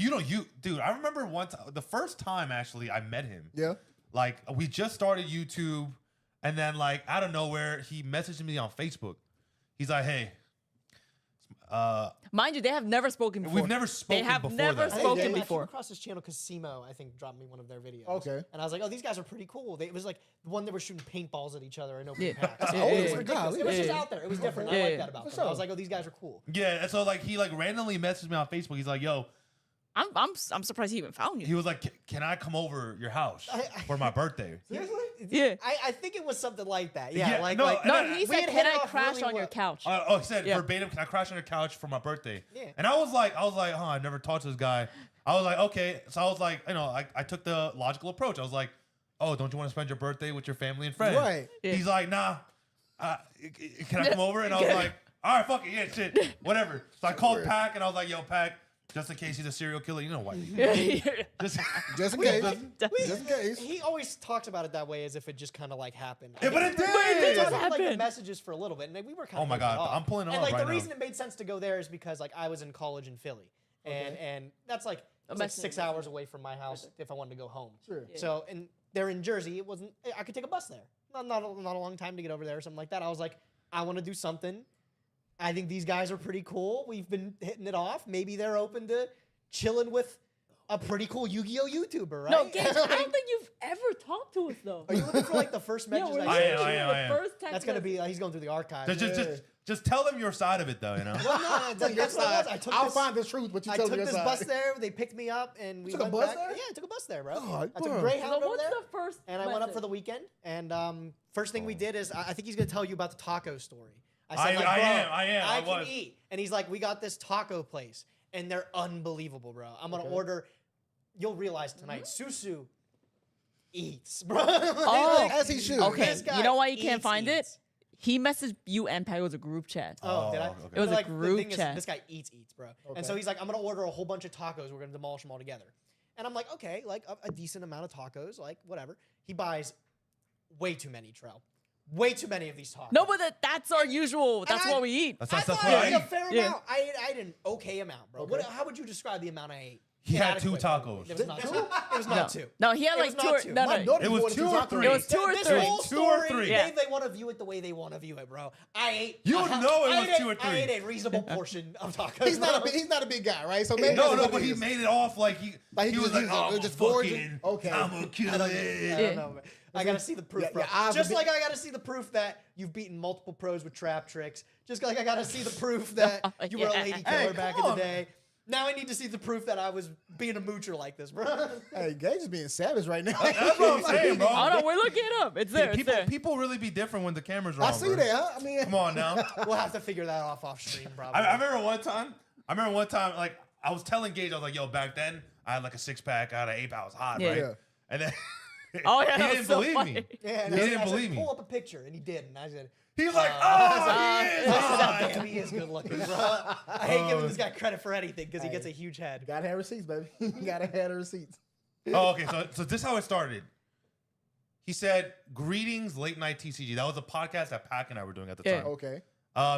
dude. I remember the first time actually I met him. Yeah. Like we just started YouTube, and then like out of nowhere he messaged me on Facebook. He's like, hey. Mind you, they have never spoken before. We've never spoken They have before never that. spoken I came before. across this channel because Simo, I think, dropped me one of their videos. Okay. And I was like, oh, these guys are pretty cool. It was like the one that were shooting paintballs at each other in open Yeah. packs. Yeah, It yeah, was yeah. ridiculous. It was just Yeah. out there. It was different. I Yeah, like yeah. that about them. sure. I was like, oh, these guys are cool. Yeah, and so like he like randomly messaged me on Facebook. He's like, yo, I'm surprised he even found he you. was like, can I come over your house for my birthday? Seriously? Yeah. I think it was something like that. Yeah, Yeah, like, no, like no, No, he we said, had can hit I off crash really on your well. couch? He said Yeah. verbatim, can I crash on your couch for my birthday? Yeah. And I was like, huh, I never talked to this guy. I was like, okay. So I was like, I took the logical approach. I was like, oh, don't you want to spend your birthday with your family and friends? Right. Yeah. He's like, nah. Can I come over? And I was like, all right, fuck it, yeah, shit, whatever. So I called Pac and I was like, yo, Pac, just in case he's a serial killer, you know what? Just, Just in case. We- Just in case. He always talks about it that way as if it just kind of like happened. yeah, but it did. did It just was like the happen. messages for a little bit, and we were kind of. Oh my God, I'm pulling it And up like right the now. reason it made sense to go there is because like I was in college in Philly, and that's like it's like messing 6 with hours away from my house if I wanted to go home. Sure. So and they're in Jersey. It wasn't. I could take a bus there. Not a long time to get over there or something like that. I was like, I want to do something. I think these guys are pretty cool. We've been hitting it off. Maybe they're open to chilling with a pretty cool Yu-Gi-Oh YouTuber, right? No, Gage, I don't think you've ever talked to us though. Are you looking for like the first Yeah, messages we're I sent literally you? I am. the first text That's gonna message. be he's going through the archives. just tell them your side of it, though, you know? Well, no, that's what it was. I took I'll this, find the truth, but you I tell took me this your bus side. there. They picked me up, and we took a went bus back. there? Yeah, I took a bus there, bro. God, I took bro. Greyhound So over what's there, the first and I went up for message? the weekend. And first thing we did is I think he's gonna tell you about the taco story. I like, am, bro, I am, I I can was. eat, and he's like, we got this taco place, and they're unbelievable, bro. I'm gonna order. You'll realize tonight, Susu eats, bro. Oh, As he should. Okay, This guy you know why you can't eats, find it? eats. He messaged you and Peg. It was a group chat. Oh, did I? okay. It was a Like, group the thing chat. Is, this guy eats, bro. And Okay. so he's like, I'm gonna order a whole bunch of tacos. We're gonna demolish them all together. And I'm like, okay, like a decent amount of tacos, like whatever. He buys way too many, Trell. Way too many of these tacos. No, but that's our usual. That's I- what we eat. That's I that's thought what I I ate a eat. fair Yeah. amount. I ate an okay amount, bro. What, how would you describe the amount I ate? He had two Inadequate. tacos. It was not two. It was No, not two. no, he had It like was two. not Or, two. no, My no. daughter It was wanted two to or talk to three. me. It was two or This three. whole Two or story, three. Yeah. they want to view it the way they want to view it, bro. I ate. You would know it was two or I three. ate a reasonable portion of tacos. He's not bro. he's not a big guy, right? So maybe No, that's no, what but it he is. made it off like he Like he was just- like, he was oh, just fucking, gorging? Okay. I'm gonna kill I it. don't know. Man. I gotta see the proof, Yeah, bro. your eyes Just would be- like I gotta see the proof that you've beaten multiple pros with trap tricks. Just like I gotta see the proof that you were a Yeah. lady Hey, killer back in come the on. day. Now I need to see the proof that I was being a moocher like this, bro. Hey, Gage is being savage right now. That's what I'm saying, bro. Oh no, we're looking it up. It's there. It's People, there. people really be different when the cameras are on. I see bro. that. Huh? I mean, Come on now. We'll have to figure that off stream, probably. I remember one time, like I was telling Gage, I was like, "Yo, back then I had like a 6-pack, I had an 8-pack, I was hot, Yeah. right?" Yeah. And then Oh yeah, he that was didn't so believe funny. me. Yeah, and He I didn't said, believe me. pull up a picture, and he did, and I said, He's like, "Oh, he is I said, hot." damn, he is good looking, bro. I hate giving this guy credit for anything because he gets a huge head. gotta have receipts, baby. Gotta have the receipts. Oh, okay. So this is how it started. He said, "Greetings, late night TCG." That was a podcast that Pac and I were doing at the Yeah. time. Okay.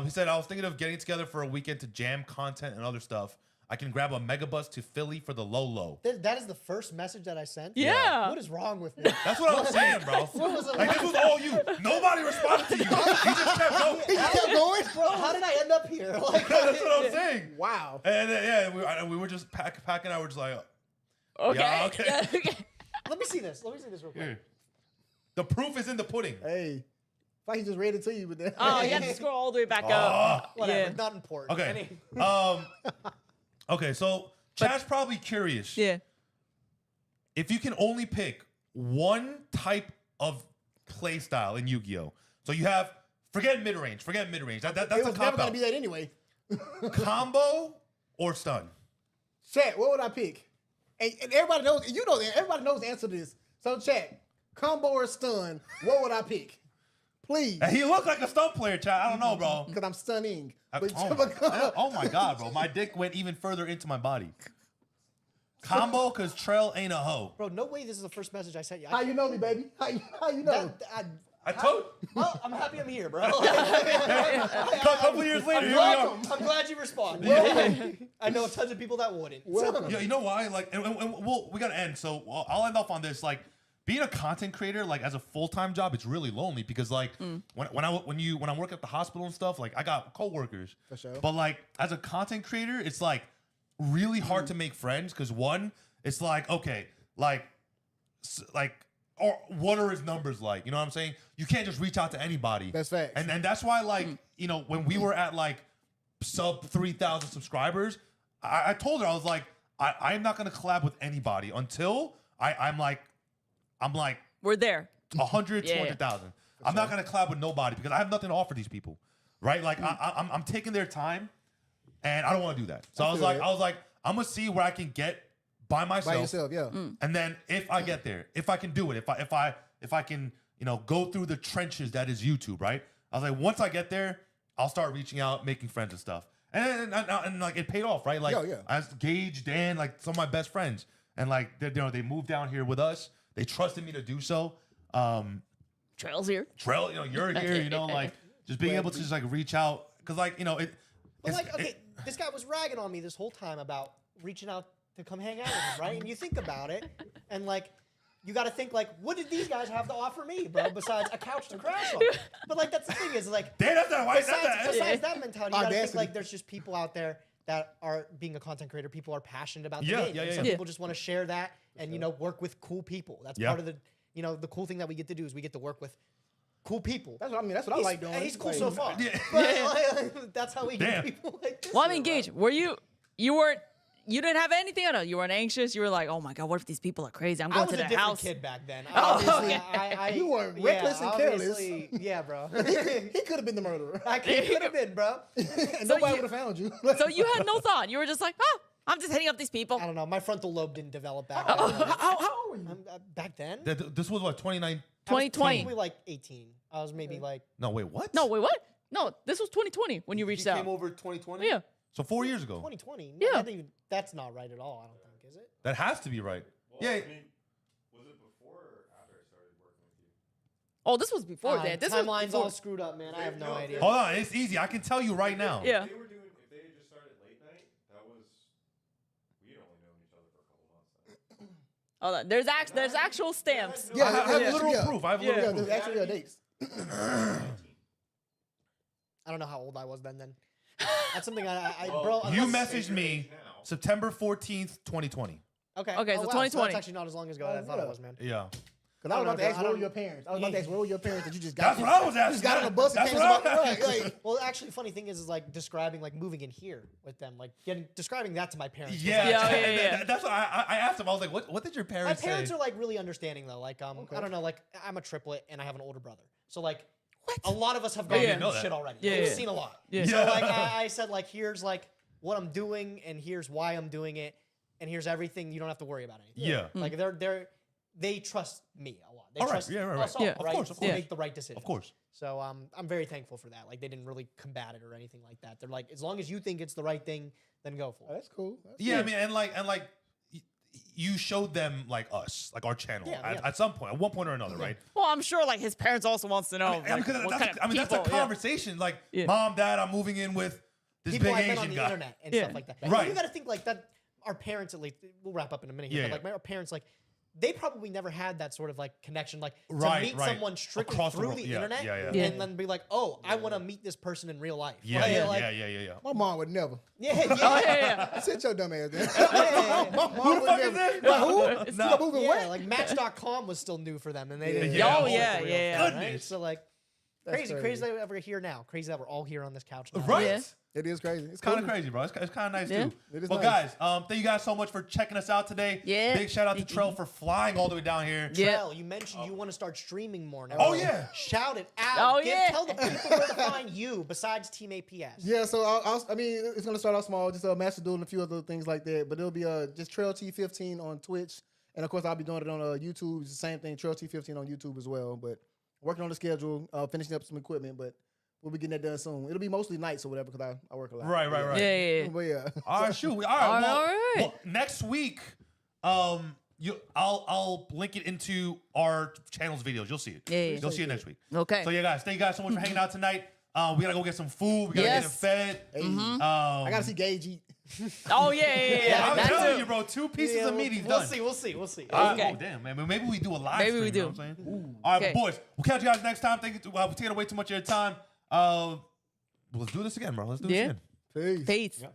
He said, "I was thinking of getting together for a weekend to jam content and other stuff. I can grab a megabus to Philly for the low. That is the first message that I sent? Yeah. What is wrong with me? That's what I was saying, bro. was it Like this was all you. Nobody responded to you. You just kept going. He kept going. Bro, how did I end up here? Like, That's what I'm saying. Wow. And yeah, we were just Pac and I were just like, Okay. Yeah, okay. Yeah, okay. Let me see this. Let me see this real quick. "Here. The proof is in the pudding." Hey. If I just read it to you, but then. Oh, you have to scroll all the way back Oh. up. Whatever, Yeah. not important. Okay. Any- Okay. So Chad's probably curious. Yeah. If you can only pick one type of play style in Yu-Gi-Oh, so you have forget mid range. That's It a was cop never gonna out. be that anyway. Combo or stun. Chat, what would I pick? And everybody knows, you know that. Everybody knows the answer to this. So, chat, combo or stun, what would I pick? Please. And he looked like a stun player, Chad. I don't know, bro. Because I'm stunning. But Oh my god, bro. My dick went even further into my body. Combo, because Trail ain't a hoe. Bro, no way this is the first message I sent you. How you know me, baby? How you know? I told Well, I'm happy I'm here, bro. a couple years later, here we are. Welcome. I'm glad you responded. I know tons of people that wouldn't. Welcome. Yeah, you know why? Like, and we gotta end. So I'll end off on this. Like, being a content creator, like as a full-time job, it's really lonely because, like, when I work at the hospital and stuff, like I got coworkers. For sure. But like as a content creator, it's like really hard to make friends because one, it's like okay, like or what are his numbers like? You know what I'm saying? You can't just reach out to anybody. That's facts. And that's why, like, you know, when we were at like sub 3,000 subscribers, I told her, I was like, I'm not gonna collab with anybody until I'm like We're there. 100, Yeah. 200,000. I'm not gonna collab with nobody because I have nothing to offer these people, right? Like I'm taking their time, and I don't want to do that. So I was feel like, it. I'm gonna see where I can get by myself. By yourself, yeah. And then if I get there, if I can do it, if I can, you know, go through the trenches that is YouTube, right? I was like, once I get there, I'll start reaching out, making friends and stuff. And like it paid off, right? Like Yeah. as Gage, Dan, like some of my best friends, and like they moved down here with us. They trusted me to do so. Trail's here. Trail, you know, you're here, you know, like just being able to just like reach out, because like, you know, But like, okay, this guy was ragging on me this whole time about reaching out to come hang out with him, right? And you think about it, and like, you got to think like, what did these guys have to offer me, bro? Besides a couch to crash on. But like, that's the thing is like, Dan, that's not white. besides that mentality, you got to think Audacity. like, there's just people out there that are being a content creator. People are passionate about the Yeah, game. yeah, and yeah, some yeah. people just want to share that and you know work with cool people. That's Yeah. part of the the cool thing that we get to do is we get to work with cool people. That's what I mean. That's what I like doing. He's cool Like, so far. Yeah. But, like, that's how we Damn. get people like this. Well, I mean, bro. Gage, were you didn't have anything on it. You weren't anxious. You were like, oh my God, what if these people are crazy? I'm I going was to a their different house. kid back then. Oh, Obviously, okay. You were reckless and careless. obviously- Yeah, bro. He could have been the murderer. I could have been, bro. And nobody you- would have found you. So you had no thought. You were just like, oh, I'm just hitting up these people. I don't know. My frontal lobe didn't develop back then. How old were you? Back then? This was what, 29? 2020. Probably like 18. I was maybe like. No, wait, what? No, wait, what? No, this was 2020 when you reached out. over 2020? Yeah. So 4 years ago. 2020. Yeah. That's not right at all, I don't think, is it? That has to be right. Well, Yeah. I mean, was it before or after I started working with you? Oh, this was before that. This was timeline's before. all screwed up, man. I have no idea. Hold on, it's easy. I can tell you right now. Yeah. If they had just started late night, we had only known each other for a couple months. Hold on. There's actual stamps. Yeah, I have yeah, literal yeah. proof. I have Yeah. literal Yeah, proof. there's actually real dates. I don't know how old I was then. That's something bro. You unless- messaged me September 14th, 2020. Okay. Okay, so wow, 2020. that's actually not as long ago as I thought it was, man. Yeah. Because I was about to ask, I where were don't- your parents? I was about to ask, where were your parents that you just got That's what I was You asking. just got on a bus and That's came what to I was my like, Well, actually, funny thing is like describing like moving in here with them, like describing that to my parents. was Yeah, actually- Yeah. That's what I asked him. I was like, what did your My parents say? parents are like really understanding though. Like, I don't know. Like, I'm a triplet and I have an older brother, so like, a lot of us have gone Yeah. through Know that. shit already. Yeah, We've yeah. seen a lot. Yeah. So like, I said like, here's like what I'm doing and here's why I'm doing it, and here's everything. You don't have to worry about anything. Yeah. Like they trust me a lot. They All right. trust Yeah, right, us right. all, Yeah. Of right? course, of To course. make the right decision. Of course. So I'm very thankful for that. Like they didn't really combat it or anything like that. They're like, as long as you think it's the right thing, then go for oh, it. that's cool. That's Yeah, I cool. mean, and like you showed them like us, like our channel Yeah, at, yeah. at some point, at one point or another, right? Well, I'm sure like his parents also wants to know. I mean, like, because what that's, kind of that's the people- yeah. conversation. Like, Yeah. mom, dad, I'm moving in with this People big I've met Asian on the guy. internet and Yeah. stuff like that. Right. You got to think like that. Our parents, at least, we'll wrap up in a minute here. Yeah, But like our parents, like they probably never had that sort of like connection, like Right, to meet right. someone strictly Across the through world. the Yeah, internet, yeah, yeah. and then be like, oh, I want to meet this person in real life. Yeah, Right? yeah, Like, yeah. My mom would never. yeah, Oh yeah. yeah, Sit your dumb ass down. yeah. My mom would never. this? Like, who? It's You moving Yeah, what? like Match.com was still new for them, and they didn't. Yeah. get Oh, it yeah, for real, yeah, right? Goodness. So like, That's crazy crazy. that we're here now. Crazy that we're all here on this couch. Now. Right? Yeah. It is crazy. It's Kind of cool. crazy, bro. It's kind of nice Yeah. too. It is Well, nice. guys, thank you guys so much for checking us out today. Yeah. Big shout out to Trell for flying all the way down here. Yeah. Trell, you mentioned you want to start streaming more now. Oh, yeah. Shout it out. Oh, yeah. Tell the people where to find you besides Team APS. Yeah, so I mean, it's gonna start off small, just Master Duel and a few other things like that. But it'll be just Trail T15 on Twitch, and of course I'll be doing it on YouTube. It's the same thing, Trail T15 on YouTube as well. But working on the schedule, finishing up some equipment, but we'll be getting that done soon. It'll be mostly nights or whatever because I work a lot. Right. Yeah, yeah, yeah. But yeah, All right, shoot. All right. All Well, right. well, next week, I'll link it into our channel's videos. You'll see it. Yeah, yeah. You'll see it next week. Okay. So yeah, guys, thank you guys so much for hanging out tonight. We gotta go get some food. We gotta get Yes. them fed. I gotta see Gage eat. Oh yeah. I'm That telling too. you, bro. 2 pieces Yeah, of meat, he's we'll done. see. We'll see. We'll see. Okay. Oh damn, man. Maybe we do a live Maybe stream. we You know do. what I'm saying? All right, Okay. boys. We'll catch you guys next time. Thank you. We're taking away too much of your time. Let's do this again, bro. Let's do this Yeah. again. Peace. Peace. Yeah.